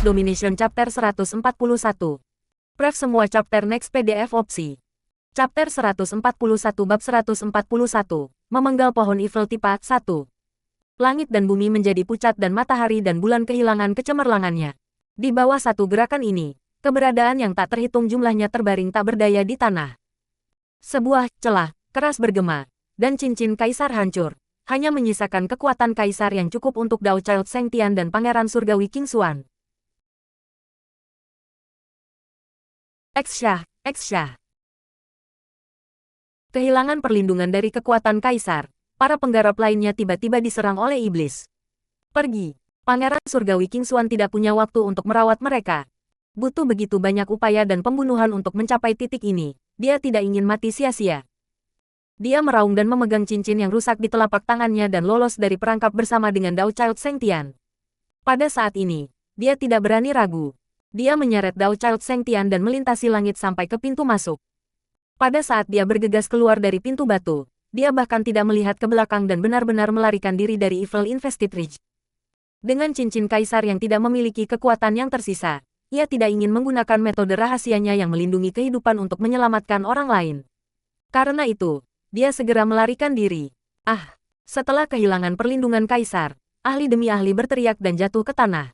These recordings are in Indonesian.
Domination Chapter 141. Pref semua chapter next PDF opsi. Chapter 141 bab 141. Memenggal pohon evil tipe 1. Langit dan bumi menjadi pucat dan matahari dan bulan kehilangan kecemerlangannya. Di bawah satu gerakan ini, keberadaan yang tak terhitung jumlahnya terbaring tak berdaya di tanah. Sebuah celah keras bergema, dan cincin kaisar hancur, hanya menyisakan kekuatan kaisar yang cukup untuk Dao Child Seng Tian dan Pangeran Surgawi King Xuan. X-Shah. Kehilangan perlindungan dari kekuatan kaisar, para penggarap lainnya tiba-tiba diserang oleh iblis. Pergi. Pangeran Surgawi King Xuan tidak punya waktu untuk merawat mereka. Butuh begitu banyak upaya dan pembunuhan untuk mencapai titik ini. Dia tidak ingin mati sia-sia. Dia meraung dan memegang cincin yang rusak di telapak tangannya dan lolos dari perangkap bersama dengan Dao Child Seng Tian. Pada saat ini, dia tidak berani ragu. Dia menyeret Dao Child Seng Tian dan melintasi langit sampai ke pintu masuk. Pada saat dia bergegas keluar dari pintu batu, dia bahkan tidak melihat ke belakang dan benar-benar melarikan diri dari Evil Infested Ridge. Dengan cincin kaisar yang tidak memiliki kekuatan yang tersisa, ia tidak ingin menggunakan metode rahasianya yang melindungi kehidupan untuk menyelamatkan orang lain. Karena itu, dia segera melarikan diri. Setelah kehilangan perlindungan kaisar, ahli demi ahli berteriak dan jatuh ke tanah.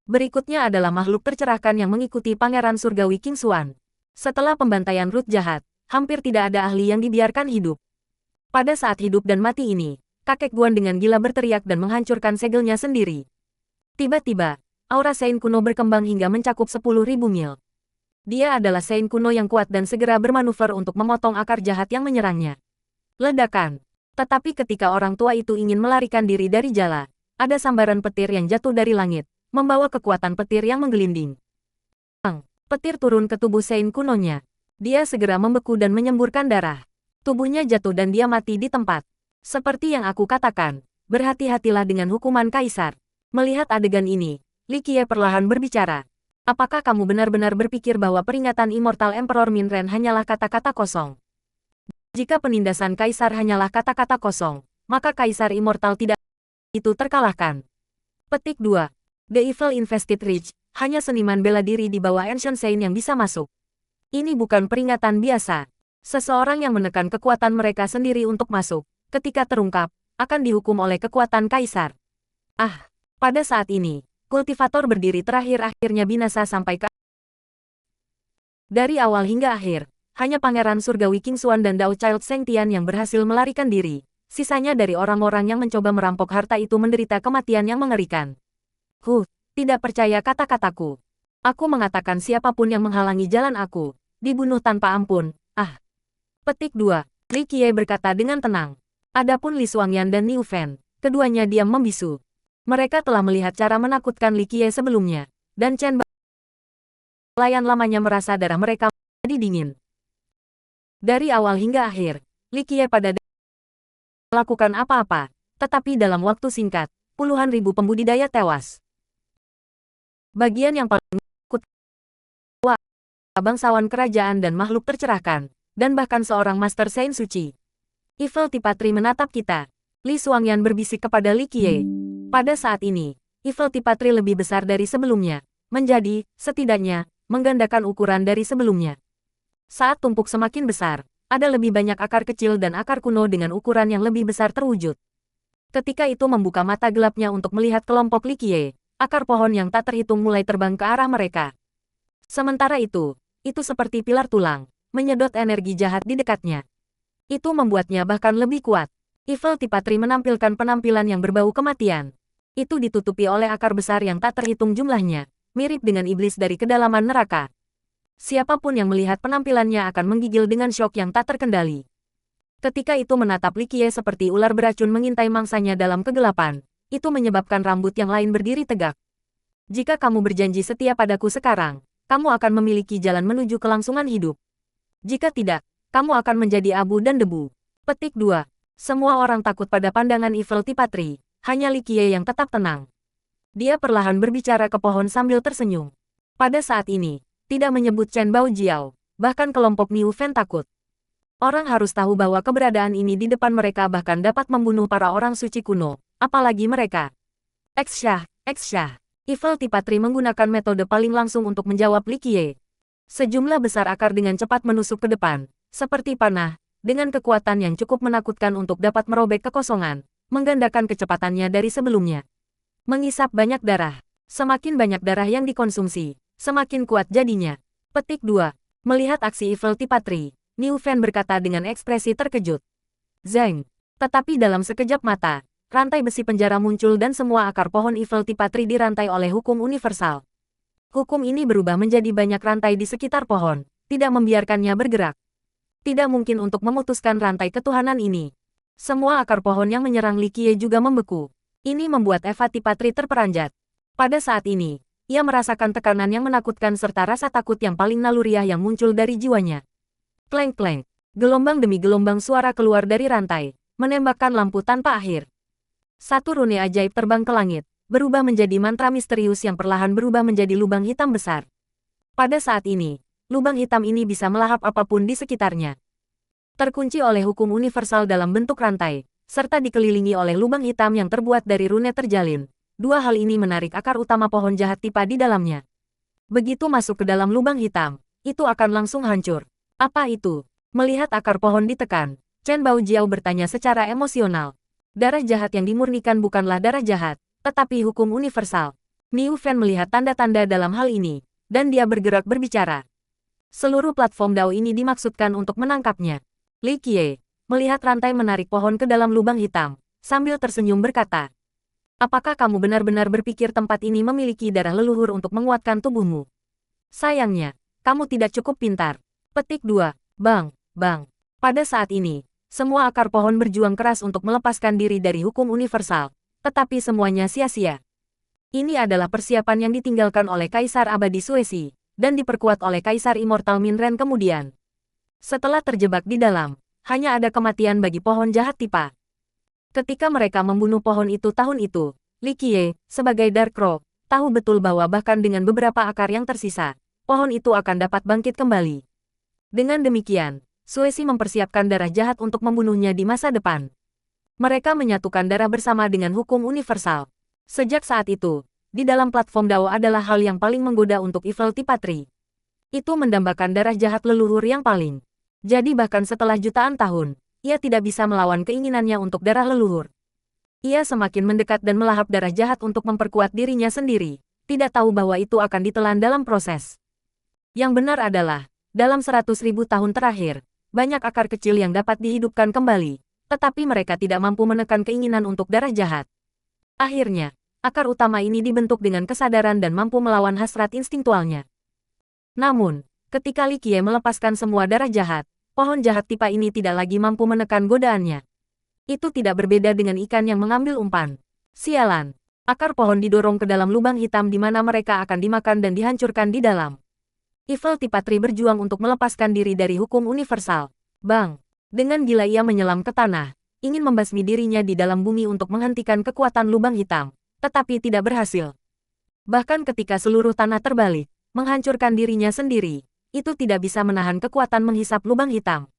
Berikutnya adalah makhluk tercerahkan yang mengikuti Pangeran Surgawi King Xuan. Setelah pembantaian root jahat, hampir tidak ada ahli yang dibiarkan hidup. Pada saat hidup dan mati ini, kakek Guan dengan gila berteriak dan menghancurkan segelnya sendiri. Tiba-tiba, aura Sein kuno berkembang hingga mencakup 10.000 mil. Dia adalah Sein kuno yang kuat dan segera bermanuver untuk memotong akar jahat yang menyerangnya. Ledakan. Tetapi ketika orang tua itu ingin melarikan diri dari jala, ada sambaran petir yang jatuh dari langit, membawa kekuatan petir yang menggelinding. Petir turun ke tubuh Sein kunonya. Dia segera membeku dan menyemburkan darah. Tubuhnya jatuh dan dia mati di tempat. Seperti yang aku katakan, berhati-hatilah dengan hukuman kaisar. Melihat adegan ini, Li Qiye perlahan berbicara. Apakah kamu benar-benar berpikir bahwa peringatan Immortal Emperor Min Ren hanyalah kata-kata kosong? Jika penindasan kaisar hanyalah kata-kata kosong, maka kaisar immortal tidak itu terkalahkan. Petik 2. The Evil Infested Ridge, hanya seniman bela diri di bawah Ancient Sein yang bisa masuk. Ini bukan peringatan biasa. Seseorang yang menekan kekuatan mereka sendiri untuk masuk, ketika terungkap, akan dihukum oleh kekuatan kaisar. Pada saat ini, kultivator berdiri terakhir akhirnya binasa sampai ke... Dari awal hingga akhir, hanya Pangeran Surgawi King Xuan dan Dao Child Seng Tian yang berhasil melarikan diri. Sisanya dari orang-orang yang mencoba merampok harta itu menderita kematian yang mengerikan. Tidak percaya kata-kataku. Aku mengatakan siapapun yang menghalangi jalan aku, dibunuh tanpa ampun. Petik 2. Li Qiye berkata dengan tenang. Adapun Li Xuangyan dan Niu Fen, keduanya diam membisu. Mereka telah melihat cara menakutkan Li Qiye sebelumnya, dan Chen pelayan lamanya merasa darah mereka menjadi dingin. Dari awal hingga akhir, Li Qiye pada melakukan apa-apa, tetapi dalam waktu singkat, puluhan ribu pembudidaya tewas. Bagian yang paling menakutkan, bangsawan kerajaan dan makhluk tercerahkan, dan bahkan seorang Master Sein Suci. Evil Tipatri menatap kita. Li Xuangyan berbisik kepada Li Qiye. Pada saat ini, Evil Tipatri lebih besar dari sebelumnya, menjadi, setidaknya, menggandakan ukuran dari sebelumnya. Saat tumpuk semakin besar, ada lebih banyak akar kecil dan akar kuno dengan ukuran yang lebih besar terwujud. Ketika itu membuka mata gelapnya untuk melihat kelompok Li Qiye, akar pohon yang tak terhitung mulai terbang ke arah mereka. Sementara itu seperti pilar tulang, menyedot energi jahat di dekatnya. Itu membuatnya bahkan lebih kuat. Evil Tipatri menampilkan penampilan yang berbau kematian. Itu ditutupi oleh akar besar yang tak terhitung jumlahnya, mirip dengan iblis dari kedalaman neraka. Siapapun yang melihat penampilannya akan menggigil dengan syok yang tak terkendali. Ketika itu menatap Li Qiye seperti ular beracun mengintai mangsanya dalam kegelapan. Itu menyebabkan rambut yang lain berdiri tegak. Jika kamu berjanji setia padaku sekarang, kamu akan memiliki jalan menuju kelangsungan hidup. Jika tidak, kamu akan menjadi abu dan debu. Petik 2. Semua orang takut pada pandangan Evil Tipatri, hanya Li Qiye yang tetap tenang. Dia perlahan berbicara ke pohon sambil tersenyum. Pada saat ini, tidak menyebut Chen Baojiao, bahkan kelompok Niu Fen takut. Orang harus tahu bahwa keberadaan ini di depan mereka bahkan dapat membunuh para orang suci kuno. Apalagi mereka. X-Shah. Evil Tipatri menggunakan metode paling langsung untuk menjawab Li Qiye. Sejumlah besar akar dengan cepat menusuk ke depan, seperti panah, dengan kekuatan yang cukup menakutkan untuk dapat merobek kekosongan, menggandakan kecepatannya dari sebelumnya. Mengisap banyak darah. Semakin banyak darah yang dikonsumsi, semakin kuat jadinya. Petik 2. Melihat aksi Evil Tipatri, Niu Fan berkata dengan ekspresi terkejut. Zeng. Tetapi dalam sekejap mata, rantai besi penjara muncul dan semua akar pohon Evil Tipatri dirantai oleh hukum universal. Hukum ini berubah menjadi banyak rantai di sekitar pohon, tidak membiarkannya bergerak. Tidak mungkin untuk memutuskan rantai ketuhanan ini. Semua akar pohon yang menyerang Li Qiye juga membeku. Ini membuat Eva Tipatri terperanjat. Pada saat ini, ia merasakan tekanan yang menakutkan serta rasa takut yang paling naluriah yang muncul dari jiwanya. Kleng-kleng, gelombang demi gelombang suara keluar dari rantai, menembakkan lampu tanpa akhir. Satu rune ajaib terbang ke langit, berubah menjadi mantra misterius yang perlahan berubah menjadi lubang hitam besar. Pada saat ini, lubang hitam ini bisa melahap apapun di sekitarnya. Terkunci oleh hukum universal dalam bentuk rantai, serta dikelilingi oleh lubang hitam yang terbuat dari rune terjalin. Dua hal ini menarik akar utama pohon jahat tipa di dalamnya. Begitu masuk ke dalam lubang hitam, itu akan langsung hancur. Apa itu? Melihat akar pohon ditekan, Chen Baojiao bertanya secara emosional. Darah jahat yang dimurnikan bukanlah darah jahat, tetapi hukum universal. Niu Fan melihat tanda-tanda dalam hal ini, dan dia bergerak berbicara. Seluruh platform Dao ini dimaksudkan untuk menangkapnya. Li Qiye, melihat rantai menarik pohon ke dalam lubang hitam, sambil tersenyum berkata, apakah kamu benar-benar berpikir tempat ini memiliki darah leluhur untuk menguatkan tubuhmu? Sayangnya, kamu tidak cukup pintar. Petik 2. Bang, bang. Pada saat ini, semua akar pohon berjuang keras untuk melepaskan diri dari hukum universal, tetapi semuanya sia-sia. Ini adalah persiapan yang ditinggalkan oleh Kaisar Abadi Suesi, dan diperkuat oleh Kaisar Immortal Minren kemudian. Setelah terjebak di dalam, hanya ada kematian bagi pohon jahat tipa. Ketika mereka membunuh pohon itu tahun itu, Li Qiye, sebagai Dark Crow, tahu betul bahwa bahkan dengan beberapa akar yang tersisa, pohon itu akan dapat bangkit kembali. Dengan demikian, Suesi mempersiapkan darah jahat untuk membunuhnya di masa depan. Mereka menyatukan darah bersama dengan hukum universal. Sejak saat itu, di dalam platform Dao adalah hal yang paling menggoda untuk Evil Tipatri. Itu mendambakan darah jahat leluhur yang paling. Jadi bahkan setelah jutaan tahun, ia tidak bisa melawan keinginannya untuk darah leluhur. Ia semakin mendekat dan melahap darah jahat untuk memperkuat dirinya sendiri, tidak tahu bahwa itu akan ditelan dalam proses. Yang benar adalah, dalam 100.000 tahun terakhir, banyak akar kecil yang dapat dihidupkan kembali, tetapi mereka tidak mampu menekan keinginan untuk darah jahat. Akhirnya, akar utama ini dibentuk dengan kesadaran dan mampu melawan hasrat instingtualnya. Namun, ketika Li Qiye melepaskan semua darah jahat, pohon jahat tipa ini tidak lagi mampu menekan godaannya. Itu tidak berbeda dengan ikan yang mengambil umpan. Sialan, akar pohon didorong ke dalam lubang hitam di mana mereka akan dimakan dan dihancurkan di dalam. Evil Tipatri berjuang untuk melepaskan diri dari hukum universal. Bang! Dengan gila ia menyelam ke tanah, ingin membasmi dirinya di dalam bumi untuk menghentikan kekuatan lubang hitam, tetapi tidak berhasil. Bahkan ketika seluruh tanah terbalik, menghancurkan dirinya sendiri, itu tidak bisa menahan kekuatan menghisap lubang hitam.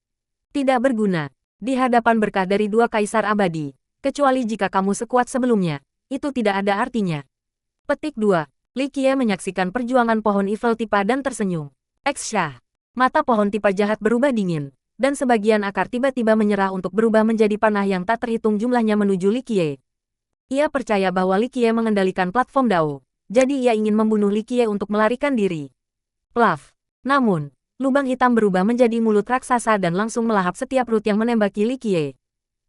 Tidak berguna, di hadapan berkah dari dua kaisar abadi, kecuali jika kamu sekuat sebelumnya, itu tidak ada artinya. Petik 2. Li Qiye menyaksikan perjuangan pohon Evil Tipa dan tersenyum. X-Shah. Mata pohon tipa jahat berubah dingin, dan sebagian akar tiba-tiba menyerah untuk berubah menjadi panah yang tak terhitung jumlahnya menuju Li Qiye. Ia percaya bahwa Li Qiye mengendalikan platform Dao, jadi ia ingin membunuh Li Qiye untuk melarikan diri. Plaf. Namun, lubang hitam berubah menjadi mulut raksasa dan langsung melahap setiap root yang menembaki Li Qiye.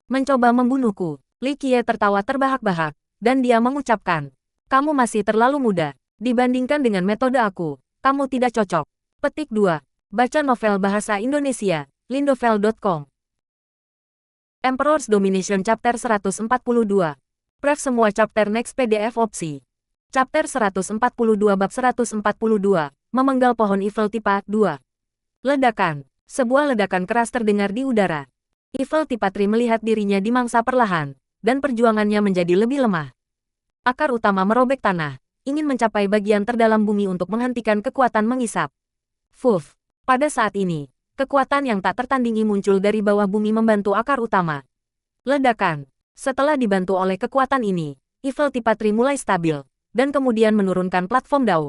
Mencoba membunuhku. Li Qiye tertawa terbahak-bahak, dan dia mengucapkan, kamu masih terlalu muda. Dibandingkan dengan metode aku, kamu tidak cocok. Petik 2. Baca novel bahasa Indonesia, lindovel.com. Emperor's Domination Chapter 142. Pref semua chapter next PDF opsi. Chapter 142 bab 142, memenggal pohon Evil Tipa 2. Ledakan. Sebuah ledakan keras terdengar di udara. Evil Tipatri melihat dirinya dimangsa perlahan, dan perjuangannya menjadi lebih lemah. Akar utama merobek tanah, ingin mencapai bagian terdalam bumi untuk menghentikan kekuatan mengisap. Fuf. Pada saat ini, kekuatan yang tak tertandingi muncul dari bawah bumi membantu akar utama. Ledakan. Setelah dibantu oleh kekuatan ini, Evil Tipatri mulai stabil, dan kemudian menurunkan platform Dao.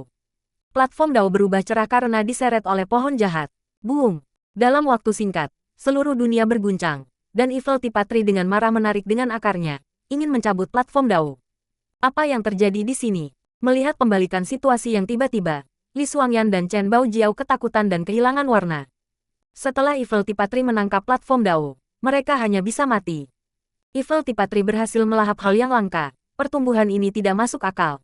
Platform Dao berubah cerah karena diseret oleh pohon jahat. Boom! Dalam waktu singkat, seluruh dunia berguncang, dan Evil Tipatri dengan marah menarik dengan akarnya, ingin mencabut platform Dao. Apa yang terjadi di sini? Melihat pembalikan situasi yang tiba-tiba, Li Xuangyan dan Chen Baojiao ketakutan dan kehilangan warna. Setelah Evil Tipatri menangkap platform Dao, mereka hanya bisa mati. Evil Tipatri berhasil melahap hal yang langka. Pertumbuhan ini tidak masuk akal.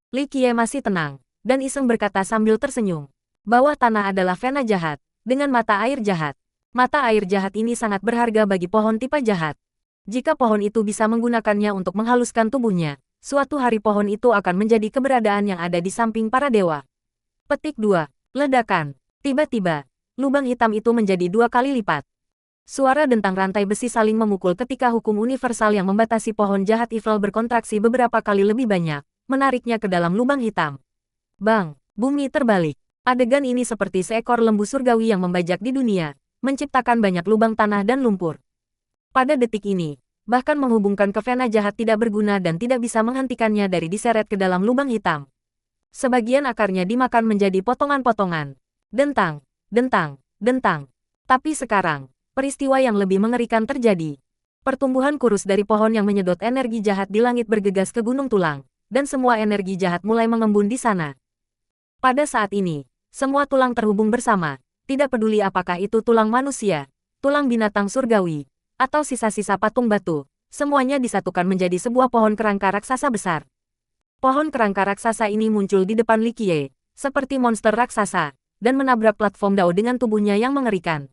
Li Qiye masih tenang, dan iseng berkata sambil tersenyum. Bawah tanah adalah vena jahat, dengan mata air jahat. Mata air jahat ini sangat berharga bagi pohon tipe jahat. Jika pohon itu bisa menggunakannya untuk menghaluskan tubuhnya, suatu hari pohon itu akan menjadi keberadaan yang ada di samping para dewa. Petik 2. Ledakan. Tiba-tiba, lubang hitam itu menjadi 2 kali lipat. Suara dentang rantai besi saling memukul ketika hukum universal yang membatasi pohon jahat evil berkontraksi beberapa kali lebih banyak, menariknya ke dalam lubang hitam. Bang! Bumi terbalik. Adegan ini seperti seekor lembu surgawi yang membajak di dunia, menciptakan banyak lubang tanah dan lumpur. Pada detik ini, bahkan menghubungkan ke vena jahat tidak berguna dan tidak bisa menghentikannya dari diseret ke dalam lubang hitam. Sebagian akarnya dimakan menjadi potongan-potongan. Dentang, dentang, dentang. Tapi sekarang, peristiwa yang lebih mengerikan terjadi. Pertumbuhan kurus dari pohon yang menyedot energi jahat di langit bergegas ke gunung tulang, dan semua energi jahat mulai mengembun di sana. Pada saat ini, semua tulang terhubung bersama, tidak peduli apakah itu tulang manusia, tulang binatang surgawi, atau sisa-sisa patung batu, semuanya disatukan menjadi sebuah pohon kerangka raksasa besar. Pohon kerangka raksasa ini muncul di depan Li Qiye, seperti monster raksasa, dan menabrak platform Dao dengan tubuhnya yang mengerikan.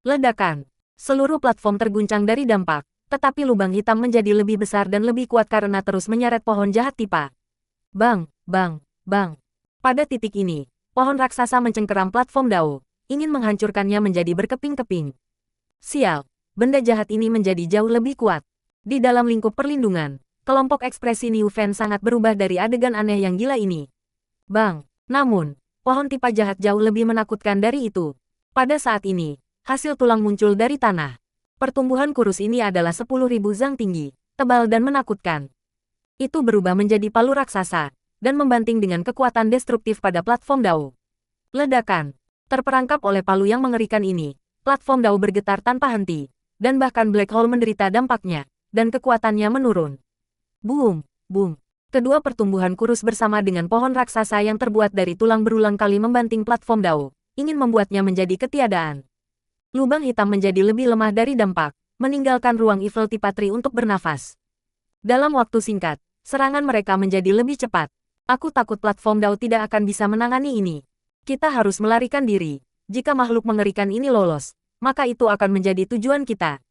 Ledakan. Seluruh platform terguncang dari dampak, tetapi lubang hitam menjadi lebih besar dan lebih kuat karena terus menyeret pohon jahat tipa. Bang, bang, bang. Pada titik ini, pohon raksasa mencengkeram platform Dao, ingin menghancurkannya menjadi berkeping-keping. Sial, benda jahat ini menjadi jauh lebih kuat. Di dalam lingkup perlindungan, kelompok ekspresi Niu Fen sangat berubah dari adegan aneh yang gila ini. Bang, namun, pohon tipa jahat jauh lebih menakutkan dari itu. Pada saat ini, hasil tulang muncul dari tanah. Pertumbuhan kurus ini adalah 10.000 zang tinggi, tebal dan menakutkan. Itu berubah menjadi palu raksasa, dan membanting dengan kekuatan destruktif pada platform Dao. Ledakan. Terperangkap oleh palu yang mengerikan ini, platform Dao bergetar tanpa henti, dan bahkan Black Hole menderita dampaknya, dan kekuatannya menurun. Boom, boom. Kedua pertumbuhan kurus bersama dengan pohon raksasa yang terbuat dari tulang berulang kali membanting platform Dao, ingin membuatnya menjadi ketiadaan. Lubang hitam menjadi lebih lemah dari dampak, meninggalkan ruang Evil Tipatri untuk bernafas. Dalam waktu singkat, serangan mereka menjadi lebih cepat. Aku takut platform Dao tidak akan bisa menangani ini. Kita harus melarikan diri. Jika makhluk mengerikan ini lolos, maka itu akan menjadi tujuan kita.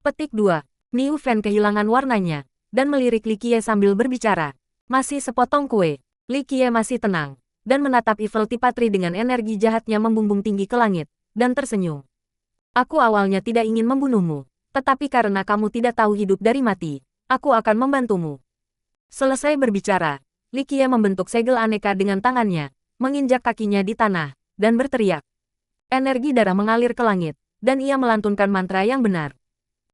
Petik 2. Niu Fen kehilangan warnanya, dan melirik Li Qiye sambil berbicara. Masih sepotong kue. Li Qiye masih tenang, dan menatap Evil Tipatri dengan energi jahatnya membumbung tinggi ke langit, dan tersenyum. Aku awalnya tidak ingin membunuhmu, tetapi karena kamu tidak tahu hidup dari mati, aku akan membantumu. Selesai berbicara, Li Qiye membentuk segel aneka dengan tangannya, menginjak kakinya di tanah, dan berteriak. Energi darah mengalir ke langit, dan ia melantunkan mantra yang benar.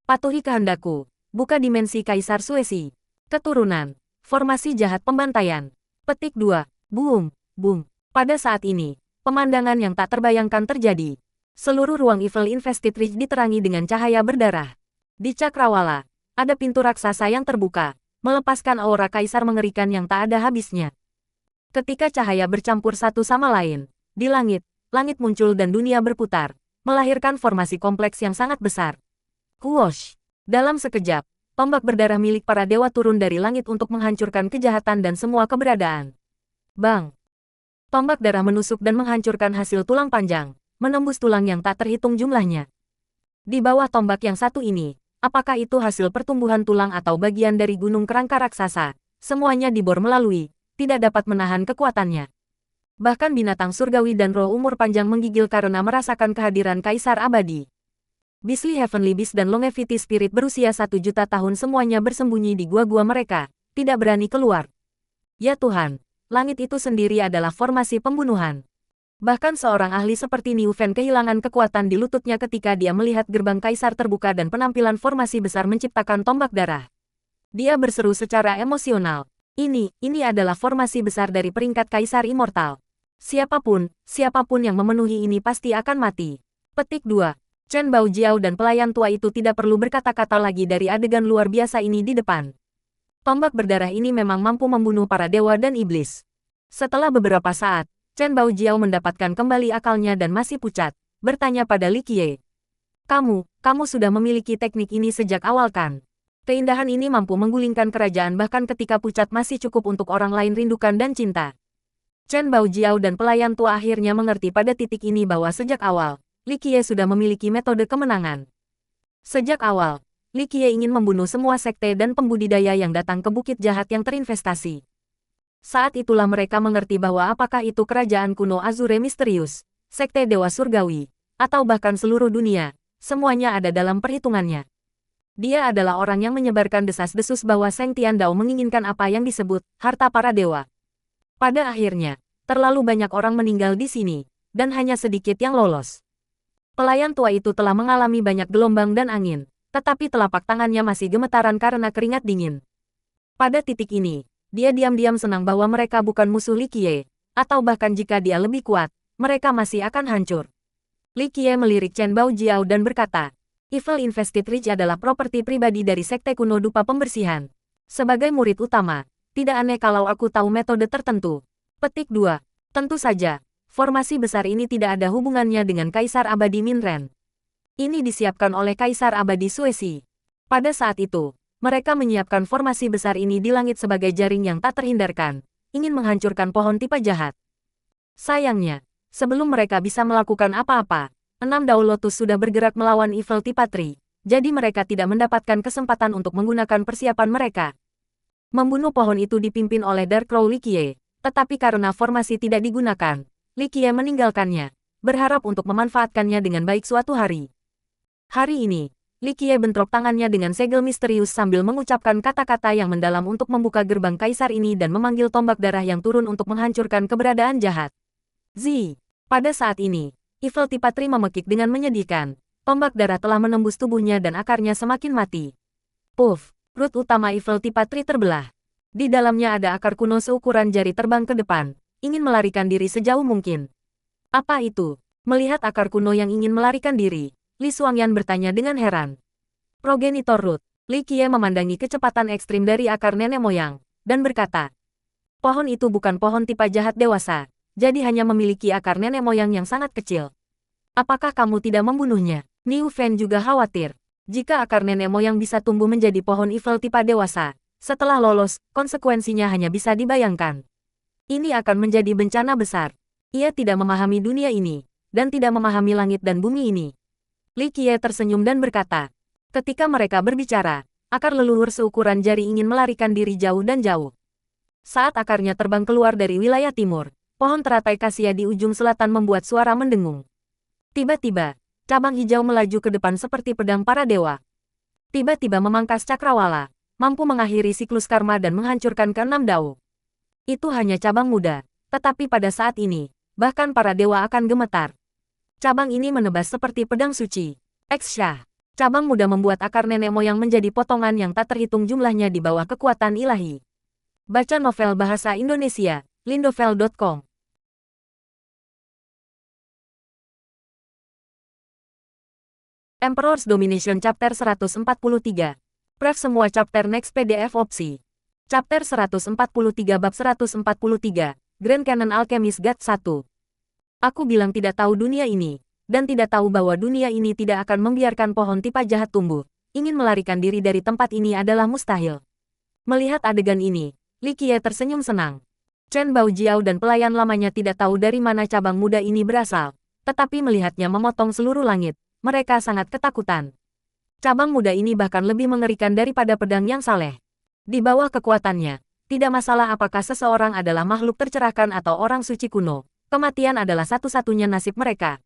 Patuhi kehendakku, buka dimensi Kaisar Suesi. Keturunan, formasi jahat pembantaian. Petik 2. Boom, boom. Pada saat ini, pemandangan yang tak terbayangkan terjadi. Seluruh ruang Evil Invested Ridge diterangi dengan cahaya berdarah. Di Cakrawala, ada pintu raksasa yang terbuka, melepaskan aura kaisar mengerikan yang tak ada habisnya. Ketika cahaya bercampur satu sama lain, di langit, langit muncul dan dunia berputar, melahirkan formasi kompleks yang sangat besar. Whoosh! Dalam sekejap, tombak berdarah milik para dewa turun dari langit untuk menghancurkan kejahatan dan semua keberadaan. Bang! Tombak darah menusuk dan menghancurkan hasil tulang panjang, menembus tulang yang tak terhitung jumlahnya. Di bawah tombak yang satu ini, apakah itu hasil pertumbuhan tulang atau bagian dari gunung kerangka raksasa, semuanya dibor melalui, tidak dapat menahan kekuatannya. Bahkan binatang surgawi dan roh umur panjang menggigil karena merasakan kehadiran Kaisar Abadi. Beastly Heavenly Beast dan Longevity Spirit berusia 1 juta tahun semuanya bersembunyi di gua-gua mereka, tidak berani keluar. Ya Tuhan, langit itu sendiri adalah formasi pembunuhan. Bahkan seorang ahli seperti Niu Fen kehilangan kekuatan di lututnya ketika dia melihat gerbang kaisar terbuka dan penampilan formasi besar menciptakan tombak darah. Dia berseru secara emosional. Ini adalah formasi besar dari peringkat Kaisar Immortal. Siapapun yang memenuhi ini pasti akan mati. Petik 2. Chen Baojiao dan pelayan tua itu tidak perlu berkata-kata lagi dari adegan luar biasa ini di depan. Tombak berdarah ini memang mampu membunuh para dewa dan iblis. Setelah beberapa saat, Chen Baojiao mendapatkan kembali akalnya dan masih pucat, bertanya pada Li Qiye. Kamu sudah memiliki teknik ini sejak awal kan? Keindahan ini mampu menggulingkan kerajaan bahkan ketika pucat masih cukup untuk orang lain rindukan dan cinta. Chen Baojiao dan pelayan tua akhirnya mengerti pada titik ini bahwa sejak awal, Li Qiye sudah memiliki metode kemenangan. Sejak awal, Li Qiye ingin membunuh semua sekte dan pembudidaya yang datang ke bukit jahat yang terinvestasi. Saat itulah mereka mengerti bahwa apakah itu kerajaan kuno Azure misterius, sekte dewa surgawi, atau bahkan seluruh dunia, semuanya ada dalam perhitungannya. Dia adalah orang yang menyebarkan desas-desus bahwa Seng Tiandao menginginkan apa yang disebut harta para dewa. Pada akhirnya, terlalu banyak orang meninggal di sini, dan hanya sedikit yang lolos. Pelayan tua itu telah mengalami banyak gelombang dan angin, tetapi telapak tangannya masih gemetaran karena keringat dingin. Pada titik ini, dia diam-diam senang bahwa mereka bukan musuh Li Qiye, atau bahkan jika dia lebih kuat, mereka masih akan hancur. Li Qiye melirik Chen Baojiao dan berkata, Evil Invested Ridge adalah properti pribadi dari Sekte Kuno Dupa Pembersihan. Sebagai murid utama, tidak aneh kalau aku tahu metode tertentu. Petik 2. Tentu saja, formasi besar ini tidak ada hubungannya dengan Kaisar Abadi Minren. Ini disiapkan oleh Kaisar Abadi Suesi. Pada saat itu, mereka menyiapkan formasi besar ini di langit sebagai jaring yang tak terhindarkan, ingin menghancurkan pohon tipa jahat. Sayangnya, sebelum mereka bisa melakukan apa-apa, 6 Dao Lotus sudah bergerak melawan Evil Tipatri, jadi mereka tidak mendapatkan kesempatan untuk menggunakan persiapan mereka. Membunuh pohon itu dipimpin oleh Dark Crow Li Qiye, tetapi karena formasi tidak digunakan, Li Qiye meninggalkannya, berharap untuk memanfaatkannya dengan baik suatu hari. Hari ini, Li Qiye bentrok tangannya dengan segel misterius sambil mengucapkan kata-kata yang mendalam untuk membuka gerbang kaisar ini dan memanggil tombak darah yang turun untuk menghancurkan keberadaan jahat. Pada saat ini, Evil Tipatri memekik dengan menyedihkan. Tombak darah telah menembus tubuhnya dan akarnya semakin mati. Puff, root utama Evil Tipatri terbelah. Di dalamnya ada akar kuno seukuran jari terbang ke depan, ingin melarikan diri sejauh mungkin. Apa itu? Melihat akar kuno yang ingin melarikan diri, Li Xuangyan bertanya dengan heran. Progenitor root. Li Qiye memandangi kecepatan ekstrim dari akar nenek moyang, dan berkata, pohon itu bukan pohon tipe jahat dewasa, jadi hanya memiliki akar nenek moyang yang sangat kecil. Apakah kamu tidak membunuhnya? Niu Fen juga khawatir. Jika akar nenek moyang bisa tumbuh menjadi pohon evil tipe dewasa, setelah lolos, konsekuensinya hanya bisa dibayangkan. Ini akan menjadi bencana besar. Ia tidak memahami dunia ini, dan tidak memahami langit dan bumi ini. Li Qiye tersenyum dan berkata, ketika mereka berbicara, akar leluhur seukuran jari ingin melarikan diri jauh dan jauh. Saat akarnya terbang keluar dari wilayah timur, pohon teratai kasia di ujung selatan membuat suara mendengung. Tiba-tiba, cabang hijau melaju ke depan seperti pedang para dewa. Tiba-tiba memangkas cakrawala, mampu mengakhiri siklus karma dan menghancurkan keenam dao. Itu hanya cabang muda, tetapi pada saat ini, bahkan para dewa akan gemetar. Cabang ini menebas seperti pedang suci. X-Shah. Cabang muda membuat akar nenek moyang menjadi potongan yang tak terhitung jumlahnya di bawah kekuatan ilahi. Baca novel bahasa Indonesia, lindovel.com. Emperor's Domination Chapter 143. Pref semua chapter next PDF opsi. Chapter 143 bab 143, Grand Canon Alchemist God 1. Aku bilang tidak tahu dunia ini, dan tidak tahu bahwa dunia ini tidak akan membiarkan pohon tipe jahat tumbuh. Ingin melarikan diri dari tempat ini adalah mustahil. Melihat adegan ini, Li Qiye tersenyum senang. Chen Baojiao dan pelayan lamanya tidak tahu dari mana cabang muda ini berasal, tetapi melihatnya memotong seluruh langit, mereka sangat ketakutan. Cabang muda ini bahkan lebih mengerikan daripada pedang yang saleh. Di bawah kekuatannya, tidak masalah apakah seseorang adalah makhluk tercerahkan atau orang suci kuno, kematian adalah satu-satunya nasib mereka.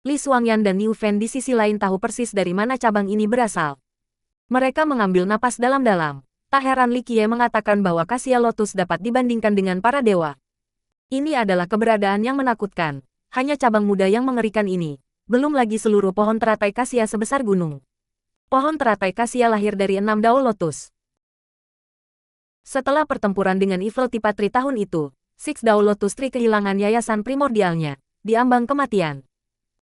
Li Xuangyan dan Niu Fen di sisi lain tahu persis dari mana cabang ini berasal. Mereka mengambil napas dalam-dalam. Tak heran Li Qiye mengatakan bahwa Kasia Lotus dapat dibandingkan dengan para dewa. Ini adalah keberadaan yang menakutkan. Hanya cabang muda yang mengerikan ini. Belum lagi seluruh pohon teratai kasia sebesar gunung. Pohon teratai kasia lahir dari 6 Dao Lotus. Setelah pertempuran dengan Evil Tipatri tahun itu, Six Dao Lotus Tree kehilangan yayasan primordialnya, di ambang kematian.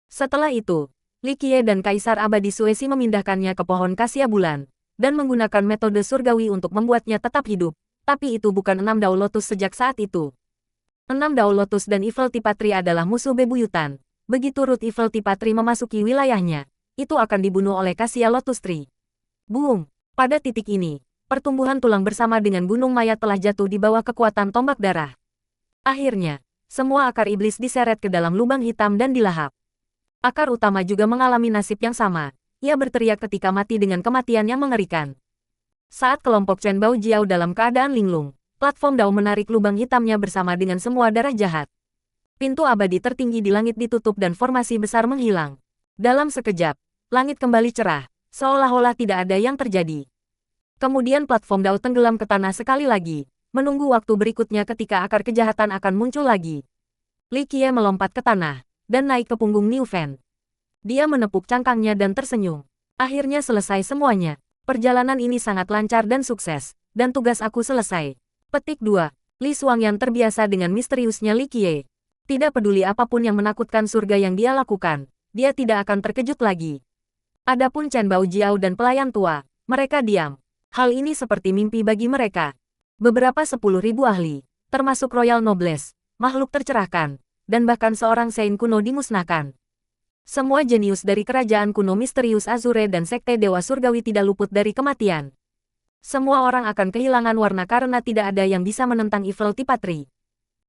Setelah itu, Li Qiye dan Kaisar Abadi Suesi memindahkannya ke pohon kasia bulan, dan menggunakan metode surgawi untuk membuatnya tetap hidup, tapi itu bukan 6 Dao Lotus sejak saat itu. 6 Dao Lotus dan Evil Tipatri adalah musuh bebuyutan. Begitu Root Evil Tipatri memasuki wilayahnya, itu akan dibunuh oleh Kasia Lotus Tree. Boom! Pada titik ini, pertumbuhan tulang bersama dengan gunung mayat telah jatuh di bawah kekuatan tombak darah. Akhirnya, semua akar iblis diseret ke dalam lubang hitam dan dilahap. Akar utama juga mengalami nasib yang sama. Ia berteriak ketika mati dengan kematian yang mengerikan. Saat kelompok Chen Bao Jiao dalam keadaan linglung, platform Dao menarik lubang hitamnya bersama dengan semua darah jahat. Pintu abadi tertinggi di langit ditutup dan formasi besar menghilang. Dalam sekejap, langit kembali cerah, seolah-olah tidak ada yang terjadi. Kemudian platform Dao tenggelam ke tanah sekali lagi, menunggu waktu berikutnya ketika akar kejahatan akan muncul lagi. Li Qiye melompat ke tanah, dan naik ke punggung Niu Fan. Dia menepuk cangkangnya dan tersenyum. Akhirnya selesai semuanya. Perjalanan ini sangat lancar dan sukses, dan tugas aku selesai. Petik 2. Li Xuangyan terbiasa dengan misteriusnya Li Qiye. Tidak peduli apapun yang menakutkan surga yang dia lakukan, dia tidak akan terkejut lagi. Adapun Chen Bao Jiao dan pelayan tua, mereka diam. Hal ini seperti mimpi bagi mereka. Beberapa 10.000 ahli, termasuk Royal Nobles, makhluk tercerahkan, dan bahkan seorang Saint kuno dimusnahkan. Semua jenius dari kerajaan kuno misterius Azure dan Sekte Dewa Surgawi tidak luput dari kematian. Semua orang akan kehilangan warna karena tidak ada yang bisa menentang Evil Tipatri.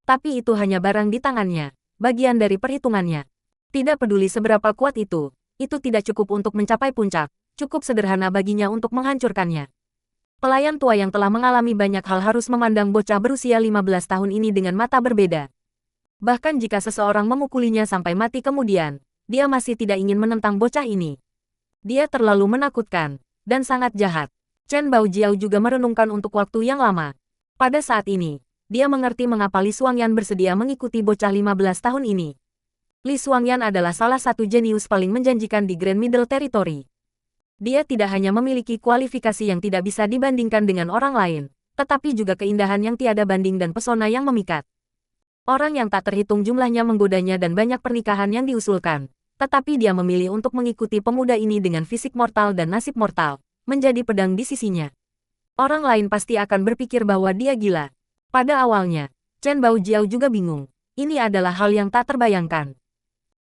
Tapi itu hanya barang di tangannya, bagian dari perhitungannya. Tidak peduli seberapa kuat itu tidak cukup untuk mencapai puncak, cukup sederhana baginya untuk menghancurkannya. Pelayan tua yang telah mengalami banyak hal harus memandang bocah berusia 15 tahun ini dengan mata berbeda. Bahkan jika seseorang memukulinya sampai mati kemudian, dia masih tidak ingin menentang bocah ini. Dia terlalu menakutkan, dan sangat jahat. Chen Bao Jiao juga merenungkan untuk waktu yang lama. Pada saat ini, dia mengerti mengapa Li Xuangyan bersedia mengikuti bocah 15 tahun ini. Li Xuangyan adalah salah satu jenius paling menjanjikan di Grand Middle Territory. Dia tidak hanya memiliki kualifikasi yang tidak bisa dibandingkan dengan orang lain, tetapi juga keindahan yang tiada banding dan pesona yang memikat. Orang yang tak terhitung jumlahnya menggodanya dan banyak pernikahan yang diusulkan, tetapi dia memilih untuk mengikuti pemuda ini dengan fisik mortal dan nasib mortal, menjadi pedang di sisinya. Orang lain pasti akan berpikir bahwa dia gila. Pada awalnya, Chen Bao Jiao juga bingung. Ini adalah hal yang tak terbayangkan.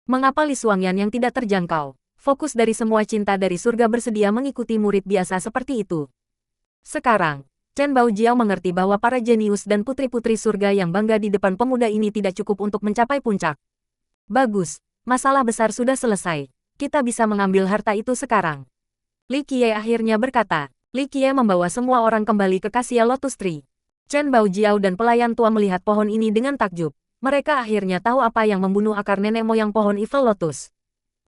Mengapa Li Xuangyan yang tidak terjangkau, fokus dari semua cinta dari surga bersedia mengikuti murid biasa seperti itu? Sekarang, Chen Bao Jiao mengerti bahwa para jenius dan putri-putri surga yang bangga di depan pemuda ini tidak cukup untuk mencapai puncak. Bagus, masalah besar sudah selesai. Kita bisa mengambil harta itu sekarang. Li Qiye akhirnya berkata. Li Qiye membawa semua orang kembali ke Kasia Lotus Tree. Chen Bao Jiao dan pelayan tua melihat pohon ini dengan takjub. Mereka akhirnya tahu apa yang membunuh akar nenek moyang pohon Evil Lotus.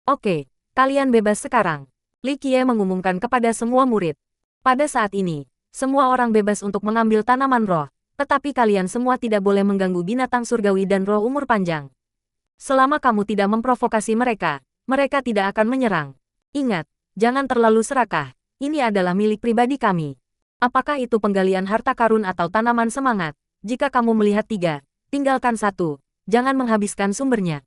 Oke, kalian bebas sekarang. Li Qiye mengumumkan kepada semua murid. Pada saat ini, semua orang bebas untuk mengambil tanaman roh, tetapi kalian semua tidak boleh mengganggu binatang surgawi dan roh umur panjang. Selama kamu tidak memprovokasi mereka, mereka tidak akan menyerang. Ingat, jangan terlalu serakah. Ini adalah milik pribadi kami. Apakah itu penggalian harta karun atau tanaman semangat? Jika kamu melihat 3, tinggalkan 1. Jangan menghabiskan sumbernya.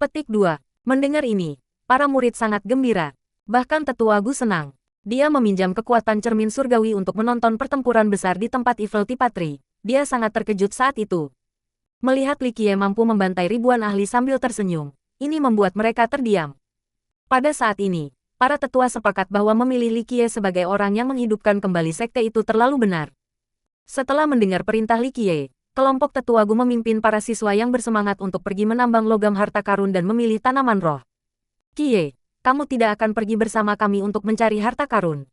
Petik 2. Mendengar ini, para murid sangat gembira. Bahkan Tetua Gu senang. Dia meminjam kekuatan cermin surgawi untuk menonton pertempuran besar di tempat Evil Tipatri. Dia sangat terkejut saat itu. Melihat Li Qiye mampu membantai ribuan ahli sambil tersenyum, ini membuat mereka terdiam. Pada saat ini, para tetua sepakat bahwa memilih Li Qiye sebagai orang yang menghidupkan kembali sekte itu terlalu benar. Setelah mendengar perintah Li Qiye, kelompok tetua Gu memimpin para siswa yang bersemangat untuk pergi menambang logam harta karun dan memilih tanaman roh. Qiye, kamu tidak akan pergi bersama kami untuk mencari harta karun.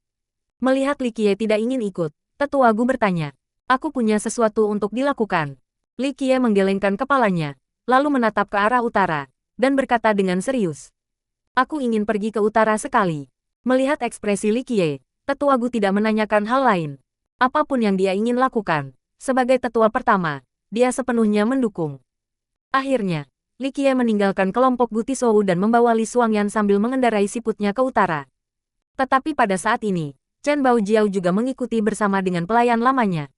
Melihat Li Qiye tidak ingin ikut, tetua Gu bertanya, aku punya sesuatu untuk dilakukan. Li Qiye menggelengkan kepalanya, lalu menatap ke arah utara, dan berkata dengan serius. Aku ingin pergi ke utara sekali. Melihat ekspresi Li Qiye, tetua Gu tidak menanyakan hal lain. Apapun yang dia ingin lakukan, sebagai tetua pertama, dia sepenuhnya mendukung. Akhirnya, Li Qiye meninggalkan kelompok Gu Tisou dan membawa Li Xuangyan sambil mengendarai siputnya ke utara. Tetapi pada saat ini, Chen Bao Jiao juga mengikuti bersama dengan pelayan lamanya.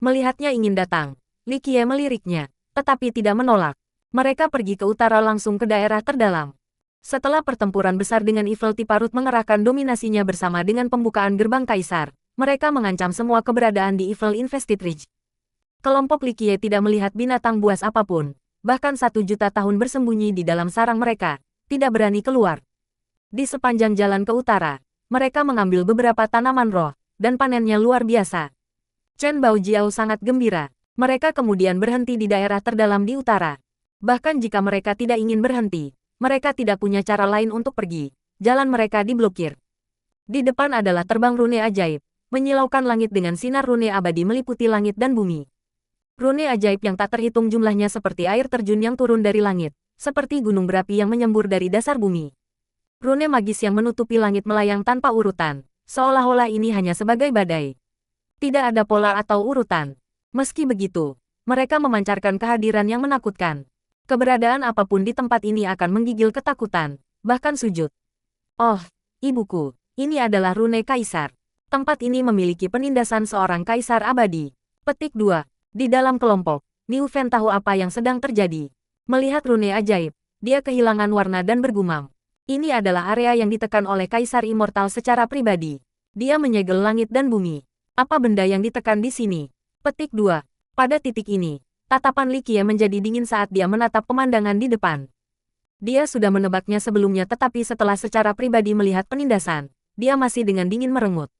Melihatnya ingin datang, Li Qiye meliriknya, tetapi tidak menolak. Mereka pergi ke utara langsung ke daerah terdalam. Setelah pertempuran besar dengan Evil Tiparut mengerahkan dominasinya bersama dengan pembukaan gerbang kaisar, mereka mengancam semua keberadaan di Evil Infested Ridge. Kelompok Li Qiye tidak melihat binatang buas apapun, bahkan 1 juta tahun bersembunyi di dalam sarang mereka, tidak berani keluar. Di sepanjang jalan ke utara, mereka mengambil beberapa tanaman roh, dan panennya luar biasa. Chen Baojiao sangat gembira. Mereka kemudian berhenti di daerah terdalam di utara. Bahkan jika mereka tidak ingin berhenti, mereka tidak punya cara lain untuk pergi. Jalan mereka diblokir. Di depan adalah terbang rune ajaib, menyilaukan langit dengan sinar rune abadi meliputi langit dan bumi. Rune ajaib yang tak terhitung jumlahnya seperti air terjun yang turun dari langit, seperti gunung berapi yang menyembur dari dasar bumi. Rune magis yang menutupi langit melayang tanpa urutan, seolah-olah ini hanya sebagai badai. Tidak ada pola atau urutan. Meski begitu, mereka memancarkan kehadiran yang menakutkan. Keberadaan apapun di tempat ini akan menggigil ketakutan, bahkan sujud. Oh, ibuku, ini adalah rune kaisar. Tempat ini memiliki penindasan seorang kaisar abadi. Petik 2. Di dalam kelompok, Niu Fen tahu apa yang sedang terjadi. Melihat rune ajaib, dia kehilangan warna dan bergumam. Ini adalah area yang ditekan oleh kaisar immortal secara pribadi. Dia menyegel langit dan bumi. Apa benda yang ditekan di sini? Petik 2. Pada titik ini, tatapan Li Qiye menjadi dingin saat dia menatap pemandangan di depan. Dia sudah menebaknya sebelumnya tetapi setelah secara pribadi melihat penindasan, dia masih dengan dingin merengut.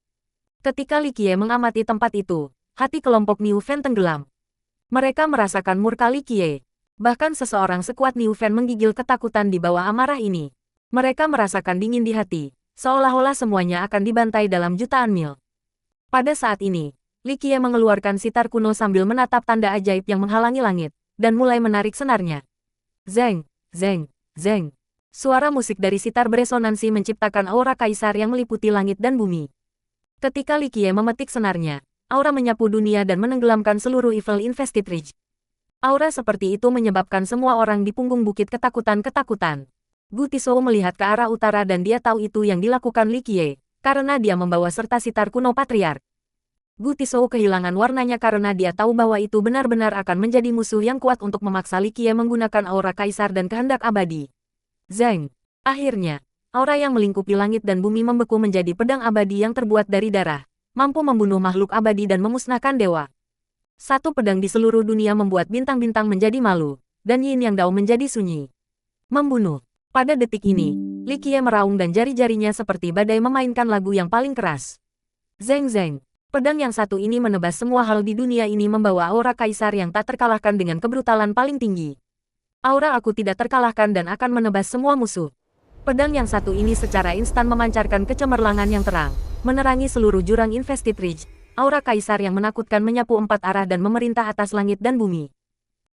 Ketika Li Qiye mengamati tempat itu, hati kelompok Niu Fen tenggelam. Mereka merasakan murka Li Qiye. Bahkan seseorang sekuat Niu Fen menggigil ketakutan di bawah amarah ini. Mereka merasakan dingin di hati, seolah-olah semuanya akan dibantai dalam jutaan mil. Pada saat ini, Li Qiye mengeluarkan sitar kuno sambil menatap tanda ajaib yang menghalangi langit, dan mulai menarik senarnya. Zeng, zeng, zeng. Suara musik dari sitar beresonansi menciptakan aura kaisar yang meliputi langit dan bumi. Ketika Li Qiye memetik senarnya, aura menyapu dunia dan menenggelamkan seluruh Evil Infested Ridge. Aura seperti itu menyebabkan semua orang di punggung bukit ketakutan-ketakutan. Gu Tizhou melihat ke arah utara dan dia tahu itu yang dilakukan Li Qiye, karena dia membawa serta sitar kuno patriark. Gu Tizhou kehilangan warnanya karena dia tahu bahwa itu benar-benar akan menjadi musuh yang kuat untuk memaksa Li Qiye menggunakan aura kaisar dan kehendak abadi. Zeng. Akhirnya, aura yang melingkupi langit dan bumi membeku menjadi pedang abadi yang terbuat dari darah, mampu membunuh makhluk abadi dan memusnahkan dewa. Satu pedang di seluruh dunia membuat bintang-bintang menjadi malu, dan Yin Yang Dao menjadi sunyi. Membunuh. Pada detik ini, Li Qiye meraung dan jari-jarinya seperti badai memainkan lagu yang paling keras. Zeng zeng. Pedang yang satu ini menebas semua hal di dunia ini membawa aura kaisar yang tak terkalahkan dengan kebrutalan paling tinggi. Aura aku tidak terkalahkan dan akan menebas semua musuh. Pedang yang satu ini secara instan memancarkan kecemerlangan yang terang, menerangi seluruh jurang Infested Ridge. Aura kaisar yang menakutkan menyapu 4 arah dan memerintah atas langit dan bumi.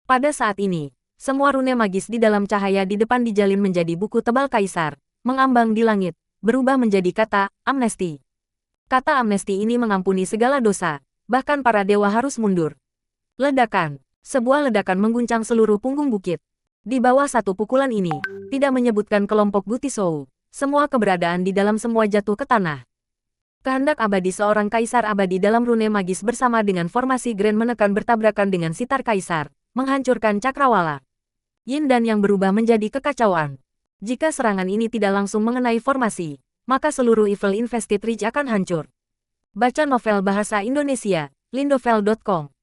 Pada saat ini, semua rune magis di dalam cahaya di depan dijalin menjadi buku tebal kaisar, mengambang di langit, berubah menjadi kata, amnesti. Kata amnesti ini mengampuni segala dosa, bahkan para dewa harus mundur. Ledakan. Sebuah ledakan mengguncang seluruh punggung bukit. Di bawah satu pukulan ini, tidak menyebutkan kelompok Gu Tizhou, semua keberadaan di dalam semua jatuh ke tanah. Kehendak abadi seorang kaisar abadi dalam rune magis bersama dengan formasi Grand menekan bertabrakan dengan sitar kaisar, menghancurkan cakrawala. Yin dan yang berubah menjadi kekacauan. Jika serangan ini tidak langsung mengenai formasi, maka seluruh Evil Infested Ridge akan hancur. Baca novel bahasa Indonesia, lindovel.com.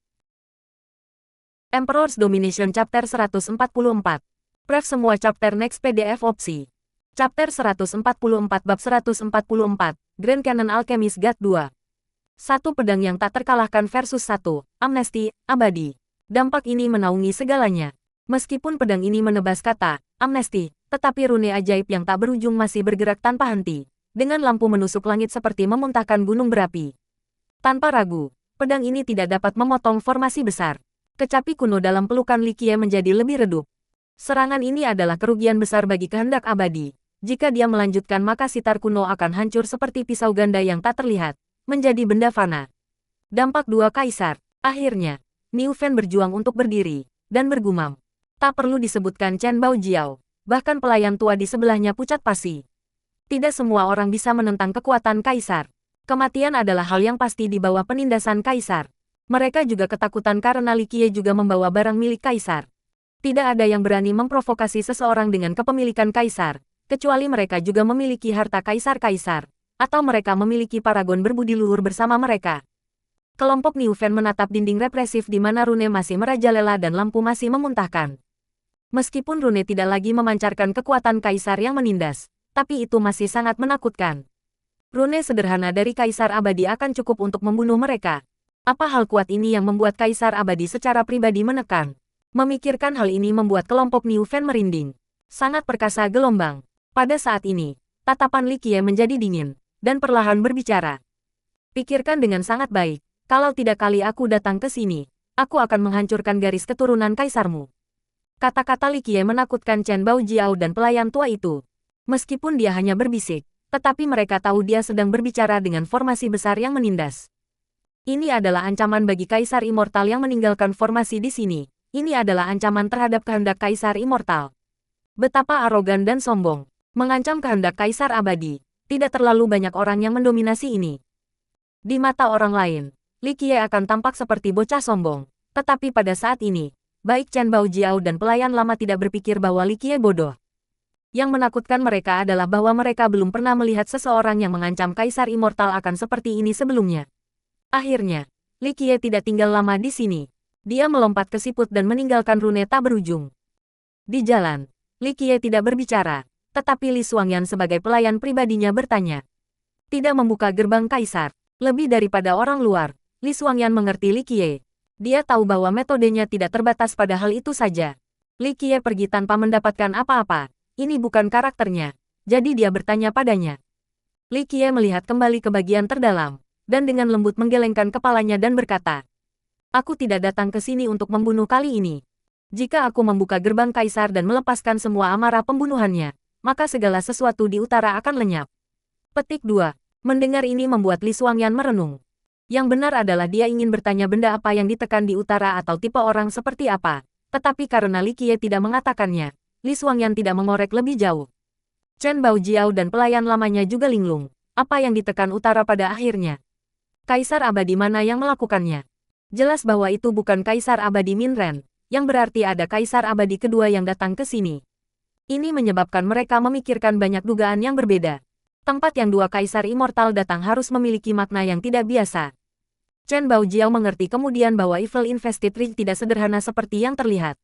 Emperor's Domination Chapter 144. Pref semua chapter next PDF opsi. Chapter 144 bab 144, Grand Canon Alchemist God 2. Satu pedang yang tak terkalahkan versus satu, amnesti, abadi. Dampak ini menaungi segalanya. Meskipun pedang ini menebas kata, amnesti, tetapi rune ajaib yang tak berujung masih bergerak tanpa henti, dengan lampu menusuk langit seperti memuntahkan gunung berapi. Tanpa ragu, pedang ini tidak dapat memotong formasi besar. Kecapi kuno dalam pelukan Li Qiye menjadi lebih redup. Serangan ini adalah kerugian besar bagi kehendak abadi. Jika dia melanjutkan maka sitar kuno akan hancur seperti pisau ganda yang tak terlihat, menjadi benda fana. Dampak dua kaisar. Akhirnya, Niu Fen berjuang untuk berdiri, dan bergumam. Tak perlu disebutkan Chen Baojiao, bahkan pelayan tua di sebelahnya pucat pasi. Tidak semua orang bisa menentang kekuatan kaisar. Kematian adalah hal yang pasti di bawah penindasan kaisar. Mereka juga ketakutan karena Li Qiye juga membawa barang milik kaisar. Tidak ada yang berani memprovokasi seseorang dengan kepemilikan kaisar, kecuali mereka juga memiliki harta kaisar-kaisar, atau mereka memiliki paragon berbudi luhur bersama mereka. Kelompok Niu Fen menatap dinding represif di mana rune masih merajalela dan lampu masih memuntahkan. Meskipun rune tidak lagi memancarkan kekuatan kaisar yang menindas, tapi itu masih sangat menakutkan. Rune sederhana dari kaisar abadi akan cukup untuk membunuh mereka. Apa hal kuat ini yang membuat kaisar abadi secara pribadi menekan? Memikirkan hal ini membuat kelompok Niu Fen merinding. Sangat perkasa gelombang. Pada saat ini, tatapan Li Qiye menjadi dingin, dan perlahan berbicara. Pikirkan dengan sangat baik. Kalau tidak kali aku datang ke sini, aku akan menghancurkan garis keturunan kaisarmu. Kata-kata Li Qiye menakutkan Chen Baojiao dan pelayan tua itu. Meskipun dia hanya berbisik, tetapi mereka tahu dia sedang berbicara dengan formasi besar yang menindas. Ini adalah ancaman bagi kaisar immortal yang meninggalkan formasi di sini. Ini adalah ancaman terhadap kehendak kaisar immortal. Betapa arogan dan sombong. Mengancam kehendak kaisar abadi. Tidak terlalu banyak orang yang mendominasi ini. Di mata orang lain, Li Qiye akan tampak seperti bocah sombong. Tetapi pada saat ini, baik Chen Baojiao dan pelayan lama tidak berpikir bahwa Li Qiye bodoh. Yang menakutkan mereka adalah bahwa mereka belum pernah melihat seseorang yang mengancam kaisar immortal akan seperti ini sebelumnya. Akhirnya, Li Qiye tidak tinggal lama di sini. Dia melompat ke siput dan meninggalkan rune tak berujung. Di jalan, Li Qiye tidak berbicara, tetapi Li Xuangyan sebagai pelayan pribadinya bertanya. Tidak membuka gerbang kaisar. Lebih daripada orang luar, Li Xuangyan mengerti Li Qiye. Dia tahu bahwa metodenya tidak terbatas pada hal itu saja. Li Qiye pergi tanpa mendapatkan apa-apa. Ini bukan karakternya. Jadi dia bertanya padanya. Li Qiye melihat kembali ke bagian terdalam, dan dengan lembut menggelengkan kepalanya dan berkata, aku tidak datang ke sini untuk membunuh kali ini. Jika aku membuka gerbang kaisar dan melepaskan semua amarah pembunuhannya, maka segala sesuatu di utara akan lenyap. Petik 2. Mendengar ini membuat Li Xuangyan merenung. Yang benar adalah dia ingin bertanya benda apa yang ditekan di utara atau tipe orang seperti apa. Tetapi karena Li Qiye tidak mengatakannya, Li Xuangyan tidak mengorek lebih jauh. Chen Baojiao dan pelayan lamanya juga linglung. Apa yang ditekan utara pada akhirnya? Kaisar abadi mana yang melakukannya? Jelas bahwa itu bukan kaisar abadi Minren, yang berarti ada kaisar abadi kedua yang datang ke sini. Ini menyebabkan mereka memikirkan banyak dugaan yang berbeda. Tempat yang dua kaisar immortal datang harus memiliki makna yang tidak biasa. Chen Baojiao mengerti kemudian bahwa Evil Invested Ridge tidak sederhana seperti yang terlihat.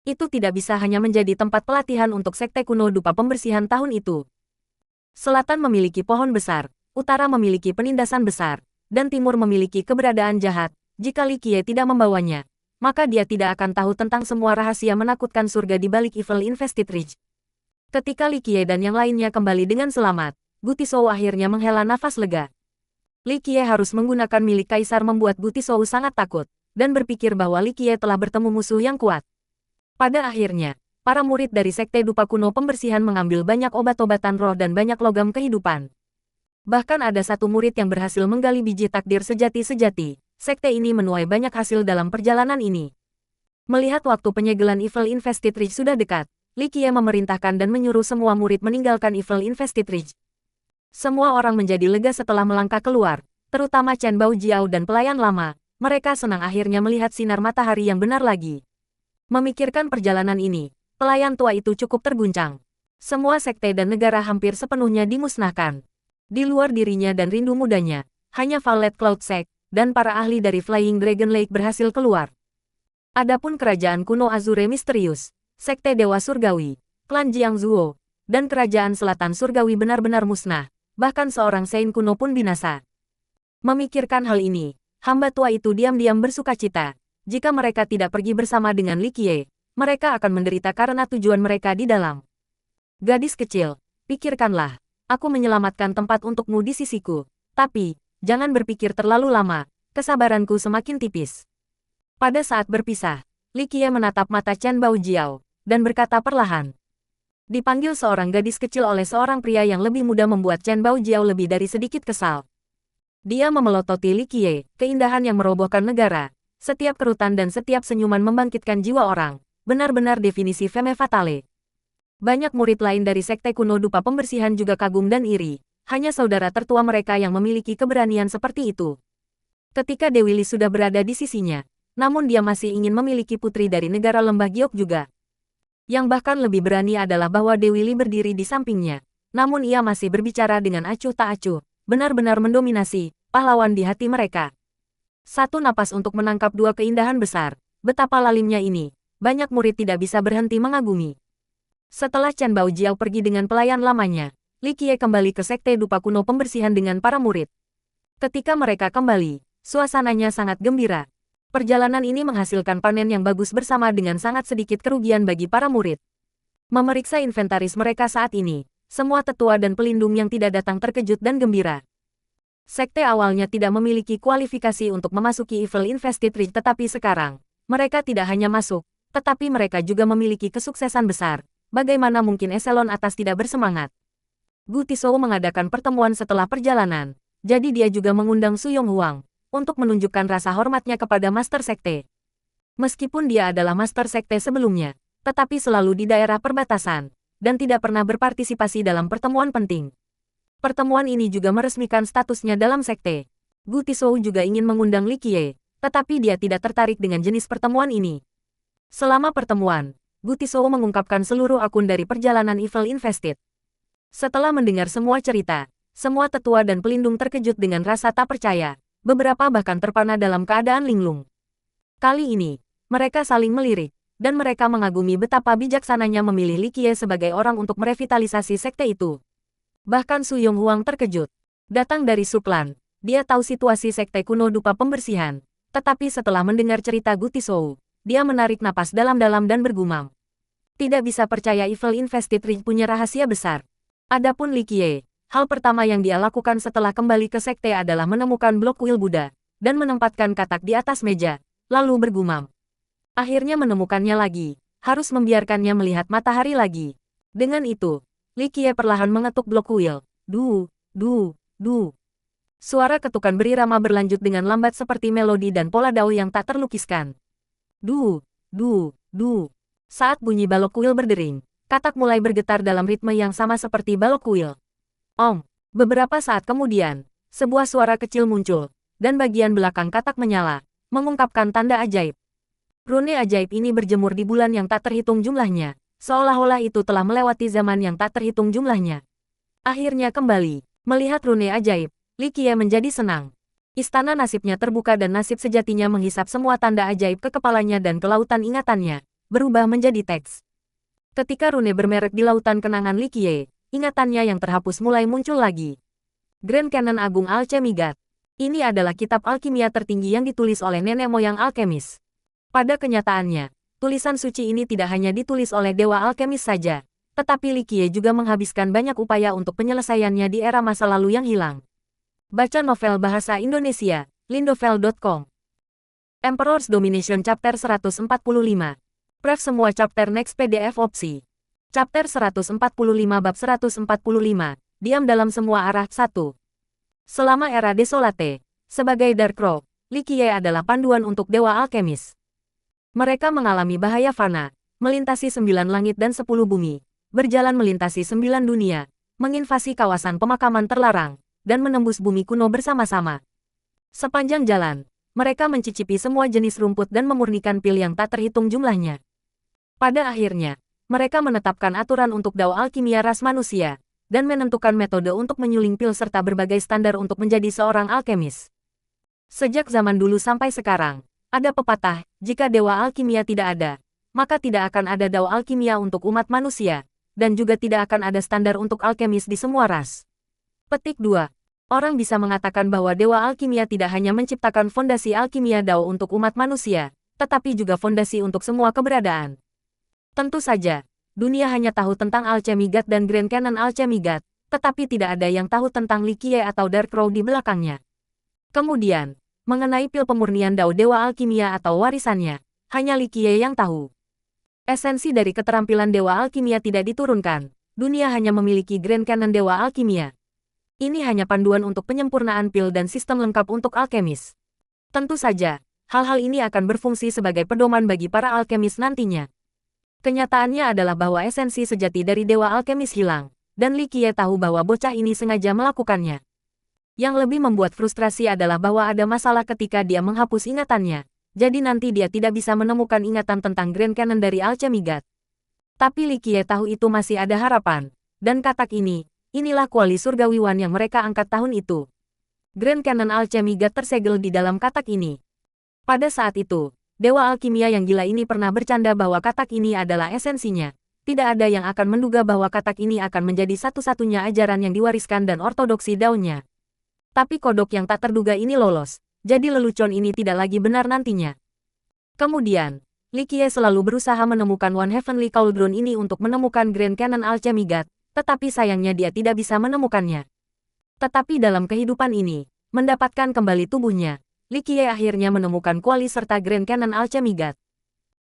Itu tidak bisa hanya menjadi tempat pelatihan untuk sekte kuno dupa pembersihan tahun itu. Selatan memiliki pohon besar, utara memiliki penindasan besar, dan timur memiliki keberadaan jahat. Jika Li Qiye tidak membawanya, maka dia tidak akan tahu tentang semua rahasia menakutkan surga di balik Evil Invested Ridge. Ketika Li Qiye dan yang lainnya kembali dengan selamat, Gutisou akhirnya menghela nafas lega. Li Qiye harus menggunakan milik kaisar membuat Gutisou sangat takut, dan berpikir bahwa Li Qiye telah bertemu musuh yang kuat. Pada akhirnya, para murid dari Sekte Dupa Kuno Pembersihan mengambil banyak obat-obatan roh dan banyak logam kehidupan. Bahkan ada satu murid yang berhasil menggali biji takdir sejati-sejati. Sekte ini menuai banyak hasil dalam perjalanan ini. Melihat waktu penyegelan Evil Invested Ridge sudah dekat, Li Qiye memerintahkan dan menyuruh semua murid meninggalkan Evil Invested Ridge. Semua orang menjadi lega setelah melangkah keluar, terutama Chen Baojiao dan pelayan lama. Mereka senang akhirnya melihat sinar matahari yang benar lagi. Memikirkan perjalanan ini, pelayan tua itu cukup terguncang. Semua sekte dan negara hampir sepenuhnya dimusnahkan. Di luar dirinya dan rindu mudanya, hanya Violet Cloud Sect dan para ahli dari Flying Dragon Lake berhasil keluar. Adapun kerajaan kuno Azure misterius, Sekte Dewa Surgawi, klan Jiangzuo, dan kerajaan selatan surgawi benar-benar musnah. Bahkan seorang Saint kuno pun binasa. Memikirkan hal ini, hamba tua itu diam-diam bersukacita. Jika mereka tidak pergi bersama dengan Li Qiye, mereka akan menderita karena tujuan mereka di dalam. Gadis kecil, pikirkanlah, aku menyelamatkan tempat untukmu di sisiku. Tapi, jangan berpikir terlalu lama, kesabaranku semakin tipis. Pada saat berpisah, Li Qiye menatap mata Chen Baojiao, dan berkata perlahan. Dipanggil seorang gadis kecil oleh seorang pria yang lebih muda membuat Chen Baojiao lebih dari sedikit kesal. Dia memelototi Li Qiye, keindahan yang merobohkan negara. Setiap kerutan dan setiap senyuman membangkitkan jiwa orang. Benar-benar definisi femme fatale. Banyak murid lain dari Sekte Kuno Dupa Pembersihan juga kagum dan iri. Hanya saudara tertua mereka yang memiliki keberanian seperti itu. Ketika Dewi Li sudah berada di sisinya, namun dia masih ingin memiliki putri dari negara lembah giok juga. Yang bahkan lebih berani adalah bahwa Dewi Li berdiri di sampingnya. Namun ia masih berbicara dengan acuh tak acuh, benar-benar mendominasi, pahlawan di hati mereka. Satu napas untuk menangkap dua keindahan besar. Betapa lalimnya ini, banyak murid tidak bisa berhenti mengagumi. Setelah Chen Baojiao pergi dengan pelayan lamanya, Li Qiye kembali ke sekte dupa kuno pembersihan dengan para murid. Ketika mereka kembali, suasananya sangat gembira. Perjalanan ini menghasilkan panen yang bagus bersama dengan sangat sedikit kerugian bagi para murid. Memeriksa inventaris mereka saat ini, semua tetua dan pelindung yang tidak datang terkejut dan gembira. Sekte awalnya tidak memiliki kualifikasi untuk memasuki Evil Infested Ridge, tetapi sekarang, mereka tidak hanya masuk, tetapi mereka juga memiliki kesuksesan besar. Bagaimana mungkin eselon atas tidak bersemangat? Gu Tizhou mengadakan pertemuan setelah perjalanan, jadi dia juga mengundang Su Yonghuang untuk menunjukkan rasa hormatnya kepada Master Sekte. Meskipun dia adalah Master Sekte sebelumnya, tetapi selalu di daerah perbatasan, dan tidak pernah berpartisipasi dalam pertemuan penting. Pertemuan ini juga meresmikan statusnya dalam sekte. Gu Tizhou juga ingin mengundang Li Qiye, tetapi dia tidak tertarik dengan jenis pertemuan ini. Selama pertemuan, Gu Tizhou mengungkapkan seluruh akun dari perjalanan Evil Infested. Setelah mendengar semua cerita, semua tetua dan pelindung terkejut dengan rasa tak percaya, beberapa bahkan terpana dalam keadaan linglung. Kali ini, mereka saling melirik, dan mereka mengagumi betapa bijaksananya memilih Li Qiye sebagai orang untuk merevitalisasi sekte itu. Bahkan Su Yonghuang terkejut. Datang dari Suklan, dia tahu situasi sekte kuno dupa pembersihan. Tetapi setelah mendengar cerita Gu Tizhou, dia menarik napas dalam-dalam dan bergumam. Tidak bisa percaya Evil Infested Ridge punya rahasia besar. Adapun Li Qiye, hal pertama yang dia lakukan setelah kembali ke sekte adalah menemukan blok kuil Buddha, dan menempatkan katak di atas meja, lalu bergumam. Akhirnya menemukannya lagi, harus membiarkannya melihat matahari lagi. Dengan itu, Li Qiye perlahan mengetuk blok kuil. Du, du, du. Suara ketukan berirama berlanjut dengan lambat seperti melodi dan pola dao yang tak terlukiskan. Du, du, du. Saat bunyi balok kuil berdering, katak mulai bergetar dalam ritme yang sama seperti balok kuil. Om. Beberapa saat kemudian, sebuah suara kecil muncul, dan bagian belakang katak menyala, mengungkapkan tanda ajaib. Rune ajaib ini berjemur di bulan yang tak terhitung jumlahnya. Seolah-olah itu telah melewati zaman yang tak terhitung jumlahnya. Akhirnya kembali, melihat rune ajaib, Li Qiye menjadi senang. Istana nasibnya terbuka dan nasib sejatinya menghisap semua tanda ajaib ke kepalanya dan ke lautan ingatannya, berubah menjadi teks. Ketika rune bermerek di lautan kenangan Li Qiye, ingatannya yang terhapus mulai muncul lagi. Grand Canon Agung Alchemy God. Ini adalah kitab alkimia tertinggi yang ditulis oleh nenek moyang alkemis. Pada kenyataannya, tulisan suci ini tidak hanya ditulis oleh dewa alkemis saja, tetapi Li Qiye juga menghabiskan banyak upaya untuk penyelesaiannya di era masa lalu yang hilang. Baca novel bahasa Indonesia, lindovel.com. Emperor's Domination Chapter 145. Pref semua chapter next PDF opsi. Chapter 145 bab 145, diam dalam semua arah 1. Selama era Desolate, sebagai Dark Rock, Li Qiye adalah panduan untuk dewa alkemis. Mereka mengalami bahaya fana, melintasi 9 langit dan 10 bumi, berjalan melintasi 9 dunia, menginvasi kawasan pemakaman terlarang, dan menembus bumi kuno bersama-sama. Sepanjang jalan, mereka mencicipi semua jenis rumput dan memurnikan pil yang tak terhitung jumlahnya. Pada akhirnya, mereka menetapkan aturan untuk dao alkimia ras manusia, dan menentukan metode untuk menyuling pil serta berbagai standar untuk menjadi seorang alkemis. Sejak zaman dulu sampai sekarang, ada pepatah, jika dewa alkimia tidak ada, maka tidak akan ada dao alkimia untuk umat manusia, dan juga tidak akan ada standar untuk alkemis di semua ras. Petik 2. Orang bisa mengatakan bahwa dewa alkimia tidak hanya menciptakan fondasi alkimia dao untuk umat manusia, tetapi juga fondasi untuk semua keberadaan. Tentu saja, dunia hanya tahu tentang Alchemy God dan Grand Canon Alchemy God, tetapi tidak ada yang tahu tentang Li Qiye atau Dark Crow di belakangnya. Kemudian, mengenai pil pemurnian dao dewa alkimia atau warisannya, hanya Li Qiye yang tahu. Esensi dari keterampilan dewa alkimia tidak diturunkan, dunia hanya memiliki Grand Canon dewa alkimia. Ini hanya panduan untuk penyempurnaan pil dan sistem lengkap untuk alkemis. Tentu saja, hal-hal ini akan berfungsi sebagai pedoman bagi para alkemis nantinya. Kenyataannya adalah bahwa esensi sejati dari dewa alkemis hilang, dan Li Qiye tahu bahwa bocah ini sengaja melakukannya. Yang lebih membuat frustrasi adalah bahwa ada masalah ketika dia menghapus ingatannya. Jadi nanti dia tidak bisa menemukan ingatan tentang Grand Cannon dari Alchemy God. Tapi Li Qiye tahu itu masih ada harapan. Dan katak ini, inilah kuali surgawi Wan yang mereka angkat tahun itu. Grand Cannon Alchemy God tersegel di dalam katak ini. Pada saat itu, Dewa Alkimia yang gila ini pernah bercanda bahwa katak ini adalah esensinya. Tidak ada yang akan menduga bahwa katak ini akan menjadi satu-satunya ajaran yang diwariskan dan ortodoksi daunnya. Tapi kodok yang tak terduga ini lolos, jadi lelucon ini tidak lagi benar nantinya. Kemudian, Li Qiye selalu berusaha menemukan One Heavenly Cauldron ini untuk menemukan Grand Cannon Alchemy God, tetapi sayangnya dia tidak bisa menemukannya. Tetapi dalam kehidupan ini, mendapatkan kembali tubuhnya, Li Qiye akhirnya menemukan kuali serta Grand Cannon Alchemy God.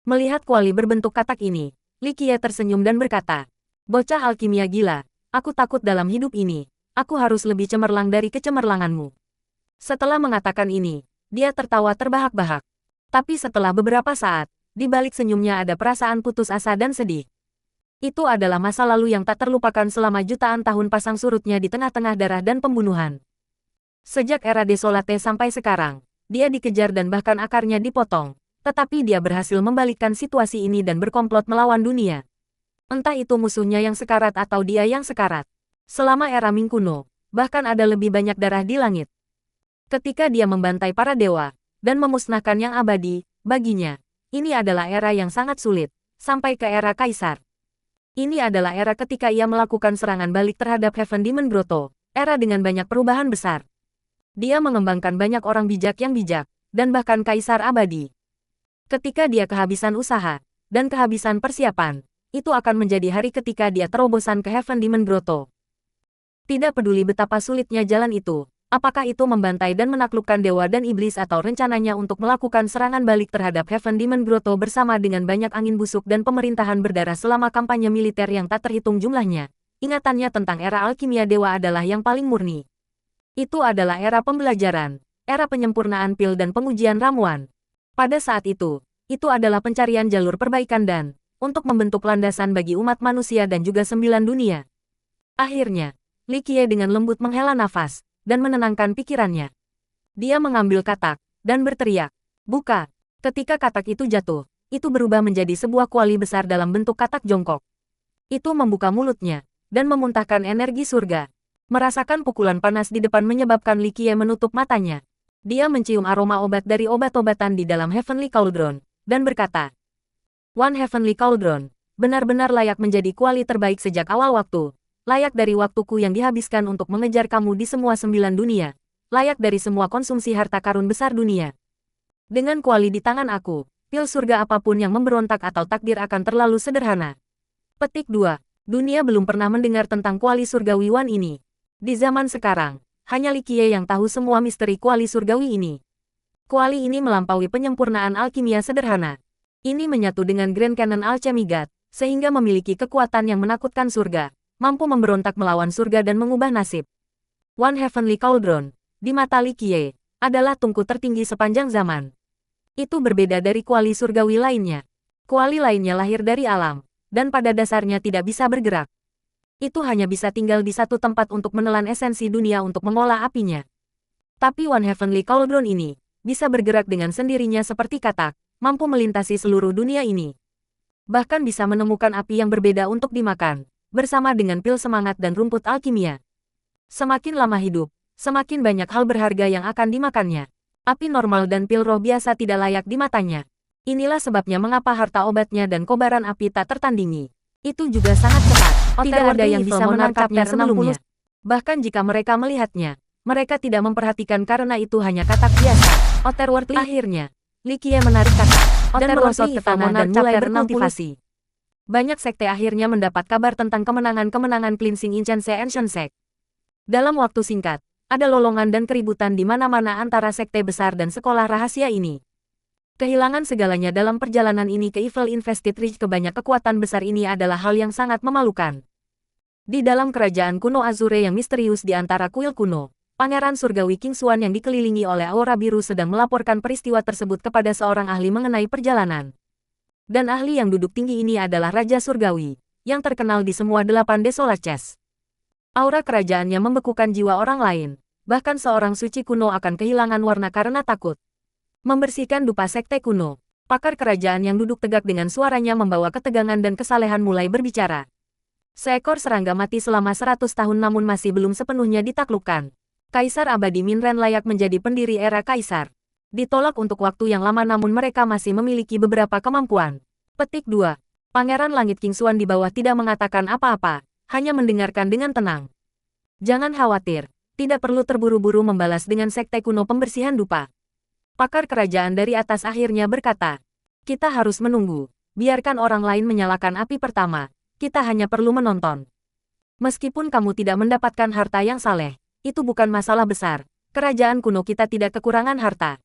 Melihat kuali berbentuk katak ini, Li Qiye tersenyum dan berkata, "Bocah alkimia gila, aku takut dalam hidup ini, aku harus lebih cemerlang dari kecemerlanganmu." Setelah mengatakan ini, dia tertawa terbahak-bahak. Tapi setelah beberapa saat, di balik senyumnya ada perasaan putus asa dan sedih. Itu adalah masa lalu yang tak terlupakan selama jutaan tahun pasang surutnya di tengah-tengah darah dan pembunuhan. Sejak era Desolate sampai sekarang, dia dikejar dan bahkan akarnya dipotong. Tetapi dia berhasil membalikkan situasi ini dan berkomplot melawan dunia. Entah itu musuhnya yang sekarat atau dia yang sekarat. Selama era Ming kuno, bahkan ada lebih banyak darah di langit. Ketika dia membantai para dewa, dan memusnahkan yang abadi, baginya, ini adalah era yang sangat sulit, sampai ke era Kaisar. Ini adalah era ketika ia melakukan serangan balik terhadap Heaven Demon Grotto, era dengan banyak perubahan besar. Dia mengembangkan banyak orang bijak yang bijak, dan bahkan Kaisar abadi. Ketika dia kehabisan usaha, dan kehabisan persiapan, itu akan menjadi hari ketika dia terobosan ke Heaven Demon Grotto. Tidak peduli betapa sulitnya jalan itu, apakah itu membantai dan menaklukkan dewa dan iblis atau rencananya untuk melakukan serangan balik terhadap Heaven Demon Grotto bersama dengan banyak angin busuk dan pemerintahan berdarah selama kampanye militer yang tak terhitung jumlahnya, ingatannya tentang era alkimia dewa adalah yang paling murni. Itu adalah era pembelajaran, era penyempurnaan pil dan pengujian ramuan. Pada saat itu adalah pencarian jalur perbaikan dan, untuk membentuk landasan bagi umat manusia dan juga 9 dunia. Akhirnya, Li Qiye dengan lembut menghela nafas, dan menenangkan pikirannya. Dia mengambil katak, dan berteriak, "Buka!" Ketika katak itu jatuh, itu berubah menjadi sebuah kuali besar dalam bentuk katak jongkok. Itu membuka mulutnya, dan memuntahkan energi surga. Merasakan pukulan panas di depan menyebabkan Li Qiye menutup matanya. Dia mencium aroma obat dari obat-obatan di dalam Heavenly Cauldron, dan berkata, "One Heavenly Cauldron, benar-benar layak menjadi kuali terbaik sejak awal waktu. Layak dari waktuku yang dihabiskan untuk mengejar kamu di semua 9 dunia. Layak dari semua konsumsi harta karun besar dunia. Dengan kuali di tangan aku, pil surga apapun yang memberontak atau takdir akan terlalu sederhana." Petik 2. Dunia belum pernah mendengar tentang kuali surgawi Wan ini. Di zaman sekarang, hanya Li Qiye yang tahu semua misteri kuali surgawi ini. Kuali ini melampaui penyempurnaan alkimia sederhana. Ini menyatu dengan Grand Cannon Alchemy God, sehingga memiliki kekuatan yang menakutkan surga, mampu memberontak melawan surga dan mengubah nasib. One Heavenly Cauldron, di mata Li Qiye, adalah tungku tertinggi sepanjang zaman. Itu berbeda dari kuali surgawi lainnya. Kuali lainnya lahir dari alam, dan pada dasarnya tidak bisa bergerak. Itu hanya bisa tinggal di satu tempat untuk menelan esensi dunia untuk mengolah apinya. Tapi One Heavenly Cauldron ini, bisa bergerak dengan sendirinya seperti katak, mampu melintasi seluruh dunia ini. Bahkan bisa menemukan api yang berbeda untuk dimakan, bersama dengan pil semangat dan rumput alkimia. Semakin lama hidup, semakin banyak hal berharga yang akan dimakannya. Api normal dan pil roh biasa tidak layak di matanya. Inilah sebabnya mengapa harta obatnya dan kobaran api tak tertandingi. Itu juga sangat cepat, tidak ada yang bisa menangkapnya sebelumnya. Bahkan jika mereka melihatnya, mereka tidak memperhatikan karena itu hanya katak biasa. Otherworldly. Akhirnya, Li Qiye menarik katak, dan merosot ke tanah dan mulai berkultivasi. Banyak sekte akhirnya mendapat kabar tentang kemenangan-kemenangan cleansing Ancient Sect. Dalam waktu singkat, ada lolongan dan keributan di mana-mana antara sekte besar dan sekolah rahasia ini. Kehilangan segalanya dalam perjalanan ini ke Evil Infested Reach ke banyak kekuatan besar ini adalah hal yang sangat memalukan. Di dalam kerajaan kuno Azure yang misterius di antara kuil kuno, Pangeran Surgawi King Xuan yang dikelilingi oleh aura biru sedang melaporkan peristiwa tersebut kepada seorang ahli mengenai perjalanan. Dan ahli yang duduk tinggi ini adalah Raja Surgawi, yang terkenal di semua 8 Desolates. Aura kerajaannya membekukan jiwa orang lain, Bahkan seorang suci kuno akan kehilangan warna karena takut. Membersihkan dupa sekte kuno. Pakar kerajaan yang duduk tegak dengan suaranya membawa ketegangan dan kesalehan mulai berbicara. Seekor serangga mati selama 100 tahun namun masih belum sepenuhnya ditaklukkan. Kaisar abadi Minren layak menjadi pendiri era kaisar. Ditolak untuk waktu yang lama namun mereka masih memiliki beberapa kemampuan. Petik 2. Pangeran Langit King Xuan di bawah tidak mengatakan apa-apa, hanya mendengarkan dengan tenang. Jangan khawatir, tidak perlu terburu-buru membalas dengan sekte kuno pembersihan dupa. Pakar kerajaan dari atas akhirnya berkata, kita harus menunggu, biarkan orang lain menyalakan api pertama, kita hanya perlu menonton. Meskipun kamu tidak mendapatkan harta yang saleh, itu bukan masalah besar, kerajaan kuno kita tidak kekurangan harta.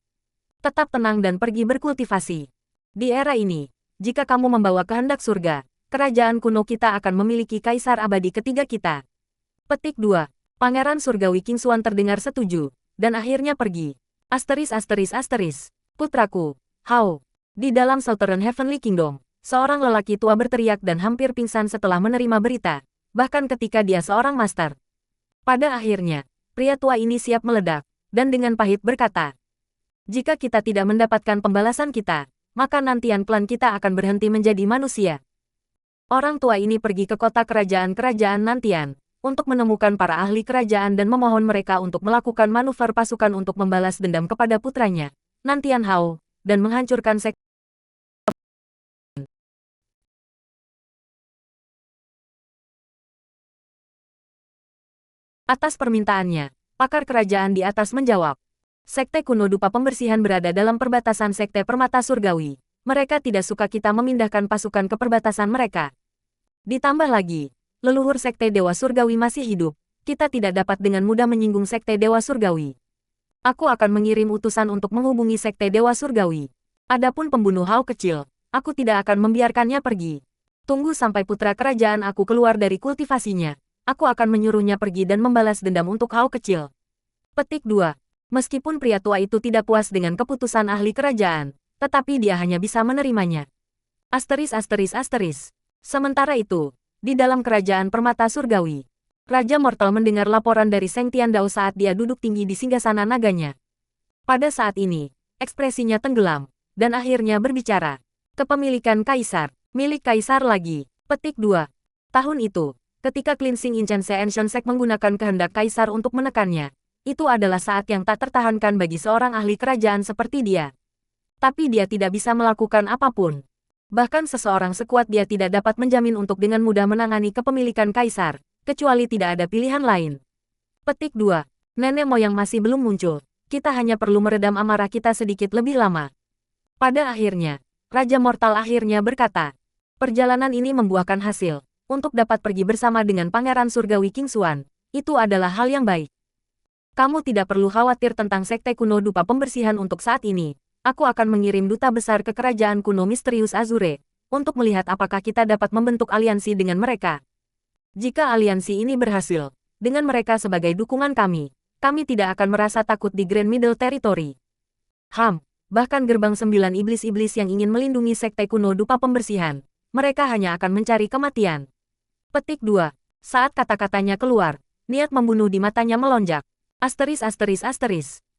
Tetap tenang dan pergi berkultivasi. Di era ini, jika kamu membawa kehendak surga, kerajaan kuno kita akan memiliki kaisar abadi ketiga kita. Petik 2. Pangeran Surgawi King Xuan terdengar setuju, dan akhirnya pergi. Putraku, Hao. Di dalam Southern Heavenly Kingdom, seorang lelaki tua berteriak dan hampir pingsan setelah menerima berita, bahkan ketika dia seorang master. Pada akhirnya, pria tua ini siap meledak, dan dengan pahit berkata, jika kita tidak mendapatkan pembalasan kita, maka nantian klan kita akan berhenti menjadi manusia. Orang tua ini pergi ke kota kerajaan-kerajaan nantian, untuk menemukan para ahli kerajaan dan memohon mereka untuk melakukan manuver pasukan untuk membalas dendam kepada putranya, Nantian Hao, dan menghancurkan sekte. Atas permintaannya, pakar kerajaan di atas menjawab. Sekte kuno dupa pembersihan berada dalam perbatasan sekte permata surgawi. Mereka tidak suka kita memindahkan pasukan ke perbatasan mereka. Ditambah lagi, leluhur sekte dewa surgawi masih hidup. Kita tidak dapat dengan mudah menyinggung sekte dewa surgawi. Aku akan mengirim utusan untuk menghubungi sekte dewa surgawi. Adapun pembunuh Hao kecil, aku tidak akan membiarkannya pergi. Tunggu sampai putra kerajaan aku keluar dari kultivasinya. Aku akan menyuruhnya pergi dan membalas dendam untuk Hao kecil. Petik 2. Meskipun pria tua itu tidak puas dengan keputusan ahli kerajaan, tetapi dia hanya bisa menerimanya. Sementara itu, di dalam kerajaan permata surgawi, Raja Mortal mendengar laporan dari Seng Tiandao saat dia duduk tinggi di singgasana naganya. Pada saat ini, ekspresinya tenggelam, dan akhirnya berbicara. Kepemilikan kaisar, milik kaisar lagi. Petik 2. Tahun itu, ketika Cleansing Intense Ancient Sect menggunakan kehendak kaisar untuk menekannya, itu adalah saat yang tak tertahankan bagi seorang ahli kerajaan seperti dia. Tapi dia tidak bisa melakukan apapun. Bahkan seseorang sekuat dia tidak dapat menjamin untuk dengan mudah menangani kepemilikan kaisar, kecuali tidak ada pilihan lain. Petik 2. Nenek moyang masih belum muncul. Kita hanya perlu meredam amarah kita sedikit lebih lama. Pada akhirnya, Raja Mortal akhirnya berkata, perjalanan ini membuahkan hasil. Untuk dapat pergi bersama dengan Pangeran Surgawi King Xuan, itu adalah hal yang baik. Kamu tidak perlu khawatir tentang sekte kuno dupa pembersihan untuk saat ini. Aku akan mengirim duta besar ke kerajaan kuno misterius Azure, untuk melihat apakah kita dapat membentuk aliansi dengan mereka. Jika aliansi ini berhasil, dengan mereka sebagai dukungan kami tidak akan merasa takut di Grand Middle Territory. Bahkan gerbang 9 iblis-iblis yang ingin melindungi sekte kuno dupa pembersihan, mereka hanya akan mencari kematian. Petik 2. Saat kata-katanya keluar, niat membunuh di matanya melonjak.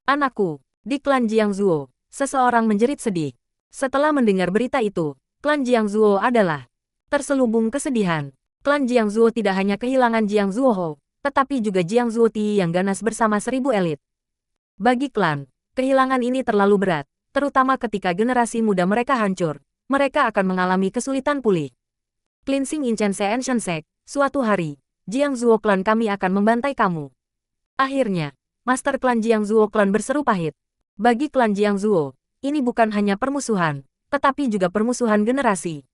Anakku, di klan Jiangzuo, seseorang menjerit sedih. Setelah mendengar berita itu, klan Jiangzuo adalah terselubung kesedihan. Klan Jiangzuo tidak hanya kehilangan Jiangzuo Hou, tetapi juga Jiangzuo Ti yang ganas bersama 1000 elit. Bagi klan, kehilangan ini terlalu berat, terutama ketika generasi muda mereka hancur. Mereka akan mengalami kesulitan pulih. Cleansing Intense Ancient Sect, suatu hari, Jiangzuo klan kami akan membantai kamu. Akhirnya, Master klan Jiangzuo klan berseru pahit. Bagi klan Jiangzuo, ini bukan hanya permusuhan, tetapi juga permusuhan generasi.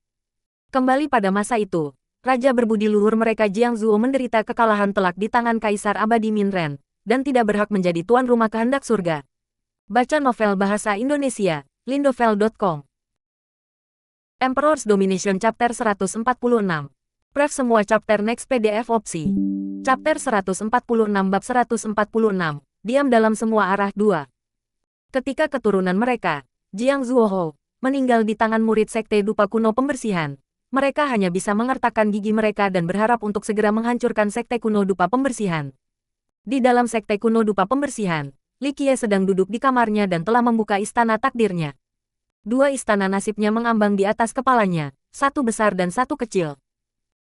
Kembali pada masa itu, Raja berbudi luhur mereka Jiangzuo menderita kekalahan telak di tangan Kaisar Abadi Minren, dan tidak berhak menjadi tuan rumah kehendak surga. Baca novel bahasa Indonesia, lindovel.com. Emperor's Domination Chapter 146. Pref semua chapter next PDF opsi. Chapter 146 bab 146, diam dalam semua arah 2. Ketika keturunan mereka, Jiangzuo Hou, meninggal di tangan murid sekte dupa kuno pembersihan, mereka hanya bisa mengertakkan gigi mereka dan berharap untuk segera menghancurkan sekte kuno dupa pembersihan. Di dalam sekte kuno dupa pembersihan, Li Qiye sedang duduk di kamarnya dan telah membuka istana takdirnya. Dua istana nasibnya mengambang di atas kepalanya, satu besar dan satu kecil.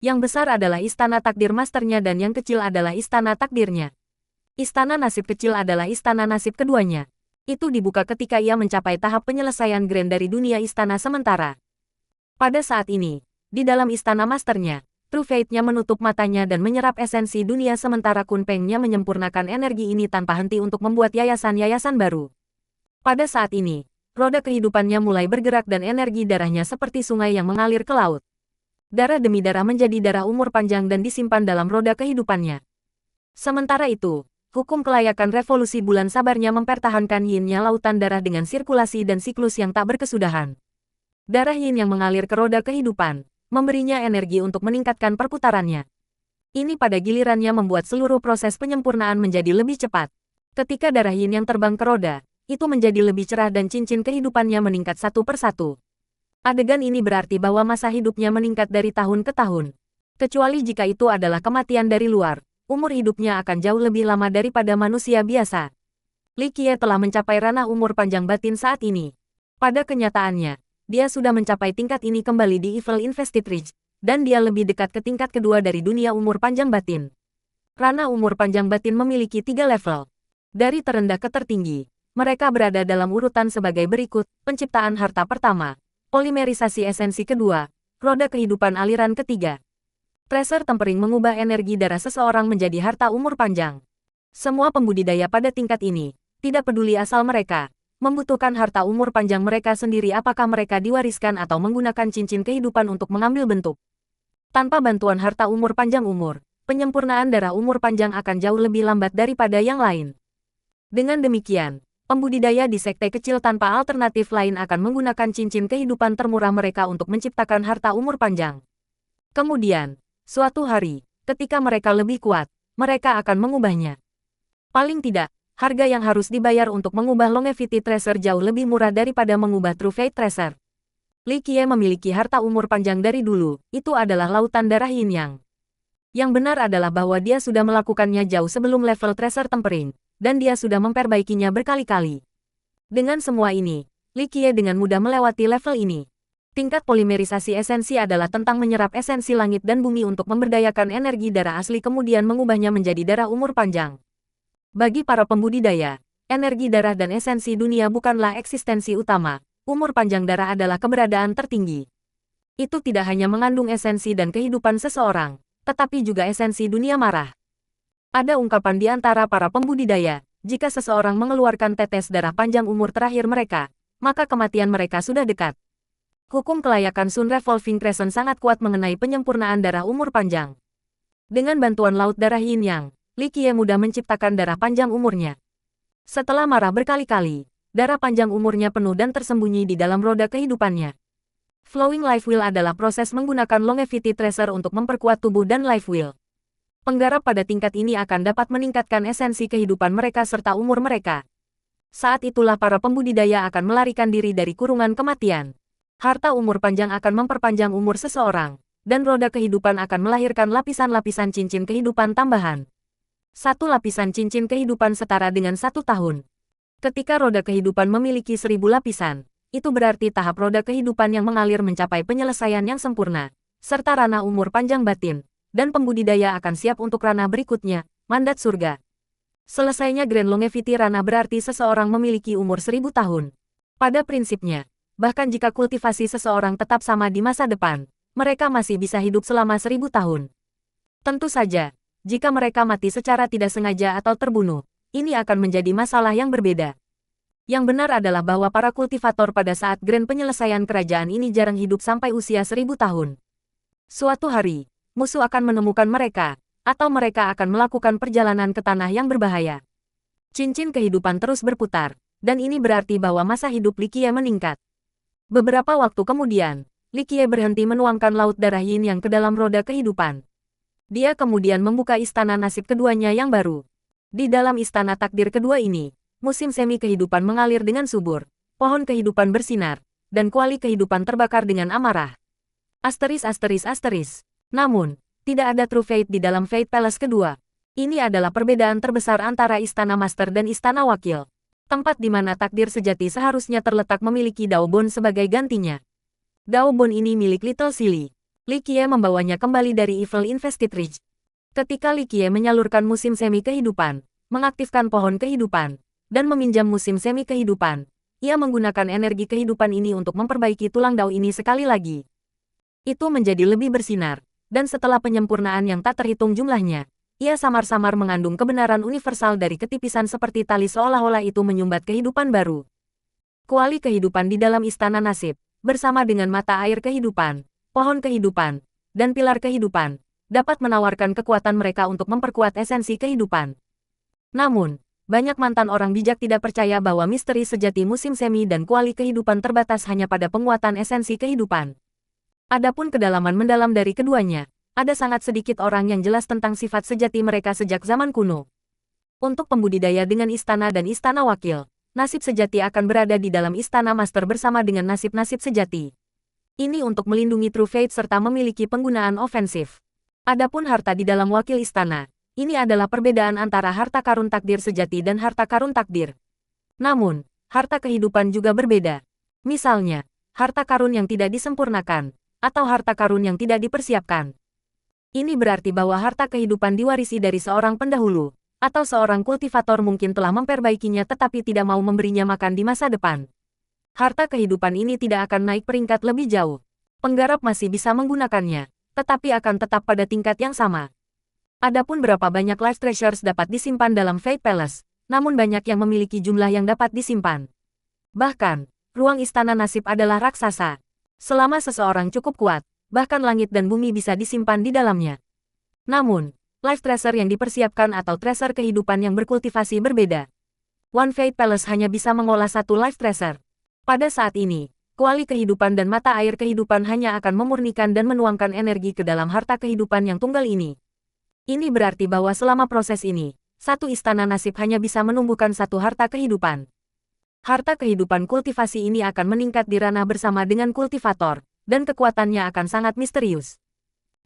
Yang besar adalah istana takdir masternya dan yang kecil adalah istana takdirnya. Istana nasib kecil adalah istana nasib keduanya. Itu dibuka ketika ia mencapai tahap penyelesaian grand dari dunia istana sementara. Pada saat ini, di dalam istana masternya, True Fate-nya menutup matanya dan menyerap esensi dunia sementara Kun Peng-nya menyempurnakan energi ini tanpa henti untuk membuat yayasan-yayasan baru. Pada saat ini, roda kehidupannya mulai bergerak dan energi darahnya seperti sungai yang mengalir ke laut. Darah demi darah menjadi darah umur panjang dan disimpan dalam roda kehidupannya. Sementara itu, hukum kelayakan revolusi bulan sabarnya mempertahankan yin-nya lautan darah dengan sirkulasi dan siklus yang tak berkesudahan. Darah yin yang mengalir ke roda kehidupan, memberinya energi untuk meningkatkan perputarannya. Ini pada gilirannya membuat seluruh proses penyempurnaan menjadi lebih cepat. Ketika darah yin yang terbang ke roda, itu menjadi lebih cerah dan cincin kehidupannya meningkat satu persatu. Adegan ini berarti bahwa masa hidupnya meningkat dari tahun ke tahun. Kecuali jika itu adalah kematian dari luar, umur hidupnya akan jauh lebih lama daripada manusia biasa. Li Qiye telah mencapai ranah umur panjang batin saat ini. Pada kenyataannya, dia sudah mencapai tingkat ini kembali di Evil Invested Ridge, dan dia lebih dekat ke tingkat kedua dari dunia umur panjang batin. Ranah umur panjang batin memiliki 3 level. Dari terendah ke tertinggi, mereka berada dalam urutan sebagai berikut: penciptaan harta pertama, polimerisasi esensi kedua, roda kehidupan aliran ketiga. Tracer tempering mengubah energi darah seseorang menjadi harta umur panjang. Semua pembudidaya pada tingkat ini, tidak peduli asal mereka, membutuhkan harta umur panjang mereka sendiri apakah mereka diwariskan atau menggunakan cincin kehidupan untuk mengambil bentuk. Tanpa bantuan harta umur panjang penyempurnaan darah umur panjang akan jauh lebih lambat daripada yang lain. Dengan demikian, pembudidaya di sekte kecil tanpa alternatif lain akan menggunakan cincin kehidupan termurah mereka untuk menciptakan harta umur panjang. Kemudian, suatu hari, ketika mereka lebih kuat, mereka akan mengubahnya. Paling tidak, harga yang harus dibayar untuk mengubah Longevity Tracer jauh lebih murah daripada mengubah True Fate Tracer. Li Qiye memiliki harta umur panjang dari dulu, itu adalah lautan darah yin yang. Yang benar adalah bahwa dia sudah melakukannya jauh sebelum level Tracer Tempering, dan dia sudah memperbaikinya berkali-kali. Dengan semua ini, Li Qiye dengan mudah melewati level ini. Tingkat polimerisasi esensi adalah tentang menyerap esensi langit dan bumi untuk memberdayakan energi darah asli kemudian mengubahnya menjadi darah umur panjang. Bagi para pembudidaya, energi darah dan esensi dunia bukanlah eksistensi utama. Umur panjang darah adalah keberadaan tertinggi. Itu tidak hanya mengandung esensi dan kehidupan seseorang, tetapi juga esensi dunia marah. Ada ungkapan di antara para pembudidaya, jika seseorang mengeluarkan tetes darah panjang umur terakhir mereka, maka kematian mereka sudah dekat. Hukum kelayakan Sun Revolving Crescent sangat kuat mengenai penyempurnaan darah umur panjang. Dengan bantuan laut darah yin yang, Li Qiye mudah menciptakan darah panjang umurnya. Setelah marah berkali-kali, darah panjang umurnya penuh dan tersembunyi di dalam roda kehidupannya. Flowing Life Wheel adalah proses menggunakan Longevity Tracer untuk memperkuat tubuh dan Life Wheel. Penggarap pada tingkat ini akan dapat meningkatkan esensi kehidupan mereka serta umur mereka. Saat itulah para pembudidaya akan melarikan diri dari kurungan kematian. Harta umur panjang akan memperpanjang umur seseorang, dan roda kehidupan akan melahirkan lapisan-lapisan cincin kehidupan tambahan. Satu lapisan cincin kehidupan setara dengan 1 tahun. Ketika roda kehidupan memiliki 1000 lapisan, itu berarti tahap roda kehidupan yang mengalir mencapai penyelesaian yang sempurna, serta ranah umur panjang batin, dan pembudidaya akan siap untuk ranah berikutnya, mandat surga. Selesainya Grand Longevity ranah berarti seseorang memiliki umur 1000 tahun. Pada prinsipnya, bahkan jika kultivasi seseorang tetap sama di masa depan, mereka masih bisa hidup selama 1000 tahun. Tentu saja, jika mereka mati secara tidak sengaja atau terbunuh, ini akan menjadi masalah yang berbeda. Yang benar adalah bahwa para kultivator pada saat grand penyelesaian kerajaan ini jarang hidup sampai usia 1000 tahun. Suatu hari, musuh akan menemukan mereka, atau mereka akan melakukan perjalanan ke tanah yang berbahaya. Cincin kehidupan terus berputar, dan ini berarti bahwa masa hidup Li Qiye meningkat. Beberapa waktu kemudian, Li Qiye berhenti menuangkan laut darah yin yang ke dalam roda kehidupan. Dia kemudian membuka istana nasib keduanya yang baru. Di dalam istana takdir kedua ini, musim semi kehidupan mengalir dengan subur, pohon kehidupan bersinar, dan kuali kehidupan terbakar dengan amarah. Asteris. Namun, tidak ada True Fate di dalam Fate Palace kedua. Ini adalah perbedaan terbesar antara Istana Master dan Istana Wakil. Tempat di mana takdir sejati seharusnya terletak memiliki Daobon sebagai gantinya. Daobon ini milik Little Silly. Li Qiye membawanya kembali dari Evil Infested Ridge. Ketika Li Qiye menyalurkan musim semi kehidupan, mengaktifkan pohon kehidupan, dan meminjam musim semi kehidupan, ia menggunakan energi kehidupan ini untuk memperbaiki tulang Dao ini sekali lagi. Itu menjadi lebih bersinar, dan setelah penyempurnaan yang tak terhitung jumlahnya, ia samar-samar mengandung kebenaran universal dari ketipisan seperti tali seolah-olah itu menyumbat kehidupan baru. Kuali kehidupan di dalam Istana Nasib, bersama dengan mata air kehidupan, pohon kehidupan, dan pilar kehidupan, dapat menawarkan kekuatan mereka untuk memperkuat esensi kehidupan. Namun, banyak mantan orang bijak tidak percaya bahwa misteri sejati musim semi dan kuali kehidupan terbatas hanya pada penguatan esensi kehidupan. Adapun kedalaman mendalam dari keduanya, ada sangat sedikit orang yang jelas tentang sifat sejati mereka sejak zaman kuno. Untuk pembudidaya dengan istana dan istana wakil, nasib sejati akan berada di dalam istana master bersama dengan nasib-nasib sejati. Ini untuk melindungi True Fate serta memiliki penggunaan ofensif. Adapun harta di dalam wakil istana, ini adalah perbedaan antara harta karun takdir sejati dan harta karun takdir. Namun, harta kehidupan juga berbeda. Misalnya, harta karun yang tidak disempurnakan, atau harta karun yang tidak dipersiapkan. Ini berarti bahwa harta kehidupan diwarisi dari seorang pendahulu, atau seorang kultivator mungkin telah memperbaikinya tetapi tidak mau memberinya makan di masa depan. Harta kehidupan ini tidak akan naik peringkat lebih jauh. Penggarap masih bisa menggunakannya, tetapi akan tetap pada tingkat yang sama. Adapun berapa banyak life treasures dapat disimpan dalam Fate Palace, namun banyak yang memiliki jumlah yang dapat disimpan. Bahkan, ruang istana nasib adalah raksasa. Selama seseorang cukup kuat, bahkan langit dan bumi bisa disimpan di dalamnya. Namun, life treasure yang dipersiapkan atau treasure kehidupan yang berkultivasi berbeda. One Fate Palace hanya bisa mengolah satu life treasure. Pada saat ini, kuali kehidupan dan mata air kehidupan hanya akan memurnikan dan menuangkan energi ke dalam harta kehidupan yang tunggal ini. Ini berarti bahwa selama proses ini, satu istana nasib hanya bisa menumbuhkan satu harta kehidupan. Harta kehidupan kultivasi ini akan meningkat di ranah bersama dengan kultivator, dan kekuatannya akan sangat misterius.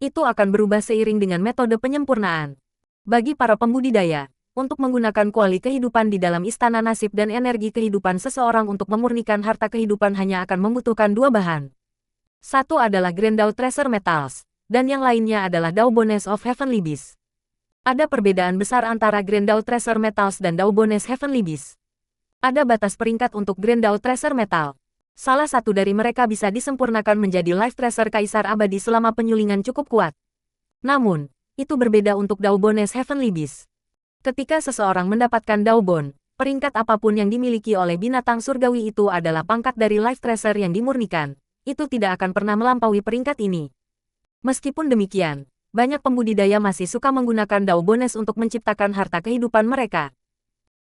Itu akan berubah seiring dengan metode penyempurnaan. Bagi para pembudidaya, untuk menggunakan kuali kehidupan di dalam istana nasib dan energi kehidupan seseorang untuk memurnikan harta kehidupan hanya akan membutuhkan dua bahan. Satu adalah Grand Dao Treasure Metals, dan yang lainnya adalah Daobones of Heavenly Beast. Ada perbedaan besar antara Grand Dao Treasure Metals dan Daobones Heavenly Beast. Ada batas peringkat untuk Grand Dao Treasure Metal. Salah satu dari mereka bisa disempurnakan menjadi Life Treasure Kaisar Abadi selama penyulingan cukup kuat. Namun, itu berbeda untuk Daobones Heavenly Beast. Ketika seseorang mendapatkan Daobon, peringkat apapun yang dimiliki oleh binatang surgawi itu adalah pangkat dari Life Treasure yang dimurnikan. Itu tidak akan pernah melampaui peringkat ini. Meskipun demikian, banyak pembudidaya masih suka menggunakan Daobones untuk menciptakan harta kehidupan mereka.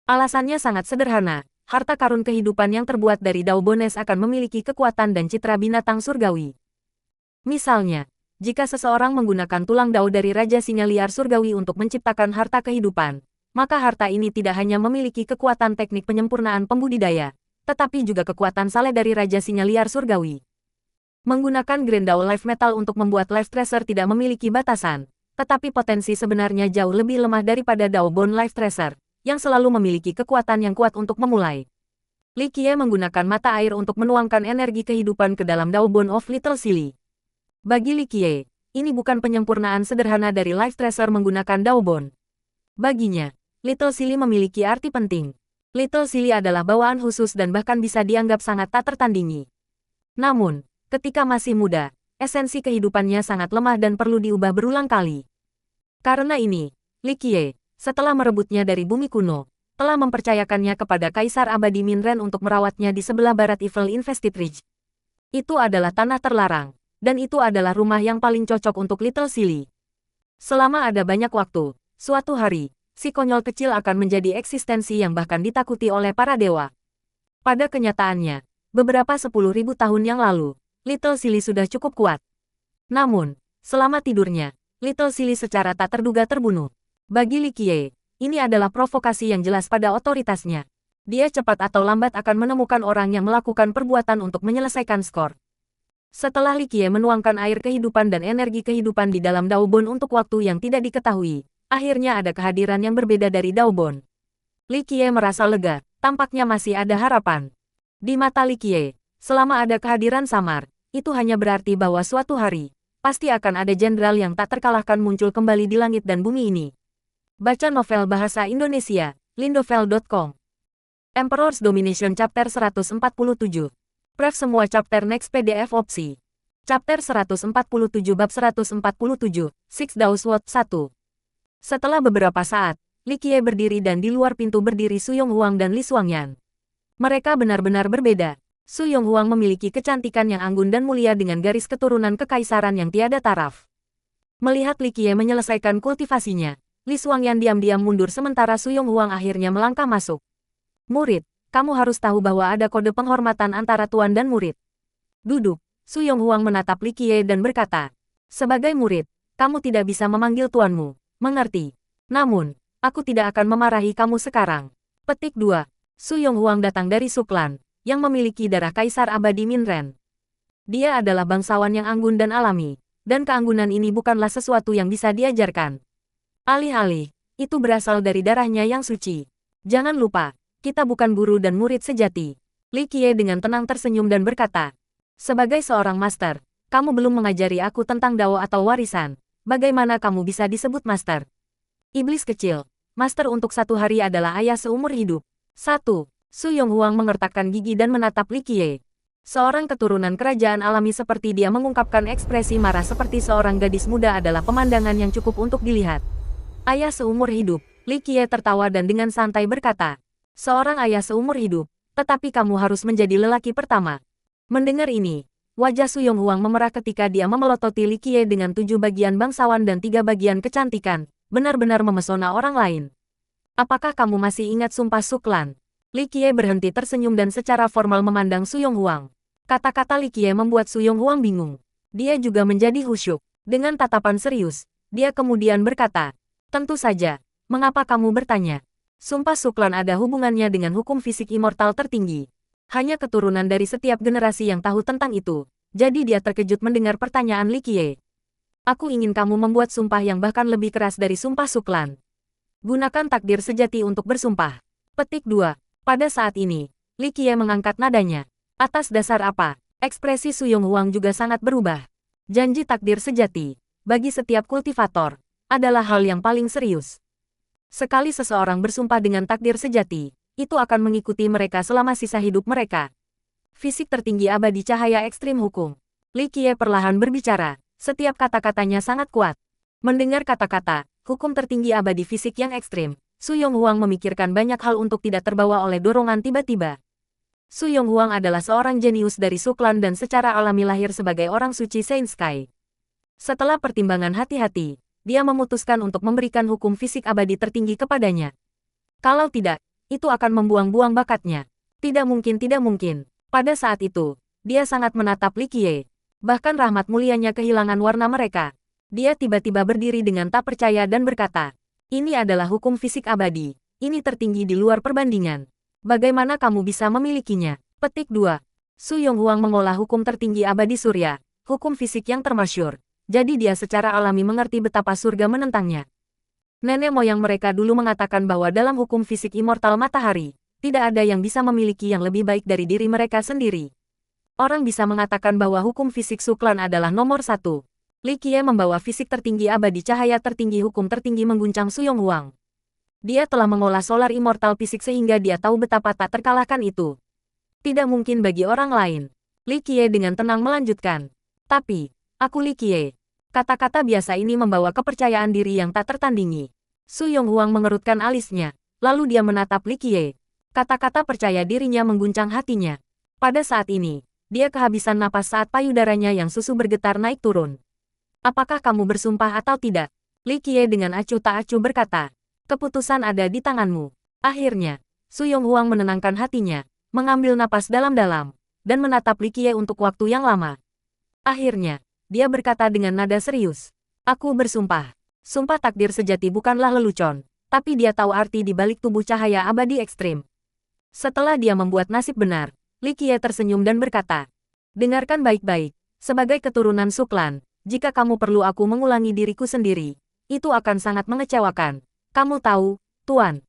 Alasannya sangat sederhana. Harta karun kehidupan yang terbuat dari Daobones akan memiliki kekuatan dan citra binatang surgawi. Misalnya, jika seseorang menggunakan tulang Dao dari Raja Singa Liar Surgawi untuk menciptakan harta kehidupan, maka harta ini tidak hanya memiliki kekuatan teknik penyempurnaan pembudidaya, tetapi juga kekuatan saleh dari Raja Singa Liar Surgawi. Menggunakan Grand Dao Life Metal untuk membuat Life Treasure tidak memiliki batasan, tetapi potensi sebenarnya jauh lebih lemah daripada Daobon Life Treasure, yang selalu memiliki kekuatan yang kuat untuk memulai. Li Qiye menggunakan mata air untuk menuangkan energi kehidupan ke dalam Daobon of Little Silly. Bagi Li Qiye, ini bukan penyempurnaan sederhana dari Life Treasure menggunakan Daobon. Baginya, Little Silly memiliki arti penting. Little Silly adalah bawaan khusus dan bahkan bisa dianggap sangat tak tertandingi. Namun, ketika masih muda, esensi kehidupannya sangat lemah dan perlu diubah berulang kali. Karena ini, Li Qiye, setelah merebutnya dari bumi kuno, telah mempercayakannya kepada Kaisar Abadi Minren untuk merawatnya di sebelah barat Evil Infested Ridge. Itu adalah tanah terlarang, dan itu adalah rumah yang paling cocok untuk Little Silly. Selama ada banyak waktu, suatu hari, si konyol kecil akan menjadi eksistensi yang bahkan ditakuti oleh para dewa. Pada kenyataannya, beberapa 10.000 tahun yang lalu, Little Silly sudah cukup kuat. Namun, selama tidurnya, Little Silly secara tak terduga terbunuh. Bagi Li Qiye, ini adalah provokasi yang jelas pada otoritasnya. Dia cepat atau lambat akan menemukan orang yang melakukan perbuatan untuk menyelesaikan skor. Setelah Li Qiye menuangkan air kehidupan dan energi kehidupan di dalam Daobon untuk waktu yang tidak diketahui, Akhirnya ada kehadiran yang berbeda dari Daobon. Li Qiye merasa lega, tampaknya masih ada harapan. Di mata Li Qiye, selama ada kehadiran samar, itu hanya berarti bahwa suatu hari, pasti akan ada jenderal yang tak terkalahkan muncul kembali di langit dan bumi ini. Baca novel bahasa Indonesia, lindovel.com. Emperor's Domination Chapter 147. Pref semua chapter next PDF opsi. Chapter 147 bab 147, Six Daws What 1. Setelah beberapa saat, Li Qiye berdiri dan di luar pintu berdiri Su Yonghuang dan Li Xuangyan. Mereka benar-benar berbeda. Su Yonghuang memiliki kecantikan yang anggun dan mulia dengan garis keturunan kekaisaran yang tiada taraf. Melihat Li Qiye menyelesaikan kultivasinya, Li Xuangyan diam-diam mundur sementara Su Yonghuang akhirnya melangkah masuk. Murid, kamu harus tahu bahwa ada kode penghormatan antara tuan dan murid. Duduk, Su Yonghuang menatap Li Qiye dan berkata, sebagai murid, kamu tidak bisa memanggil tuanmu, mengerti? Namun, aku tidak akan memarahi kamu sekarang. Petik 2. Su Yonghuang datang dari Suklan, yang memiliki darah kaisar abadi Minren. Dia adalah bangsawan yang anggun dan alami, dan keanggunan ini bukanlah sesuatu yang bisa diajarkan. Alih-alih, itu berasal dari darahnya yang suci. Jangan lupa, kita bukan guru dan murid sejati. Li Qiye dengan tenang tersenyum dan berkata, sebagai seorang master, kamu belum mengajari aku tentang dao atau warisan. Bagaimana kamu bisa disebut master? Iblis kecil, master untuk satu hari adalah ayah seumur hidup. 1. Su Yonghuang mengertakkan gigi dan menatap Li Qiye. Seorang keturunan kerajaan alami seperti dia mengungkapkan ekspresi marah seperti seorang gadis muda adalah pemandangan yang cukup untuk dilihat. Ayah seumur hidup, Li Qiye tertawa dan dengan santai berkata, seorang ayah seumur hidup, tetapi kamu harus menjadi lelaki pertama. Mendengar ini, wajah Su Yonghuang memerah ketika dia memelototi Li Qiye dengan 7 bagian bangsawan dan 3 bagian kecantikan, benar-benar memesona orang lain. Apakah kamu masih ingat sumpah Suklan? Li Qiye berhenti tersenyum dan secara formal memandang Su Yonghuang. Kata-kata Li Qiye membuat Su Yonghuang bingung. Dia juga menjadi khusyuk. Dengan tatapan serius, dia kemudian berkata, tentu saja, mengapa kamu bertanya? Sumpah Suklan ada hubungannya dengan hukum fisik immortal tertinggi. Hanya keturunan dari setiap generasi yang tahu tentang itu, jadi dia terkejut mendengar pertanyaan Li Qiye. Aku ingin kamu membuat sumpah yang bahkan lebih keras dari sumpah Suklan. Gunakan takdir sejati untuk bersumpah. Petik 2. Pada saat ini, Li Qiye mengangkat nadanya. Atas dasar apa? Ekspresi Su Yonghuang juga sangat berubah. Janji takdir sejati, bagi setiap kultivator, adalah hal yang paling serius. Sekali seseorang bersumpah dengan takdir sejati, itu akan mengikuti mereka selama sisa hidup mereka. Fisik tertinggi abadi cahaya ekstrim hukum. Li Qiye perlahan berbicara, setiap kata-katanya sangat kuat. Mendengar kata-kata, hukum tertinggi abadi fisik yang ekstrim, Su Yonghuang memikirkan banyak hal untuk tidak terbawa oleh dorongan tiba-tiba. Su Yonghuang adalah seorang jenius dari Suklan dan secara alami lahir sebagai orang suci Saint Sky. Setelah pertimbangan hati-hati, dia memutuskan untuk memberikan hukum fisik abadi tertinggi kepadanya. Kalau tidak, itu akan membuang-buang bakatnya. Tidak mungkin, tidak mungkin. Pada saat itu, dia sangat menatap Li Qiye. Bahkan rahmat mulianya kehilangan warna mereka. Dia tiba-tiba berdiri dengan tak percaya dan berkata, ini adalah hukum fisik abadi. Ini tertinggi di luar perbandingan. Bagaimana kamu bisa memilikinya? Petik 2. Su Yonghuang mengolah hukum tertinggi abadi surya, hukum fisik yang termasyhur. Jadi dia secara alami mengerti betapa surga menentangnya. Nenek moyang mereka dulu mengatakan bahwa dalam hukum fisik immortal matahari, tidak ada yang bisa memiliki yang lebih baik dari diri mereka sendiri. Orang bisa mengatakan bahwa hukum fisik Suklan adalah nomor 1. Li Qiye membawa fisik tertinggi abadi cahaya tertinggi hukum tertinggi mengguncang Su Yonghuang. Dia telah mengolah solar immortal fisik sehingga dia tahu betapa tak terkalahkan itu. Tidak mungkin bagi orang lain. Li Qiye dengan tenang melanjutkan. Tapi, aku Li Qiye. Kata-kata biasa ini membawa kepercayaan diri yang tak tertandingi. Su Yonghuang mengerutkan alisnya, lalu dia menatap Li Qiye. Kata-kata percaya dirinya mengguncang hatinya. Pada saat ini, dia kehabisan napas saat payudaranya yang susu bergetar naik turun. Apakah kamu bersumpah atau tidak? Li Qiye dengan acuh tak acuh berkata. Keputusan ada di tanganmu. Akhirnya, Su Yonghuang menenangkan hatinya, mengambil napas dalam-dalam, dan menatap Li Qiye untuk waktu yang lama. Akhirnya, dia berkata dengan nada serius. Aku bersumpah. Sumpah takdir sejati bukanlah lelucon, tapi dia tahu arti di balik tubuh cahaya abadi ekstrim. Setelah dia membuat nasib benar, Li Qiye tersenyum dan berkata, dengarkan baik-baik, sebagai keturunan Suklan, jika kamu perlu aku mengulangi diriku sendiri, itu akan sangat mengecewakan. Kamu tahu, Tuan.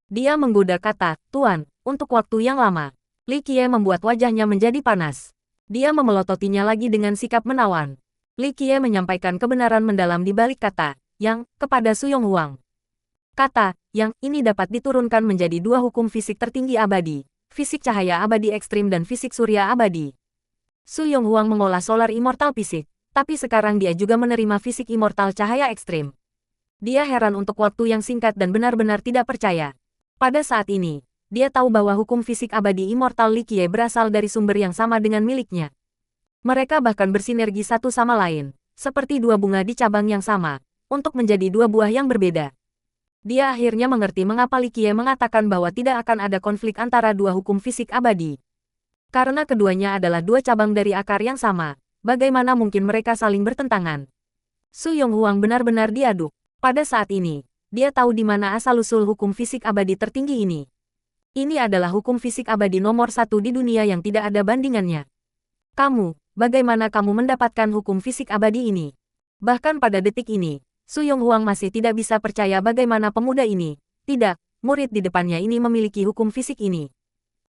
Dia menggoda kata, Tuan, untuk waktu yang lama. Li Qiye membuat wajahnya menjadi panas. Dia memelototinya lagi dengan sikap menawan. Li Qiye menyampaikan kebenaran mendalam di balik kata, yang, kepada Su Yonghuang. Kata, yang, ini dapat diturunkan menjadi dua hukum fisik tertinggi abadi, fisik cahaya abadi ekstrim dan fisik surya abadi. Su Yonghuang mengolah solar immortal fisik, tapi sekarang dia juga menerima fisik immortal cahaya ekstrim. Dia heran untuk waktu yang singkat dan benar-benar tidak percaya. Pada saat ini, dia tahu bahwa hukum fisik abadi immortal Li Qiye berasal dari sumber yang sama dengan miliknya. Mereka bahkan bersinergi satu sama lain, seperti dua bunga di cabang yang sama, untuk menjadi dua buah yang berbeda. Dia akhirnya mengerti mengapa Li Qiye mengatakan bahwa tidak akan ada konflik antara dua hukum fisik abadi. Karena keduanya adalah dua cabang dari akar yang sama, bagaimana mungkin mereka saling bertentangan? Su Yonghuang benar-benar diaduk. Pada saat ini, dia tahu di mana asal-usul hukum fisik abadi tertinggi ini. Ini adalah hukum fisik abadi nomor satu di dunia yang tidak ada bandingannya. Kamu, bagaimana kamu mendapatkan hukum fisik abadi ini? Bahkan pada detik ini, Su Yonghuang masih tidak bisa percaya bagaimana pemuda ini, tidak, murid di depannya ini memiliki hukum fisik ini.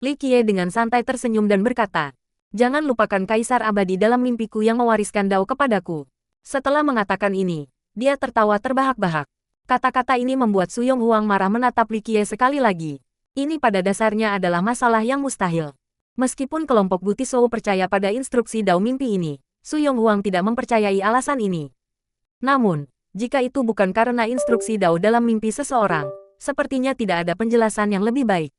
Li Qiye dengan santai tersenyum dan berkata, jangan lupakan kaisar abadi dalam mimpiku yang mewariskan Dao kepadaku. Setelah mengatakan ini, dia tertawa terbahak-bahak. Kata-kata ini membuat Su Yonghuang marah menatap Li Qiye sekali lagi. Ini pada dasarnya adalah masalah yang mustahil. Meskipun kelompok Butisou percaya pada instruksi Dao mimpi ini, Su Yonghuang tidak mempercayai alasan ini. Namun, jika itu bukan karena instruksi Dao dalam mimpi seseorang, sepertinya tidak ada penjelasan yang lebih baik.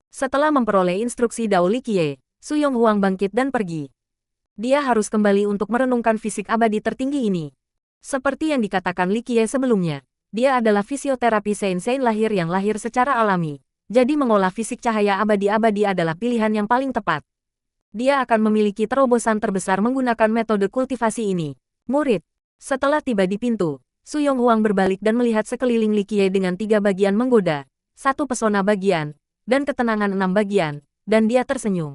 Setelah memperoleh instruksi Dao Li Qiye, Su Yonghuang bangkit dan pergi. Dia harus kembali untuk merenungkan fisik abadi tertinggi ini. Seperti yang dikatakan Li Qiye sebelumnya, dia adalah fisioterapi sensei lahir yang lahir secara alami. Jadi mengolah fisik cahaya abadi-abadi adalah pilihan yang paling tepat. Dia akan memiliki terobosan terbesar menggunakan metode kultivasi ini. Murid. Setelah tiba di pintu, Su Yonghuang berbalik dan melihat sekeliling Li Qiye dengan 3 bagian menggoda, 1 pesona bagian, dan ketenangan 6 bagian, dan dia tersenyum.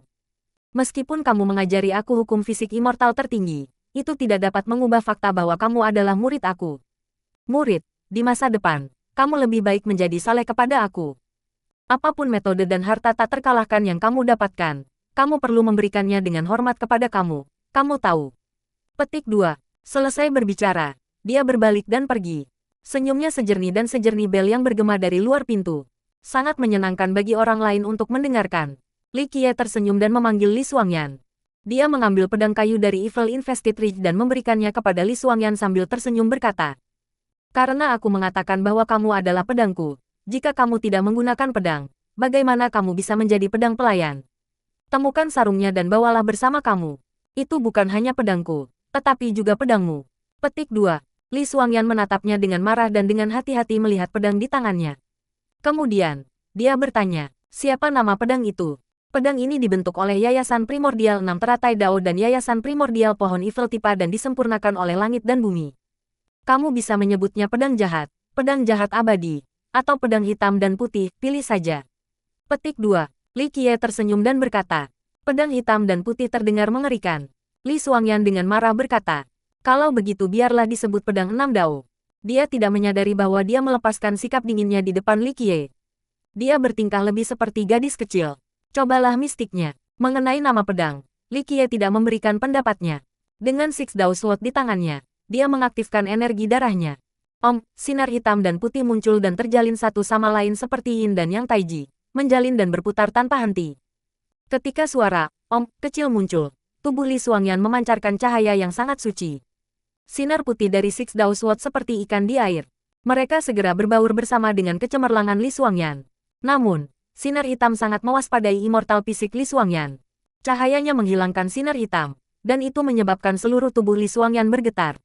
Meskipun kamu mengajari aku hukum fisik immortal tertinggi, itu tidak dapat mengubah fakta bahwa kamu adalah murid aku. Murid, di masa depan, kamu lebih baik menjadi saleh kepada aku. Apapun metode dan harta tak terkalahkan yang kamu dapatkan, kamu perlu memberikannya dengan hormat kepada kamu. Kamu tahu. Petik 2. Selesai berbicara, dia berbalik dan pergi. Senyumnya sejernih dan sejernih bel yang bergema dari luar pintu. Sangat menyenangkan bagi orang lain untuk mendengarkan. Li Qiye tersenyum dan memanggil Li Xuangyan. Dia mengambil pedang kayu dari Evil Invested Ridge dan memberikannya kepada Li Xuangyan sambil tersenyum berkata, karena aku mengatakan bahwa kamu adalah pedangku, jika kamu tidak menggunakan pedang, bagaimana kamu bisa menjadi pedang pelayan? Temukan sarungnya dan bawalah bersama kamu. Itu bukan hanya pedangku, tetapi juga pedangmu. Petik 2. Li Xuangyan menatapnya dengan marah dan dengan hati-hati melihat pedang di tangannya. Kemudian, dia bertanya, siapa nama pedang itu? Pedang ini dibentuk oleh Yayasan Primordial 6 Teratai Dao dan Yayasan Primordial Pohon Evil Tipa dan disempurnakan oleh langit dan bumi. Kamu bisa menyebutnya pedang jahat abadi, atau pedang hitam dan putih, pilih saja. Petik 2. Li Qiye tersenyum dan berkata, pedang hitam dan putih terdengar mengerikan. Li Xuangyan dengan marah berkata, kalau begitu biarlah disebut pedang 6 Dao. Dia tidak menyadari bahwa dia melepaskan sikap dinginnya di depan Li Qiye. Dia bertingkah lebih seperti gadis kecil. Cobalah mistiknya. Mengenai nama pedang, Li Qiye tidak memberikan pendapatnya. Dengan Six Dao Sword di tangannya, dia mengaktifkan energi darahnya. Sinar hitam dan putih muncul dan terjalin satu sama lain seperti yin dan yang taiji, menjalin dan berputar tanpa henti. Ketika suara kecil muncul, tubuh Li Xuangyan memancarkan cahaya yang sangat suci. Sinar putih dari Six Dao Sword seperti ikan di air. Mereka segera berbaur bersama dengan kecemerlangan Li Xuangyan. Namun, sinar hitam sangat mewaspadai immortal fisik Li Xuangyan. Cahayanya menghilangkan sinar hitam, dan itu menyebabkan seluruh tubuh Li Xuangyan bergetar.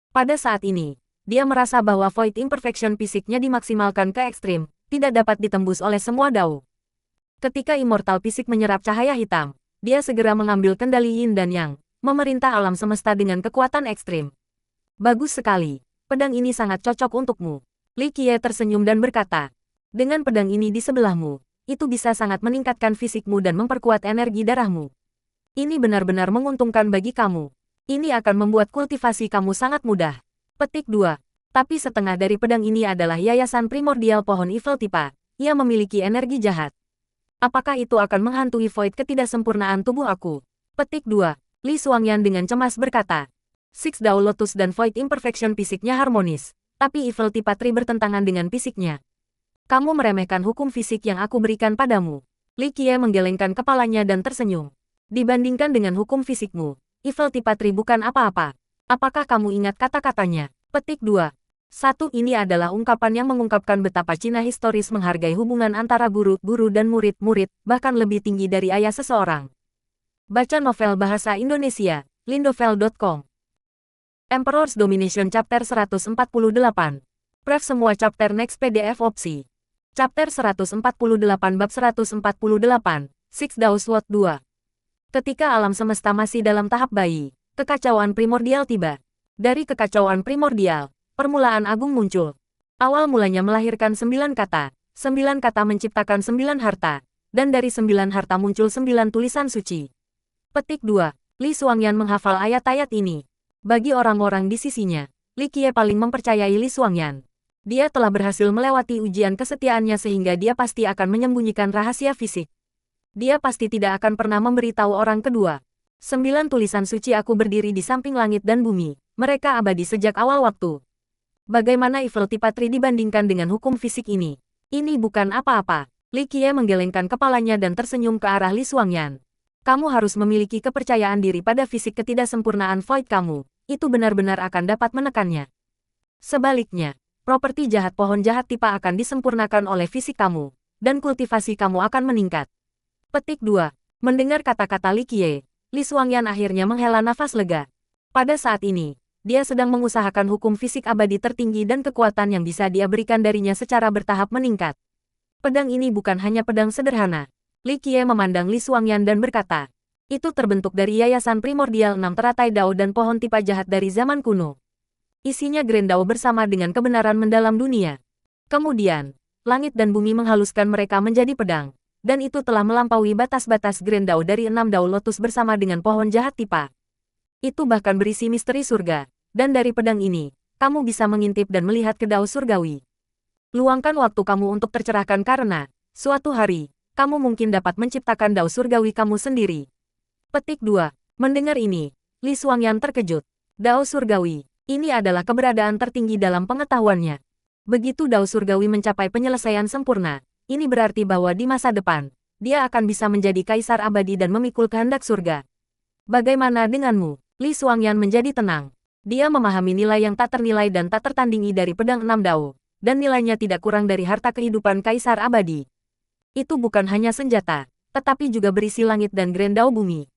Pada saat ini, dia merasa bahwa Void Imperfection fisiknya dimaksimalkan ke ekstrim, tidak dapat ditembus oleh semua Dao. Ketika immortal fisik menyerap cahaya hitam, dia segera mengambil kendali Yin dan Yang, memerintah alam semesta dengan kekuatan ekstrim. Bagus sekali, pedang ini sangat cocok untukmu. Li Qiye tersenyum dan berkata, dengan pedang ini di sebelahmu, itu bisa sangat meningkatkan fisikmu dan memperkuat energi darahmu. Ini benar-benar menguntungkan bagi kamu. Ini akan membuat kultivasi kamu sangat mudah. Petik 2. Tapi setengah dari pedang ini adalah yayasan primordial pohon evil tipa. Ia memiliki energi jahat. Apakah itu akan menghantui void ketidaksempurnaan tubuh aku? Petik 2. Li Xuangyan dengan cemas berkata. Six Dao Lotus dan Void Imperfection fisiknya harmonis. Tapi evil tipa Tri bertentangan dengan fisiknya. Kamu meremehkan hukum fisik yang aku berikan padamu. Li Qiye menggelengkan kepalanya dan tersenyum. Dibandingkan dengan hukum fisikmu, evil tipa Tri bukan apa-apa. Apakah kamu ingat kata-katanya? Petik 2. Satu, ini adalah ungkapan yang mengungkapkan betapa Cina historis menghargai hubungan antara guru-guru dan murid-murid, bahkan lebih tinggi dari ayah seseorang. Baca novel bahasa Indonesia, lindovel.com. Emperor's Domination Chapter 148. Pref semua chapter next PDF opsi. Chapter 148 bab 148, Six Dao Sword 2. Ketika alam semesta masih dalam tahap bayi, kekacauan primordial tiba. Dari kekacauan primordial, permulaan agung muncul. Awal mulanya melahirkan 9 kata. 9 kata menciptakan 9 harta. Dan dari 9 harta muncul 9 tulisan suci. Petik 2. Li Xuangyan menghafal ayat-ayat ini. Bagi orang-orang di sisinya, Li Qiye paling mempercayai Li Xuangyan. Dia telah berhasil melewati ujian kesetiaannya sehingga dia pasti akan menyembunyikan rahasia fisik. Dia pasti tidak akan pernah memberitahu orang kedua. 9 tulisan suci aku berdiri di samping langit dan bumi. Mereka abadi sejak awal waktu. Bagaimana evil tipa Tri dibandingkan dengan hukum fisik ini? Ini bukan apa-apa. Li Qiye menggelengkan kepalanya dan tersenyum ke arah Li Xuangyan. Kamu harus memiliki kepercayaan diri pada fisik ketidaksempurnaan void kamu. Itu benar-benar akan dapat menekannya. Sebaliknya, properti jahat pohon jahat tipa akan disempurnakan oleh fisik kamu. Dan kultivasi kamu akan meningkat. Petik 2. Mendengar kata-kata Li Qiye, Li Xuangyan akhirnya menghela nafas lega. Pada saat ini, dia sedang mengusahakan hukum fisik abadi tertinggi dan kekuatan yang bisa dia berikan darinya secara bertahap meningkat. Pedang ini bukan hanya pedang sederhana. Li Qiye memandang Li Xuangyan dan berkata, itu terbentuk dari yayasan primordial 6 teratai Dao dan pohon tipa jahat dari zaman kuno. Isinya Grand Dao bersama dengan kebenaran mendalam dunia. Kemudian, langit dan bumi menghaluskan mereka menjadi pedang. Dan itu telah melampaui batas-batas Grand Dao dari 6 Dao Lotus bersama dengan pohon jahat tipa. Itu bahkan berisi misteri surga. Dan dari pedang ini, kamu bisa mengintip dan melihat ke Dao surgawi. Luangkan waktu kamu untuk tercerahkan karena, suatu hari, kamu mungkin dapat menciptakan Dao surgawi kamu sendiri. Petik 2. Mendengar ini, Li Xuangyan terkejut. Dao surgawi, ini adalah keberadaan tertinggi dalam pengetahuannya. Begitu Dao surgawi mencapai penyelesaian sempurna, ini berarti bahwa di masa depan, dia akan bisa menjadi kaisar abadi dan memikul kehendak surga. Bagaimana denganmu? Li Xuangyan menjadi tenang. Dia memahami nilai yang tak ternilai dan tak tertandingi dari pedang 6 Dao, dan nilainya tidak kurang dari harta kehidupan kaisar abadi. Itu bukan hanya senjata, tetapi juga berisi langit dan Grand Dao bumi.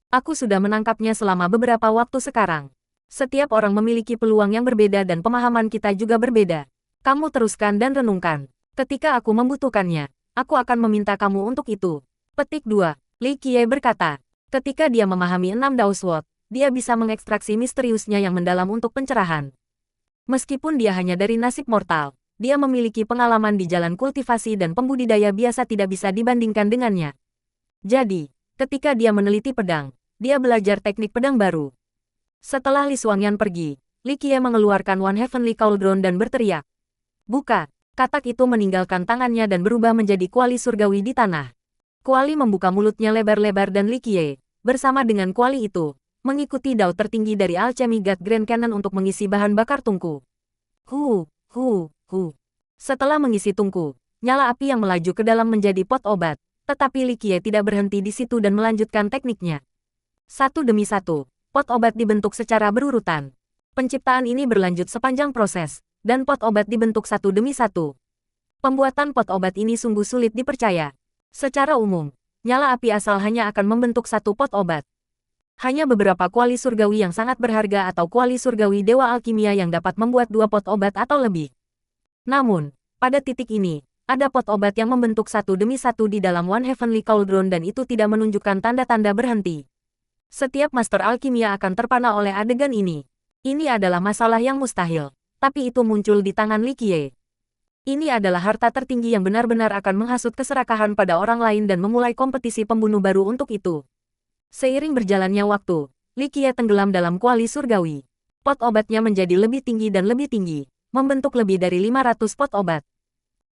Aku sudah menangkapnya selama beberapa waktu sekarang. Setiap orang memiliki peluang yang berbeda dan pemahaman kita juga berbeda. Kamu teruskan dan renungkan. Ketika aku membutuhkannya, aku akan meminta kamu untuk itu. Petik 2. Li Qiye berkata, ketika dia memahami 6 Dao Sword, dia bisa mengekstraksi misteriusnya yang mendalam untuk pencerahan. Meskipun dia hanya dari nasib mortal, dia memiliki pengalaman di jalan kultivasi dan pembudidaya biasa tidak bisa dibandingkan dengannya. Jadi, ketika dia meneliti pedang, dia belajar teknik pedang baru. Setelah Li Xuangyan pergi, Li Qiye mengeluarkan One Heavenly Cauldron dan berteriak. Buka! Katak itu meninggalkan tangannya dan berubah menjadi kuali surgawi di tanah. Kuali membuka mulutnya lebar-lebar dan Li Qiye, bersama dengan kuali itu, mengikuti dao tertinggi dari Alchemy God Grand Cannon untuk mengisi bahan bakar tungku. Setelah mengisi tungku, nyala api yang melaju ke dalam menjadi pot obat, tetapi Li Qiye tidak berhenti di situ dan melanjutkan tekniknya. Satu demi satu, pot obat dibentuk secara berurutan. Penciptaan ini berlanjut sepanjang proses, dan pot obat dibentuk satu demi satu. Pembuatan pot obat ini sungguh sulit dipercaya. Secara umum, nyala api asal hanya akan membentuk satu pot obat. Hanya beberapa kuali surgawi yang sangat berharga atau kuali surgawi dewa alkimia yang dapat membuat 2 pot obat atau lebih. Namun, pada titik ini, ada pot obat yang membentuk satu demi satu di dalam One Heavenly Cauldron dan itu tidak menunjukkan tanda-tanda berhenti. Setiap master alkimia akan terpana oleh adegan ini. Ini adalah masalah yang mustahil, tapi itu muncul di tangan Li Qiye. Ini adalah harta tertinggi yang benar-benar akan menghasut keserakahan pada orang lain dan memulai kompetisi pembunuh baru untuk itu. Seiring berjalannya waktu, Li Qiye tenggelam dalam kuali surgawi. Pot obatnya menjadi lebih tinggi dan lebih tinggi, membentuk lebih dari 500 pot obat.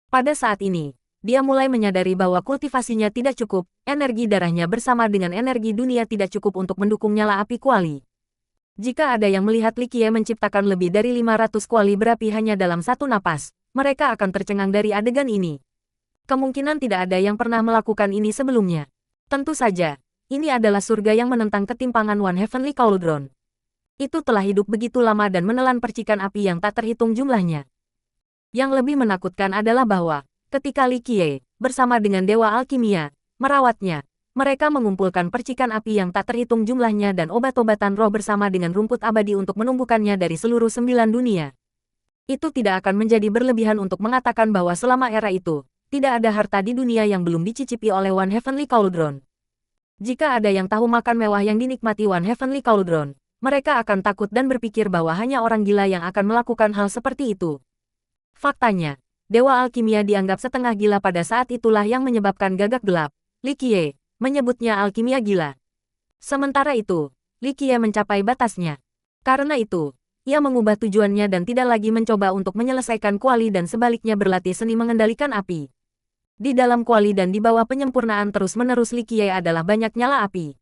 Pada saat ini, dia mulai menyadari bahwa kultivasinya tidak cukup, energi darahnya bersama dengan energi dunia tidak cukup untuk mendukung nyala api kuali. Jika ada yang melihat Li Qiye menciptakan lebih dari 500 kuali berapi hanya dalam satu napas, mereka akan tercengang dari adegan ini. Kemungkinan tidak ada yang pernah melakukan ini sebelumnya. Tentu saja, ini adalah surga yang menentang ketimpangan One Heavenly Cauldron. Itu telah hidup begitu lama dan menelan percikan api yang tak terhitung jumlahnya. Yang lebih menakutkan adalah bahwa, ketika Li Qiye, bersama dengan Dewa Alkimia, merawatnya, mereka mengumpulkan percikan api yang tak terhitung jumlahnya dan obat-obatan roh bersama dengan rumput abadi untuk menumbuhkannya dari seluruh 9 dunia. Itu tidak akan menjadi berlebihan untuk mengatakan bahwa selama era itu, tidak ada harta di dunia yang belum dicicipi oleh One Heavenly Cauldron. Jika ada yang tahu makan mewah yang dinikmati One Heavenly Cauldron, mereka akan takut dan berpikir bahwa hanya orang gila yang akan melakukan hal seperti itu. Faktanya, Dewa Alkimia dianggap setengah gila pada saat itulah yang menyebabkan gagak gelap. Li Qiye menyebutnya alkimia gila. Sementara itu, Li Qiye mencapai batasnya. Karena itu, ia mengubah tujuannya dan tidak lagi mencoba untuk menyelesaikan kuali dan sebaliknya berlatih seni mengendalikan api. Di dalam kuali dan di bawah penyempurnaan terus-menerus Li Qiye adalah banyak nyala api.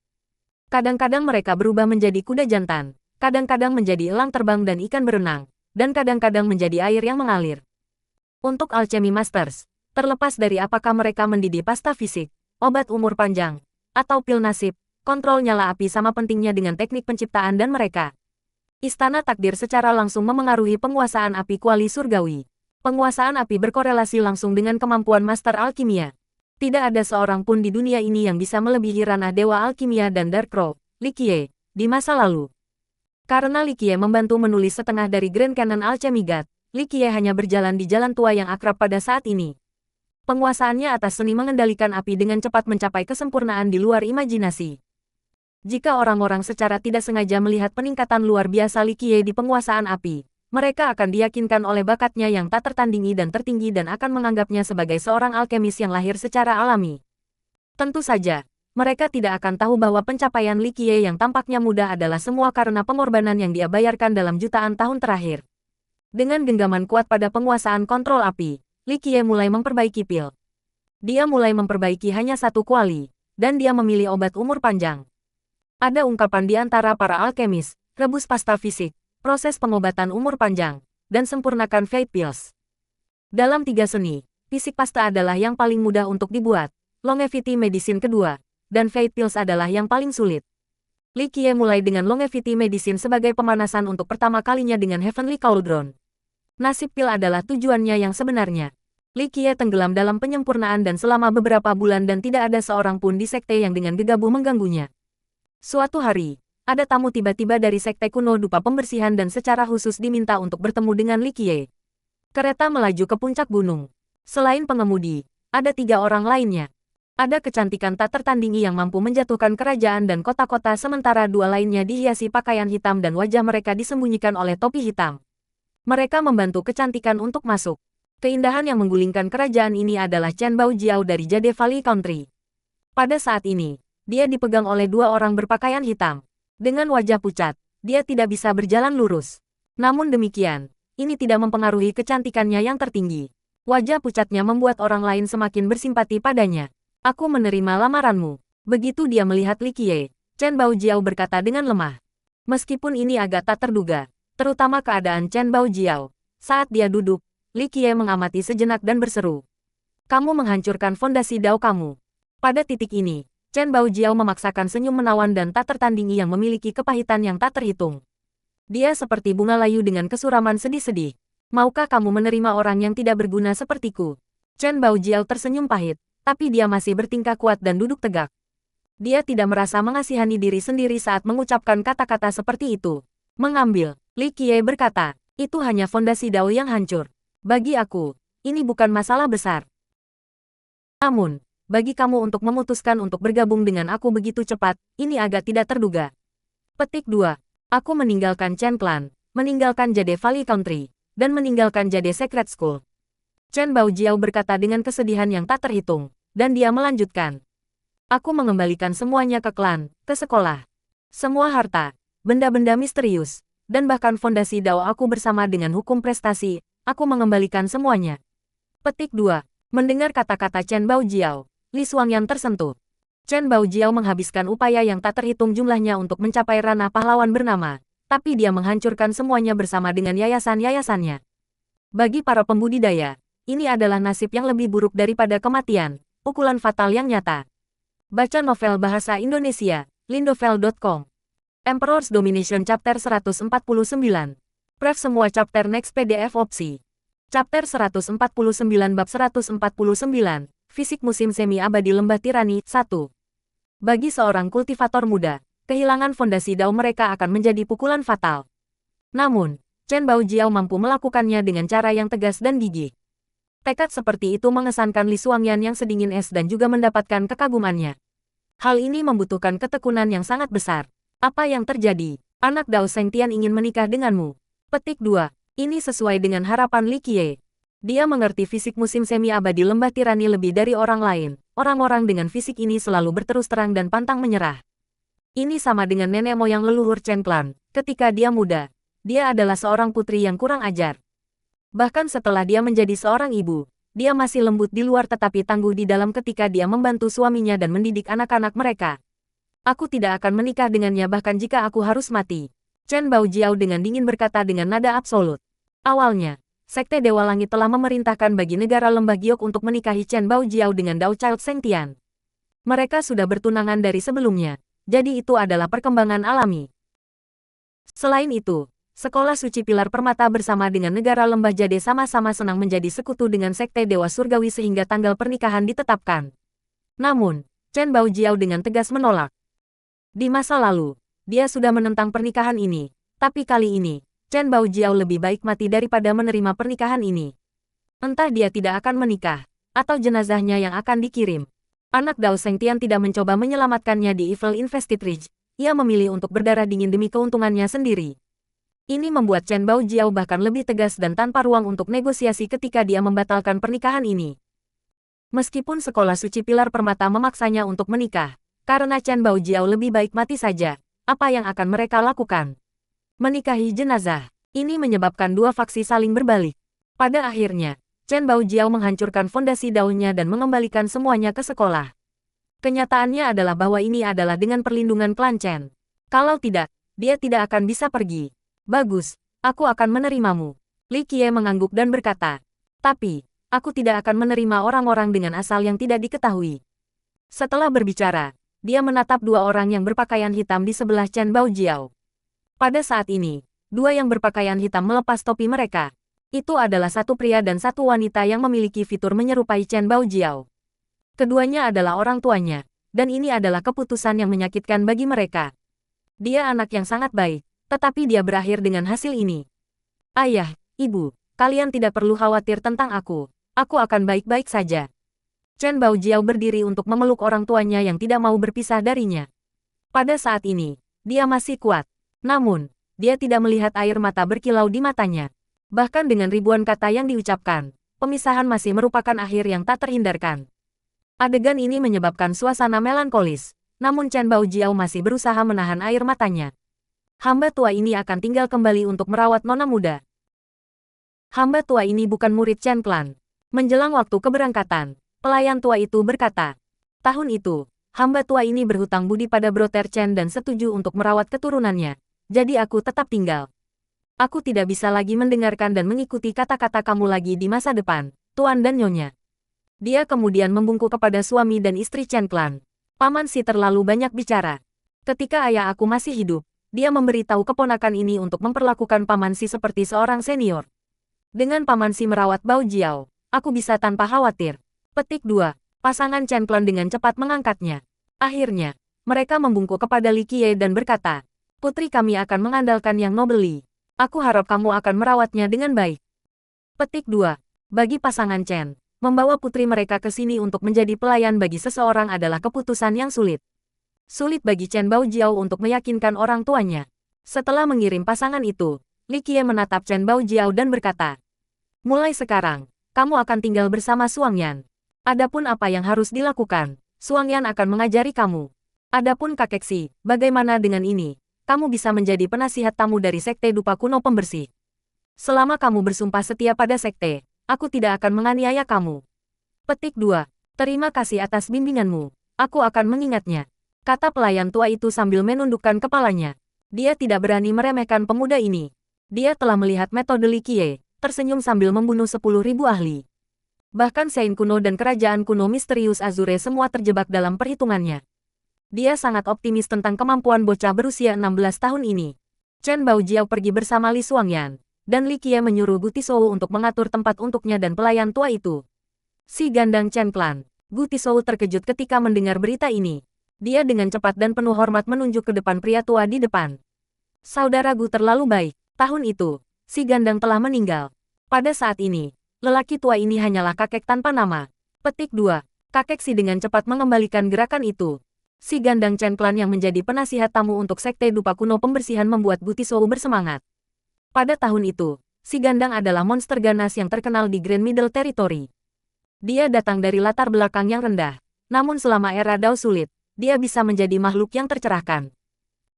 Kadang-kadang mereka berubah menjadi kuda jantan, kadang-kadang menjadi elang terbang dan ikan berenang, dan kadang-kadang menjadi air yang mengalir. Untuk Alchemy Masters, terlepas dari apakah mereka mendidih pasta fisik, obat umur panjang, atau pil nasib, kontrol nyala api sama pentingnya dengan teknik penciptaan dan mereka. Istana takdir secara langsung memengaruhi penguasaan api kuali surgawi. Penguasaan api berkorelasi langsung dengan kemampuan Master Alkimia. Tidak ada seorang pun di dunia ini yang bisa melebihi ranah Dewa Alkimia dan Dark Crow, Li Qiye, di masa lalu. Karena Li Qiye membantu menulis setengah dari Grand Canon Alchemy God, Li Qiye hanya berjalan di jalan tua yang akrab pada saat ini. Penguasaannya atas seni mengendalikan api dengan cepat mencapai kesempurnaan di luar imajinasi. Jika orang-orang secara tidak sengaja melihat peningkatan luar biasa Li Qiye di penguasaan api, mereka akan diyakinkan oleh bakatnya yang tak tertandingi dan tertinggi dan akan menganggapnya sebagai seorang alkemis yang lahir secara alami. Tentu saja, mereka tidak akan tahu bahwa pencapaian Li Qiye yang tampaknya mudah adalah semua karena pengorbanan yang dia bayarkan dalam jutaan tahun terakhir. Dengan genggaman kuat pada penguasaan kontrol api, Li Qiye mulai memperbaiki pil. Dia mulai memperbaiki hanya satu kuali, dan dia memilih obat umur panjang. Ada ungkapan di antara para alkemis, rebus pasta fisik, proses pengobatan umur panjang, dan sempurnakan Fate Pills. Dalam 3 seni, fisik pasta adalah yang paling mudah untuk dibuat, longevity medicine kedua, dan Fate Pills adalah yang paling sulit. Li Qiye mulai dengan longevity medicine sebagai pemanasan untuk pertama kalinya dengan Heavenly Cauldron. Nasib pil adalah tujuannya yang sebenarnya. Li Qiye tenggelam dalam penyempurnaan dan selama beberapa bulan dan tidak ada seorang pun di sekte yang dengan gegabah mengganggunya. Suatu hari, ada tamu tiba-tiba dari sekte kuno dupa pembersihan dan secara khusus diminta untuk bertemu dengan Li Qiye. Kereta melaju ke puncak gunung. Selain pengemudi, ada 3 orang lainnya. Ada kecantikan tak tertandingi yang mampu menjatuhkan kerajaan dan kota-kota sementara 2 lainnya dihiasi pakaian hitam dan wajah mereka disembunyikan oleh topi hitam. Mereka membantu kecantikan untuk masuk. Keindahan yang menggulingkan kerajaan ini adalah Chen Baojiao dari Jade Valley Country. Pada saat ini, dia dipegang oleh 2 orang berpakaian hitam. Dengan wajah pucat, dia tidak bisa berjalan lurus. Namun demikian, ini tidak mempengaruhi kecantikannya yang tertinggi. Wajah pucatnya membuat orang lain semakin bersimpati padanya. Aku menerima lamaranmu. Begitu dia melihat Li Qiye, Chen Baojiao berkata dengan lemah. Meskipun ini agak tak terduga, terutama keadaan Chen Baojiao. Saat dia duduk, Li Qiye mengamati sejenak dan berseru. Kamu menghancurkan fondasi Dao kamu. Pada titik ini, Chen Baojiao memaksakan senyum menawan dan tak tertandingi yang memiliki kepahitan yang tak terhitung. Dia seperti bunga layu dengan kesuraman sedih-sedih. Maukah kamu menerima orang yang tidak berguna sepertiku? Chen Baojiao tersenyum pahit, tapi dia masih bertingkah kuat dan duduk tegak. Dia tidak merasa mengasihani diri sendiri saat mengucapkan kata-kata seperti itu. Mengambil, Li Qiye berkata, itu hanya fondasi Dao yang hancur. Bagi aku, ini bukan masalah besar. Namun, bagi kamu untuk memutuskan untuk bergabung dengan aku begitu cepat, ini agak tidak terduga. Petik 2. Aku meninggalkan Chen Clan, meninggalkan Jade Valley Country, dan meninggalkan Jade Secret School. Chen Baojiao berkata dengan kesedihan yang tak terhitung, dan dia melanjutkan. Aku mengembalikan semuanya ke klan, ke sekolah. Semua harta, benda-benda misterius, dan bahkan fondasi Dao aku bersama dengan hukum prestasi, aku mengembalikan semuanya. Petik 2. Mendengar kata-kata Chen Baojiao, Li Xuangyan tersentuh. Chen Baojiao menghabiskan upaya yang tak terhitung jumlahnya untuk mencapai ranah pahlawan bernama, tapi dia menghancurkan semuanya bersama dengan yayasan-yayasannya. Bagi para pembudidaya, ini adalah nasib yang lebih buruk daripada kematian, pukulan fatal yang nyata. Baca novel bahasa Indonesia, lindovel.com. Emperor's Domination Chapter 149. Pref semua chapter next PDF opsi. Chapter 149 Bab 149, Fisik Musim Semi Abadi Lembah Tirani, 1. Bagi seorang kultivator muda, kehilangan fondasi Dao mereka akan menjadi pukulan fatal. Namun, Chen Baojiao mampu melakukannya dengan cara yang tegas dan gigih. Tekad seperti itu mengesankan Li Xuangyan yang sedingin es dan juga mendapatkan kekagumannya. Hal ini membutuhkan ketekunan yang sangat besar. Apa yang terjadi? Anak Dao Sengtian ingin menikah denganmu. Petik 2. Ini sesuai dengan harapan Li Qiye. Dia mengerti fisik musim semi abadi lembah tirani lebih dari orang lain. Orang-orang dengan fisik ini selalu berterus terang dan pantang menyerah. Ini sama dengan nenek moyang leluhur Chen Clan. Ketika dia muda, dia adalah seorang putri yang kurang ajar. Bahkan setelah dia menjadi seorang ibu, dia masih lembut di luar tetapi tangguh di dalam ketika dia membantu suaminya dan mendidik anak-anak mereka. Aku tidak akan menikah dengannya bahkan jika aku harus mati. Chen Baojiao dengan dingin berkata dengan nada absolut. Awalnya, Sekte Dewa Langit telah memerintahkan bagi negara Lembah Giok untuk menikahi Chen Baojiao dengan Dao Child Sengtian. Mereka sudah bertunangan dari sebelumnya, jadi itu adalah perkembangan alami. Selain itu, Sekolah Suci Pilar Permata bersama dengan negara Lembah Jade sama-sama senang menjadi sekutu dengan Sekte Dewa Surgawi sehingga tanggal pernikahan ditetapkan. Namun, Chen Baojiao dengan tegas menolak. Di masa lalu, dia sudah menentang pernikahan ini, tapi kali ini, Chen Baojiao lebih baik mati daripada menerima pernikahan ini. Entah dia tidak akan menikah, atau jenazahnya yang akan dikirim. Anak Dao Sengtian tidak mencoba menyelamatkannya di Evil Invested Ridge, ia memilih untuk berdarah dingin demi keuntungannya sendiri. Ini membuat Chen Baojiao bahkan lebih tegas dan tanpa ruang untuk negosiasi ketika dia membatalkan pernikahan ini. Meskipun Sekolah Suci Pilar Permata memaksanya untuk menikah, karena Chen Baojiao lebih baik mati saja, apa yang akan mereka lakukan? Menikahi jenazah. Ini menyebabkan dua faksi saling berbalik. Pada akhirnya, Chen Baojiao menghancurkan fondasi daunnya dan mengembalikan semuanya ke sekolah. Kenyataannya adalah bahwa ini adalah dengan perlindungan klan Chen. Kalau tidak, dia tidak akan bisa pergi. Bagus, aku akan menerimamu. Li Qiye mengangguk dan berkata, tapi, aku tidak akan menerima orang-orang dengan asal yang tidak diketahui. Setelah berbicara, dia menatap dua orang yang berpakaian hitam di sebelah Chen Baojiao. Pada saat ini, dua yang berpakaian hitam melepas topi mereka. Itu adalah satu pria dan satu wanita yang memiliki fitur menyerupai Chen Baojiao. Keduanya adalah orang tuanya, dan ini adalah keputusan yang menyakitkan bagi mereka. Dia anak yang sangat baik, tetapi dia berakhir dengan hasil ini. Ayah, ibu, kalian tidak perlu khawatir tentang aku akan baik-baik saja. Chen Baojiao berdiri untuk memeluk orang tuanya yang tidak mau berpisah darinya. Pada saat ini, dia masih kuat. Namun, dia tidak melihat air mata berkilau di matanya. Bahkan dengan ribuan kata yang diucapkan, pemisahan masih merupakan akhir yang tak terhindarkan. Adegan ini menyebabkan suasana melankolis, namun Chen Baojiao masih berusaha menahan air matanya. Hamba tua ini akan tinggal kembali untuk merawat nona muda. Hamba tua ini bukan murid Chen Clan. Menjelang waktu keberangkatan, pelayan tua itu berkata, tahun itu, hamba tua ini berhutang budi pada Brother Chen dan setuju untuk merawat keturunannya. Jadi aku tetap tinggal. Aku tidak bisa lagi mendengarkan dan mengikuti kata-kata kamu lagi di masa depan, Tuan dan Nyonya. Dia kemudian membungkuk kepada suami dan istri Chen Clan. Paman Si terlalu banyak bicara. Ketika ayah aku masih hidup, dia memberitahu keponakan ini untuk memperlakukan Paman Si seperti seorang senior. Dengan Paman Si merawat Baojiao, aku bisa tanpa khawatir. Petik 2. Pasangan Chen Clan dengan cepat mengangkatnya. Akhirnya, mereka membungkuk kepada Li Qiye dan berkata, putri kami akan mengandalkan yang nobeli. Aku harap kamu akan merawatnya dengan baik. Petik 2. Bagi pasangan Chen, membawa putri mereka ke sini untuk menjadi pelayan bagi seseorang adalah keputusan yang sulit. Sulit bagi Chen Baojiao untuk meyakinkan orang tuanya. Setelah mengirim pasangan itu, Li Qiye menatap Chen Baojiao dan berkata, mulai sekarang, kamu akan tinggal bersama Xuangyan. Adapun apa yang harus dilakukan, Xuangyan akan mengajari kamu. Adapun kakek Si, bagaimana dengan ini? kamu bisa menjadi penasihat tamu dari Sekte Dupa Kuno Pembersih. Selama kamu bersumpah setia pada Sekte, aku tidak akan menganiaya kamu. Petik 2. Terima kasih atas bimbinganmu. Aku akan mengingatnya. Kata pelayan tua itu sambil menundukkan kepalanya. Dia tidak berani meremehkan pemuda ini. Dia telah melihat metode Li Qiye, tersenyum sambil membunuh 10.000 ahli. Bahkan Sein kuno dan kerajaan kuno misterius Azure semua terjebak dalam perhitungannya. Dia sangat optimis tentang kemampuan bocah berusia 16 tahun ini. Chen Baojiao pergi bersama Li Xuangyan, dan Li Qiye menyuruh Gu Tizhou untuk mengatur tempat untuknya dan pelayan tua itu. Si gandang Chen Clan. Gu Tizhou terkejut ketika mendengar berita ini. Dia dengan cepat dan penuh hormat menunjuk ke depan pria tua di depan. Saudara Gu terlalu baik. Tahun itu, si gandang telah meninggal. Pada saat ini, lelaki tua ini hanyalah kakek tanpa nama. Petik 2. Kakek Si dengan cepat mengembalikan gerakan itu. Si gandang Chen Clan yang menjadi penasihat tamu untuk Sekte Dupa Kuno Pembersihan membuat Gu Tizhou bersemangat. Pada tahun itu, si gandang adalah monster ganas yang terkenal di Grand Middle Territory. Dia datang dari latar belakang yang rendah. Namun selama era Dao sulit, dia bisa menjadi makhluk yang tercerahkan.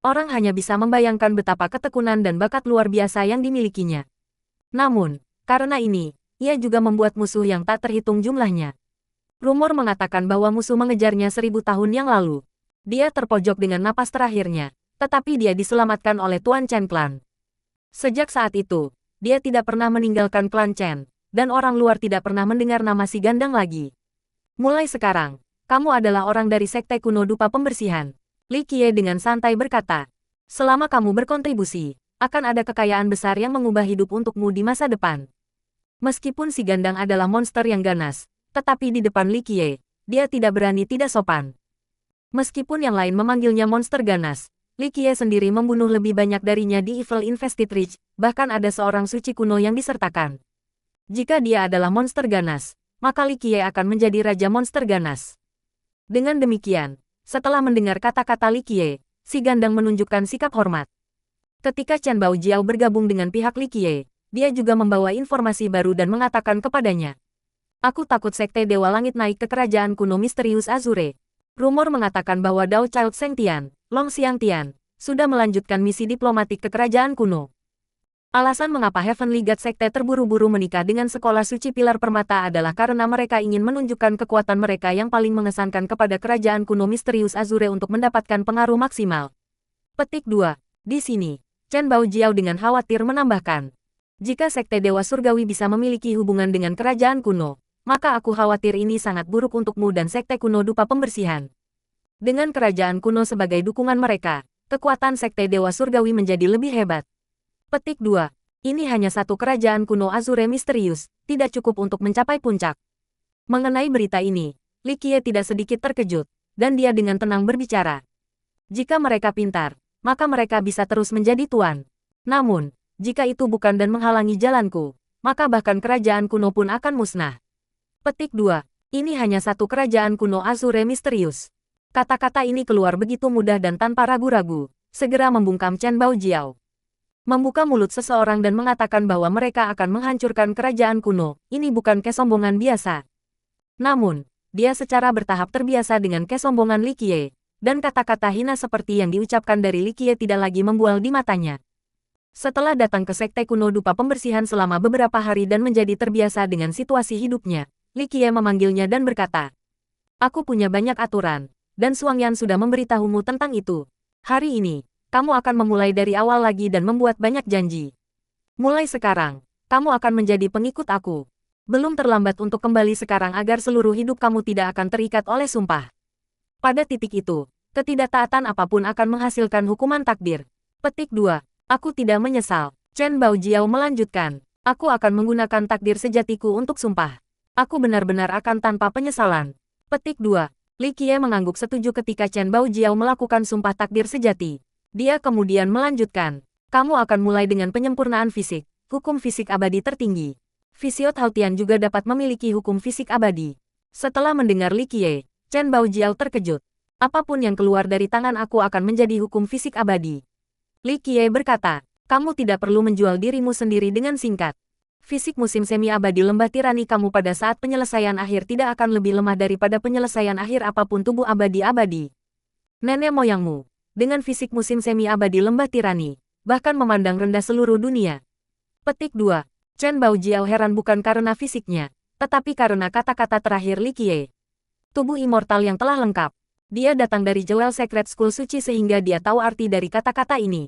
Orang hanya bisa membayangkan betapa ketekunan dan bakat luar biasa yang dimilikinya. Namun, karena ini, ia juga membuat musuh yang tak terhitung jumlahnya. Rumor mengatakan bahwa musuh mengejarnya 1000 tahun yang lalu. Dia terpojok dengan napas terakhirnya, tetapi dia diselamatkan oleh Tuan Chen Clan. Sejak saat itu, dia tidak pernah meninggalkan klan Chen, dan orang luar tidak pernah mendengar nama si gandang lagi. Mulai sekarang, kamu adalah orang dari Sekte Kuno Dupa Pembersihan. Li Qiye dengan santai berkata, selama kamu berkontribusi, akan ada kekayaan besar yang mengubah hidup untukmu di masa depan. Meskipun si gandang adalah monster yang ganas, tetapi di depan Li Qiye, dia tidak berani tidak sopan. Meskipun yang lain memanggilnya monster ganas, Li Qiye sendiri membunuh lebih banyak darinya di Evil Invested Reach, bahkan ada seorang suci kuno yang disertakan. Jika dia adalah monster ganas, maka Li Qiye akan menjadi raja monster ganas. Dengan demikian, setelah mendengar kata-kata Li Qiye, si gandang menunjukkan sikap hormat. Ketika Chen Baojiao bergabung dengan pihak Li Qiye, dia juga membawa informasi baru dan mengatakan kepadanya, aku takut Sekte Dewa Langit naik ke kerajaan kuno misterius Azure. Rumor mengatakan bahwa Dao Child Seng Tian, Long Xiangtian, sudah melanjutkan misi diplomatik ke kerajaan kuno. Alasan mengapa Heavenly God Sekte terburu-buru menikah dengan sekolah suci pilar permata adalah karena mereka ingin menunjukkan kekuatan mereka yang paling mengesankan kepada kerajaan kuno misterius Azure untuk mendapatkan pengaruh maksimal. Petik 2. Di sini, Chen Baojiao dengan khawatir menambahkan, jika Sekte Dewa Surgawi bisa memiliki hubungan dengan kerajaan kuno, maka aku khawatir ini sangat buruk untukmu dan Sekte Kuno Dupa Pembersihan. Dengan kerajaan kuno sebagai dukungan mereka, kekuatan Sekte Dewa Surgawi menjadi lebih hebat. Petik 2. Ini hanya satu kerajaan kuno Azure misterius, tidak cukup untuk mencapai puncak. Mengenai berita ini, Li Qiye tidak sedikit terkejut, dan dia dengan tenang berbicara. Jika mereka pintar, maka mereka bisa terus menjadi tuan. Namun, jika itu bukan dan menghalangi jalanku, maka bahkan kerajaan kuno pun akan musnah. Petik 2. Ini hanya satu kerajaan kuno Azure misterius. Kata-kata ini keluar begitu mudah dan tanpa ragu-ragu, segera membungkam Chen Baojiao. Membuka mulut seseorang dan mengatakan bahwa mereka akan menghancurkan kerajaan kuno, ini bukan kesombongan biasa. Namun, dia secara bertahap terbiasa dengan kesombongan Li Qiye, dan kata-kata hina seperti yang diucapkan dari Li Qiye tidak lagi membual di matanya. Setelah datang ke Sekte Kuno Dupa Pembersihan selama beberapa hari dan menjadi terbiasa dengan situasi hidupnya, Li Qiye memanggilnya dan berkata, aku punya banyak aturan, dan Xuangyan sudah memberitahumu tentang itu. Hari ini, kamu akan memulai dari awal lagi dan membuat banyak janji. Mulai sekarang, kamu akan menjadi pengikut aku. Belum terlambat untuk kembali sekarang agar seluruh hidup kamu tidak akan terikat oleh sumpah. Pada titik itu, ketidaktaatan apapun akan menghasilkan hukuman takdir. Petik 2. Aku tidak menyesal. Chen Baojiao melanjutkan, aku akan menggunakan takdir sejatiku untuk sumpah. Aku benar-benar akan tanpa penyesalan. Petik 2. Li Qiye mengangguk setuju ketika Chen Baojiao melakukan sumpah takdir sejati. Dia kemudian melanjutkan, kamu akan mulai dengan penyempurnaan fisik, hukum fisik abadi tertinggi. Visiot Hautian juga dapat memiliki hukum fisik abadi. Setelah mendengar Li Qiye, Chen Baojiao terkejut. Apapun yang keluar dari tangan aku akan menjadi hukum fisik abadi. Li Qiye berkata, kamu tidak perlu menjual dirimu sendiri dengan singkat. Fisik musim semi abadi lembah tirani kamu pada saat penyelesaian akhir tidak akan lebih lemah daripada penyelesaian akhir apapun tubuh abadi-abadi. Nenek moyangmu, dengan fisik musim semi abadi lembah tirani, bahkan memandang rendah seluruh dunia. Petik 2. Chen Baojiao heran bukan karena fisiknya, tetapi karena kata-kata terakhir Li Qiye. Tubuh immortal yang telah lengkap. Dia datang dari Jewel Secret School suci sehingga dia tahu arti dari kata-kata ini.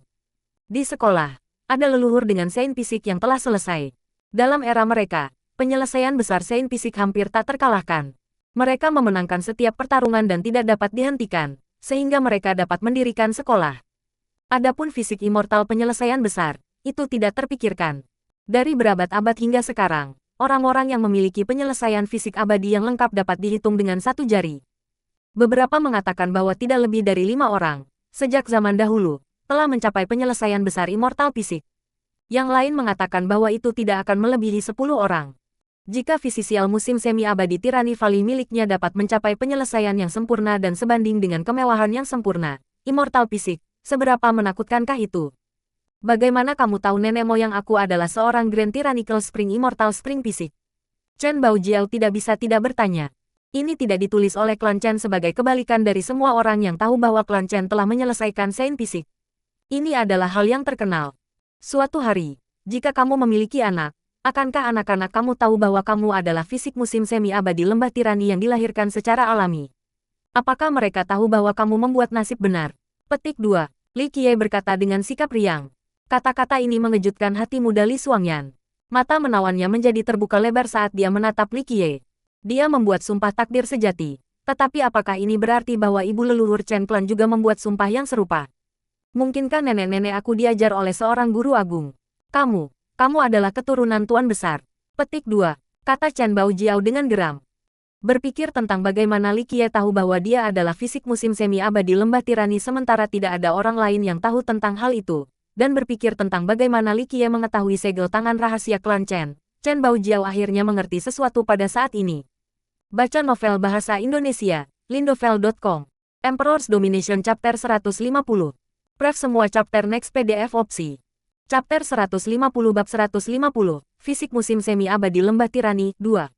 Di sekolah, ada leluhur dengan sains fisik yang telah selesai. Dalam era mereka, penyelesaian besar sains fisik hampir tak terkalahkan. Mereka memenangkan setiap pertarungan dan tidak dapat dihentikan, sehingga mereka dapat mendirikan sekolah. Adapun fisik immortal penyelesaian besar, itu tidak terpikirkan. Dari berabad-abad hingga sekarang, orang-orang yang memiliki penyelesaian fisik abadi yang lengkap dapat dihitung dengan satu jari. Beberapa mengatakan bahwa tidak lebih dari 5 orang, sejak zaman dahulu, telah mencapai penyelesaian besar immortal fisik. Yang lain mengatakan bahwa itu tidak akan melebihi 10 orang. Jika fisisial musim semi abadi tirani Valley miliknya dapat mencapai penyelesaian yang sempurna dan sebanding dengan kemewahan yang sempurna, immortal fisik, seberapa menakutkankah itu? Bagaimana kamu tahu nenek moyang aku adalah seorang Grand Tyrannical Spring Immortal Spring Fisik? Chen Baojiao tidak bisa tidak bertanya. Ini tidak ditulis oleh klan Chen sebagai kebalikan dari semua orang yang tahu bahwa klan Chen telah menyelesaikan sains fisik. Ini adalah hal yang terkenal. Suatu hari, jika kamu memiliki anak, akankah anak-anak kamu tahu bahwa kamu adalah fisik musim semi abadi lembah tirani yang dilahirkan secara alami? Apakah mereka tahu bahwa kamu membuat nasib benar? Petik 2. Li Qiye berkata dengan sikap riang. Kata-kata ini mengejutkan hati muda Li Xuangyan. Mata menawannya menjadi terbuka lebar saat dia menatap Li Qiye. Dia membuat sumpah takdir sejati. Tetapi apakah ini berarti bahwa ibu leluhur Chen Clan juga membuat sumpah yang serupa? Mungkinkah nenek-nenek aku diajar oleh seorang guru agung? Kamu adalah keturunan Tuan Besar. Petik 2. Kata Chen Baojiao dengan geram. Berpikir tentang bagaimana Li Qiye tahu bahwa dia adalah fisik musim semi abadi lembah tirani sementara tidak ada orang lain yang tahu tentang hal itu. Dan berpikir tentang bagaimana Li Qiye mengetahui segel tangan rahasia klan Chen. Chen Baojiao akhirnya mengerti sesuatu pada saat ini. Baca novel bahasa Indonesia, lindovel.com. Emperor's Domination Chapter 150. Pref semua chapter next PDF opsi. Chapter 150 bab 150, Fisik musim semi abadi lembah tirani, 2.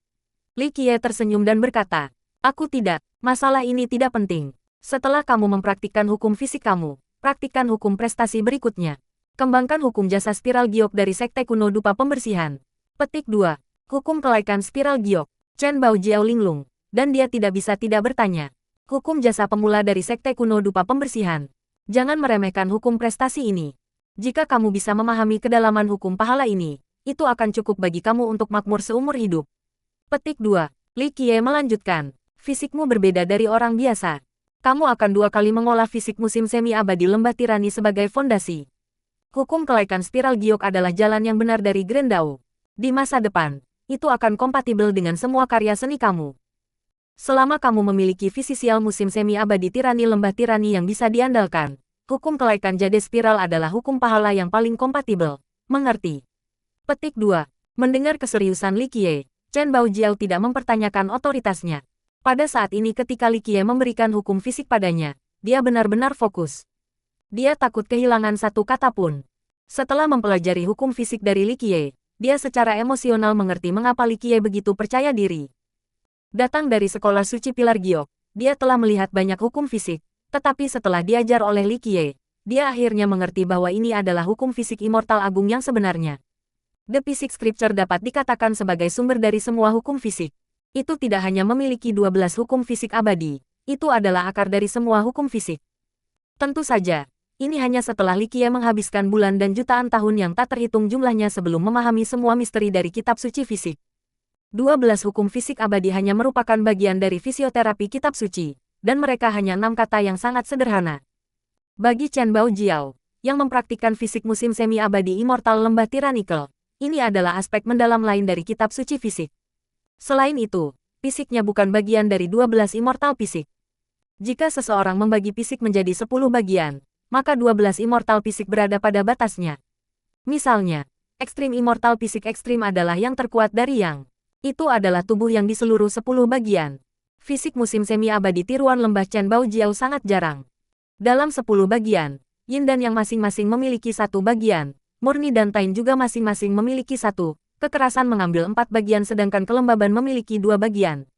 Li Qiye tersenyum dan berkata, aku tidak, masalah ini tidak penting. Setelah kamu mempraktikkan hukum fisik kamu, praktikkan hukum prestasi berikutnya. Kembangkan hukum jasa spiral giok dari sekte kuno dupa pembersihan. Petik 2. Hukum kelaikan spiral giok. Chen Baojiao linglung, dan dia tidak bisa tidak bertanya. Hukum jasa pemula dari sekte kuno dupa pembersihan. Jangan meremehkan hukum prestasi ini. Jika kamu bisa memahami kedalaman hukum pahala ini, itu akan cukup bagi kamu untuk makmur seumur hidup. Petik 2. Li Qiye melanjutkan, fisikmu berbeda dari orang biasa. Kamu akan 2 kali mengolah fisik musim semi abadi lembah tirani sebagai fondasi. Hukum kelaikan spiral giok adalah jalan yang benar dari Grand Dao. Di masa depan, itu akan kompatibel dengan semua karya seni kamu. Selama kamu memiliki fisisial musim semi abadi tirani lembah tirani yang bisa diandalkan, hukum kelaikan jade spiral adalah hukum pahala yang paling kompatibel. Mengerti? Petik 2. Mendengar keseriusan Li Qiye, Chen Baojiao tidak mempertanyakan otoritasnya. Pada saat ini ketika Li Qiye memberikan hukum fisik padanya, dia benar-benar fokus. Dia takut kehilangan satu kata pun. Setelah mempelajari hukum fisik dari Li Qiye, dia secara emosional mengerti mengapa Li Qiye begitu percaya diri. Datang dari sekolah suci pilar giok, dia telah melihat banyak hukum fisik. Tetapi setelah diajar oleh Li Qiye, dia akhirnya mengerti bahwa ini adalah hukum fisik immortal agung yang sebenarnya. The Physics Scripture dapat dikatakan sebagai sumber dari semua hukum fisik. Itu tidak hanya memiliki 12 hukum fisik abadi, itu adalah akar dari semua hukum fisik. Tentu saja, ini hanya setelah Li Qiye menghabiskan bulan dan jutaan tahun yang tak terhitung jumlahnya sebelum memahami semua misteri dari kitab suci fisik. 12 hukum fisik abadi hanya merupakan bagian dari fisioterapi kitab suci. Dan mereka hanya 6 kata yang sangat sederhana. Bagi Chen Baojiao, yang mempraktikkan fisik musim semi abadi immortal lembah tyrannical, ini adalah aspek mendalam lain dari kitab suci fisik. Selain itu, fisiknya bukan bagian dari 12 immortal fisik. Jika seseorang membagi fisik menjadi 10 bagian, maka 12 immortal fisik berada pada batasnya. Misalnya, ekstrim immortal fisik ekstrim adalah yang terkuat dari yang. Itu adalah tubuh yang di seluruh 10 bagian. Fisik musim semi abadi tiruan lembah Chen Baojiao sangat jarang. Dalam 10 bagian, Yin dan Yang masing-masing memiliki 1 bagian, Murni dan Tain juga masing-masing memiliki 1, kekerasan mengambil 4 bagian sedangkan kelembaban memiliki 2 bagian.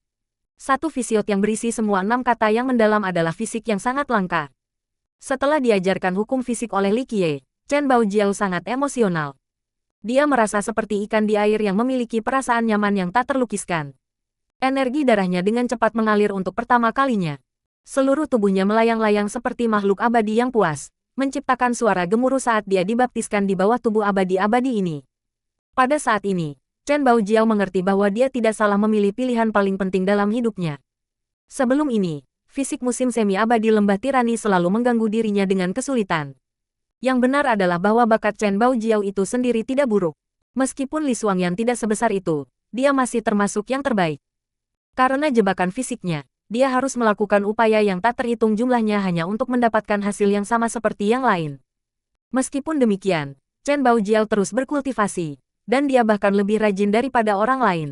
Satu fisiot yang berisi semua 6 kata yang mendalam adalah fisik yang sangat langka. Setelah diajarkan hukum fisik oleh Li Qiye, Chen Baojiao sangat emosional. Dia merasa seperti ikan di air yang memiliki perasaan nyaman yang tak terlukiskan. Energi darahnya dengan cepat mengalir untuk pertama kalinya. Seluruh tubuhnya melayang-layang seperti makhluk abadi yang puas, menciptakan suara gemuruh saat dia dibaptiskan di bawah tubuh abadi-abadi ini. Pada saat ini, Chen Baojiao mengerti bahwa dia tidak salah memilih pilihan paling penting dalam hidupnya. Sebelum ini, fisik musim semi-abadi lembah tirani selalu mengganggu dirinya dengan kesulitan. Yang benar adalah bahwa bakat Chen Baojiao itu sendiri tidak buruk. Meskipun Li Xuangyan tidak sebesar itu, dia masih termasuk yang terbaik. Karena jebakan fisiknya, dia harus melakukan upaya yang tak terhitung jumlahnya hanya untuk mendapatkan hasil yang sama seperti yang lain. Meskipun demikian, Chen Baojiao terus berkultivasi, dan dia bahkan lebih rajin daripada orang lain.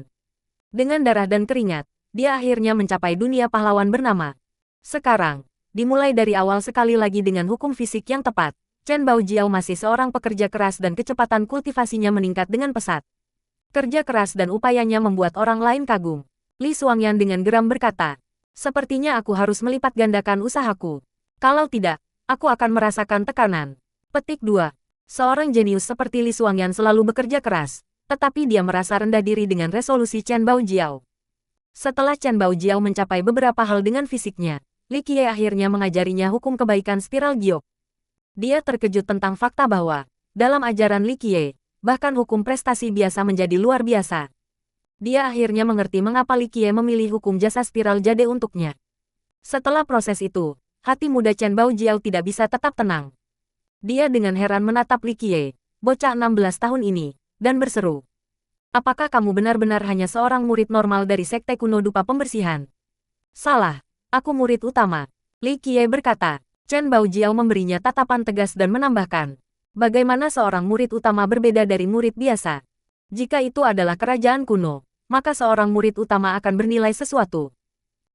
Dengan darah dan keringat, dia akhirnya mencapai dunia pahlawan bernama. Sekarang, dimulai dari awal sekali lagi dengan hukum fisik yang tepat, Chen Baojiao masih seorang pekerja keras dan kecepatan kultivasinya meningkat dengan pesat. Kerja keras dan upayanya membuat orang lain kagum. Li Xuangyan dengan geram berkata, "Sepertinya aku harus melipat gandakan usahaku. Kalau tidak, aku akan merasakan tekanan." Petik 2. Seorang jenius seperti Li Xuangyan selalu bekerja keras, tetapi dia merasa rendah diri dengan resolusi Chen Baojiao. Setelah Chen Baojiao mencapai beberapa hal dengan fisiknya, Li Qiye akhirnya mengajarinya hukum kebaikan spiral giok. Dia terkejut tentang fakta bahwa, dalam ajaran Li Qiye, bahkan hukum prestasi biasa menjadi luar biasa. Dia akhirnya mengerti mengapa Li Qiye memilih hukum jasa spiral jade untuknya. Setelah proses itu, hati muda Chen Baojiao tidak bisa tetap tenang. Dia dengan heran menatap Li Qiye, bocah 16 tahun ini, dan berseru. "Apakah kamu benar-benar hanya seorang murid normal dari sekte kuno dupa pembersihan?" "Salah, aku murid utama," Li Qiye berkata. Chen Baojiao memberinya tatapan tegas dan menambahkan, "Bagaimana seorang murid utama berbeda dari murid biasa? Jika itu adalah kerajaan kuno, maka seorang murid utama akan bernilai sesuatu.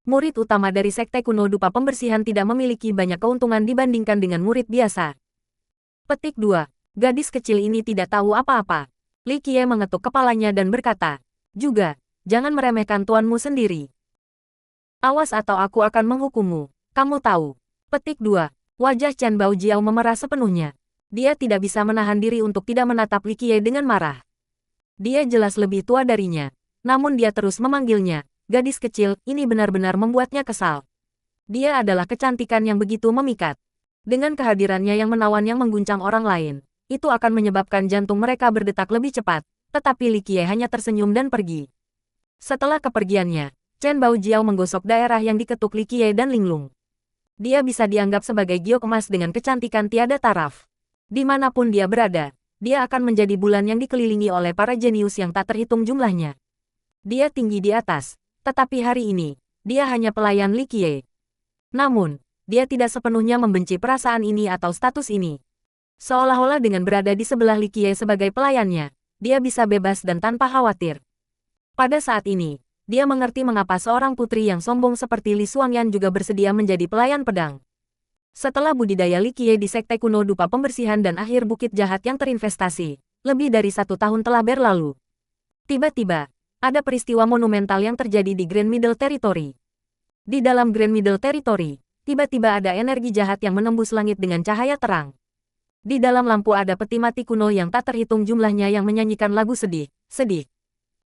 Murid utama dari sekte kuno dupa pembersihan tidak memiliki banyak keuntungan dibandingkan dengan murid biasa." Petik 2. Gadis kecil ini tidak tahu apa-apa. Li Qiye mengetuk kepalanya dan berkata, "Juga, jangan meremehkan tuanmu sendiri. Awas atau aku akan menghukummu, kamu tahu." Petik 2. Wajah Chen Baojiao memerah sepenuhnya. Dia tidak bisa menahan diri untuk tidak menatap Li Qiye dengan marah. Dia jelas lebih tua darinya, namun dia terus memanggilnya, "Gadis kecil," ini benar-benar membuatnya kesal. Dia adalah kecantikan yang begitu memikat. Dengan kehadirannya yang menawan yang mengguncang orang lain, itu akan menyebabkan jantung mereka berdetak lebih cepat, tetapi Li Qiye hanya tersenyum dan pergi. Setelah kepergiannya, Chen Baojiao menggosok daerah yang diketuk Li Qiye dan linglung. Dia bisa dianggap sebagai giok emas dengan kecantikan tiada taraf. Dimanapun dia berada, dia akan menjadi bulan yang dikelilingi oleh para jenius yang tak terhitung jumlahnya. Dia tinggi di atas, tetapi hari ini, dia hanya pelayan Li Qiye. Namun, dia tidak sepenuhnya membenci perasaan ini atau status ini. Seolah-olah dengan berada di sebelah Li Qiye sebagai pelayannya, dia bisa bebas dan tanpa khawatir. Pada saat ini, dia mengerti mengapa seorang putri yang sombong seperti Li Xuangyan juga bersedia menjadi pelayan pedang. Setelah budidaya Li Qiye di sekte kuno dupa pembersihan dan akhir bukit jahat yang terinvestasi, lebih dari 1 tahun telah berlalu. Tiba-tiba, ada peristiwa monumental yang terjadi di Grand Middle Territory. Di dalam Grand Middle Territory, tiba-tiba ada energi jahat yang menembus langit dengan cahaya terang. Di dalam lampu ada peti mati kuno yang tak terhitung jumlahnya yang menyanyikan lagu sedih, sedih.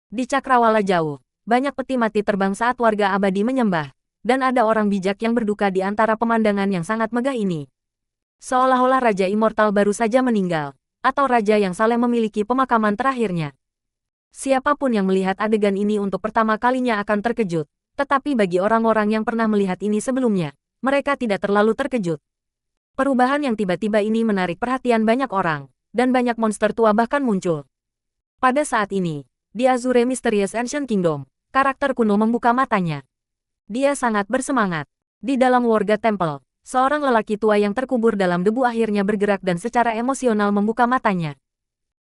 Di cakrawala jauh, banyak peti mati terbang saat warga abadi menyembah, dan ada orang bijak yang berduka di antara pemandangan yang sangat megah ini. Seolah-olah Raja Immortal baru saja meninggal, atau Raja yang saleh memiliki pemakaman terakhirnya. Siapapun yang melihat adegan ini untuk pertama kalinya akan terkejut, tetapi bagi orang-orang yang pernah melihat ini sebelumnya, mereka tidak terlalu terkejut. Perubahan yang tiba-tiba ini menarik perhatian banyak orang, dan banyak monster tua bahkan muncul. Pada saat ini, di Azure Mysterious Ancient Kingdom, karakter kuno membuka matanya. Dia sangat bersemangat. Di dalam Warga Temple, seorang lelaki tua yang terkubur dalam debu akhirnya bergerak dan secara emosional membuka matanya.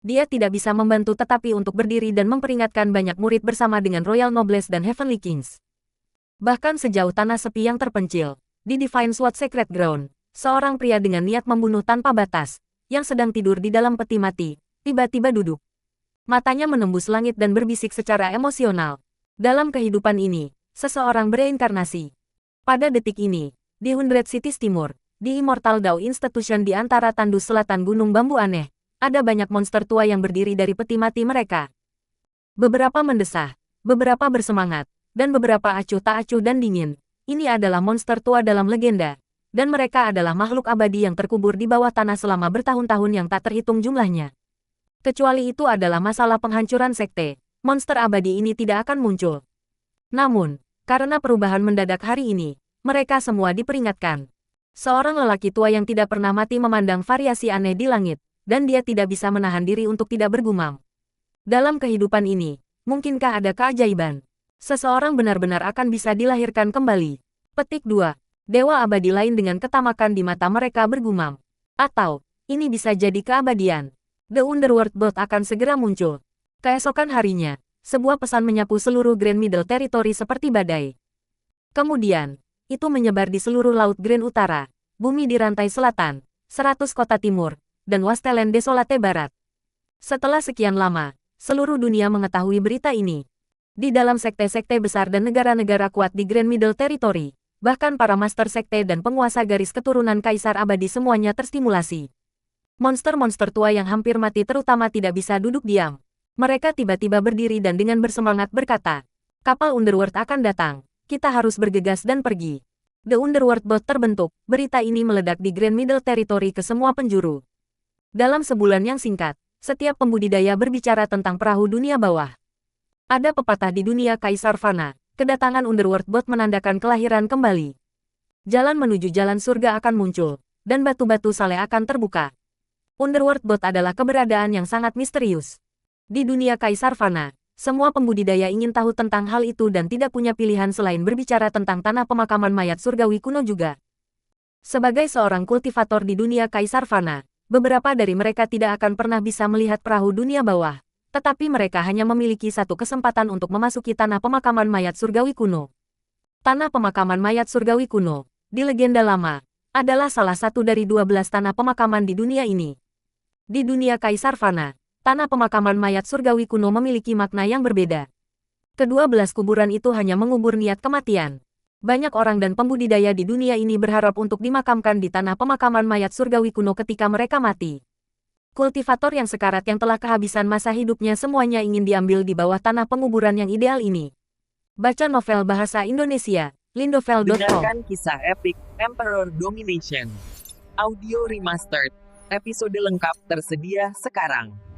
Dia tidak bisa membantu tetapi untuk berdiri dan memperingatkan banyak murid bersama dengan Royal Nobles dan Heavenly Kings. Bahkan sejauh tanah sepi yang terpencil, di Divine Sword Sacred Ground, seorang pria dengan niat membunuh tanpa batas, yang sedang tidur di dalam peti mati, tiba-tiba duduk. Matanya menembus langit dan berbisik secara emosional. Dalam kehidupan ini, seseorang bereinkarnasi. Pada detik ini, di 100 Cities Timur, Di Immortal Dao Institution di antara tandus selatan Gunung Bambu Aneh, ada banyak monster tua yang berdiri dari peti mati mereka. Beberapa mendesah, beberapa bersemangat, dan beberapa acuh tak acuh dan dingin. Ini adalah monster tua dalam legenda, dan mereka adalah makhluk abadi yang terkubur di bawah tanah selama bertahun-tahun yang tak terhitung jumlahnya. Kecuali itu adalah masalah penghancuran sekte, monster abadi ini tidak akan muncul. Namun, karena perubahan mendadak hari ini, mereka semua diperingatkan. Seorang lelaki tua yang tidak pernah mati memandang variasi aneh di langit, dan dia tidak bisa menahan diri untuk tidak bergumam. Dalam kehidupan ini, mungkinkah ada keajaiban? Seseorang benar-benar akan bisa dilahirkan kembali. Petik 2. Dewa abadi lain dengan ketamakan di mata mereka bergumam. Atau, ini bisa jadi keabadian. The Underworld Bot akan segera muncul. Keesokan harinya, sebuah pesan menyapu seluruh Grand Middle Territory seperti badai. Kemudian, itu menyebar di seluruh Laut Grand Utara, bumi di rantai selatan, 100 kota timur, dan Wasteland Desolate Barat. Setelah sekian lama, seluruh dunia mengetahui berita ini. Di dalam sekte-sekte besar dan negara-negara kuat di Grand Middle Territory, bahkan para master sekte dan penguasa garis keturunan kaisar abadi semuanya terstimulasi. Monster-monster tua yang hampir mati terutama tidak bisa duduk diam. Mereka tiba-tiba berdiri dan dengan bersemangat berkata, "Kapal Underworld akan datang. Kita harus bergegas dan pergi." The Underworld Bot terbentuk, berita ini meledak di Grand Middle Territory ke semua penjuru. Dalam sebulan yang singkat, setiap pembudidaya berbicara tentang perahu dunia bawah. Ada pepatah di dunia Kaisar Fana, kedatangan Underworld Bot menandakan kelahiran kembali. Jalan menuju jalan surga akan muncul, dan batu-batu saleh akan terbuka. Underworld Bot adalah keberadaan yang sangat misterius. Di dunia Kaisar Fana, semua pembudidaya ingin tahu tentang hal itu dan tidak punya pilihan selain berbicara tentang tanah pemakaman mayat surgawi kuno juga. Sebagai seorang kultivator di dunia Kaisar Fana, beberapa dari mereka tidak akan pernah bisa melihat perahu dunia bawah, tetapi mereka hanya memiliki satu kesempatan untuk memasuki tanah pemakaman mayat surgawi kuno. Tanah pemakaman mayat surgawi kuno, di legenda lama, adalah salah satu dari 12 tanah pemakaman di dunia ini. Di dunia Kaisar Fana, tanah pemakaman mayat surgawi kuno memiliki makna yang berbeda. Kedua belas kuburan itu hanya mengubur niat kematian. Banyak orang dan pembudidaya di dunia ini berharap untuk dimakamkan di tanah pemakaman mayat surgawi kuno ketika mereka mati. Kultivator yang sekarat yang telah kehabisan masa hidupnya semuanya ingin diambil di bawah tanah penguburan yang ideal ini. Baca novel bahasa Indonesia, lindovel.com. Dengarkan kisah epik Emperor Domination. Audio remastered. Episode lengkap tersedia sekarang.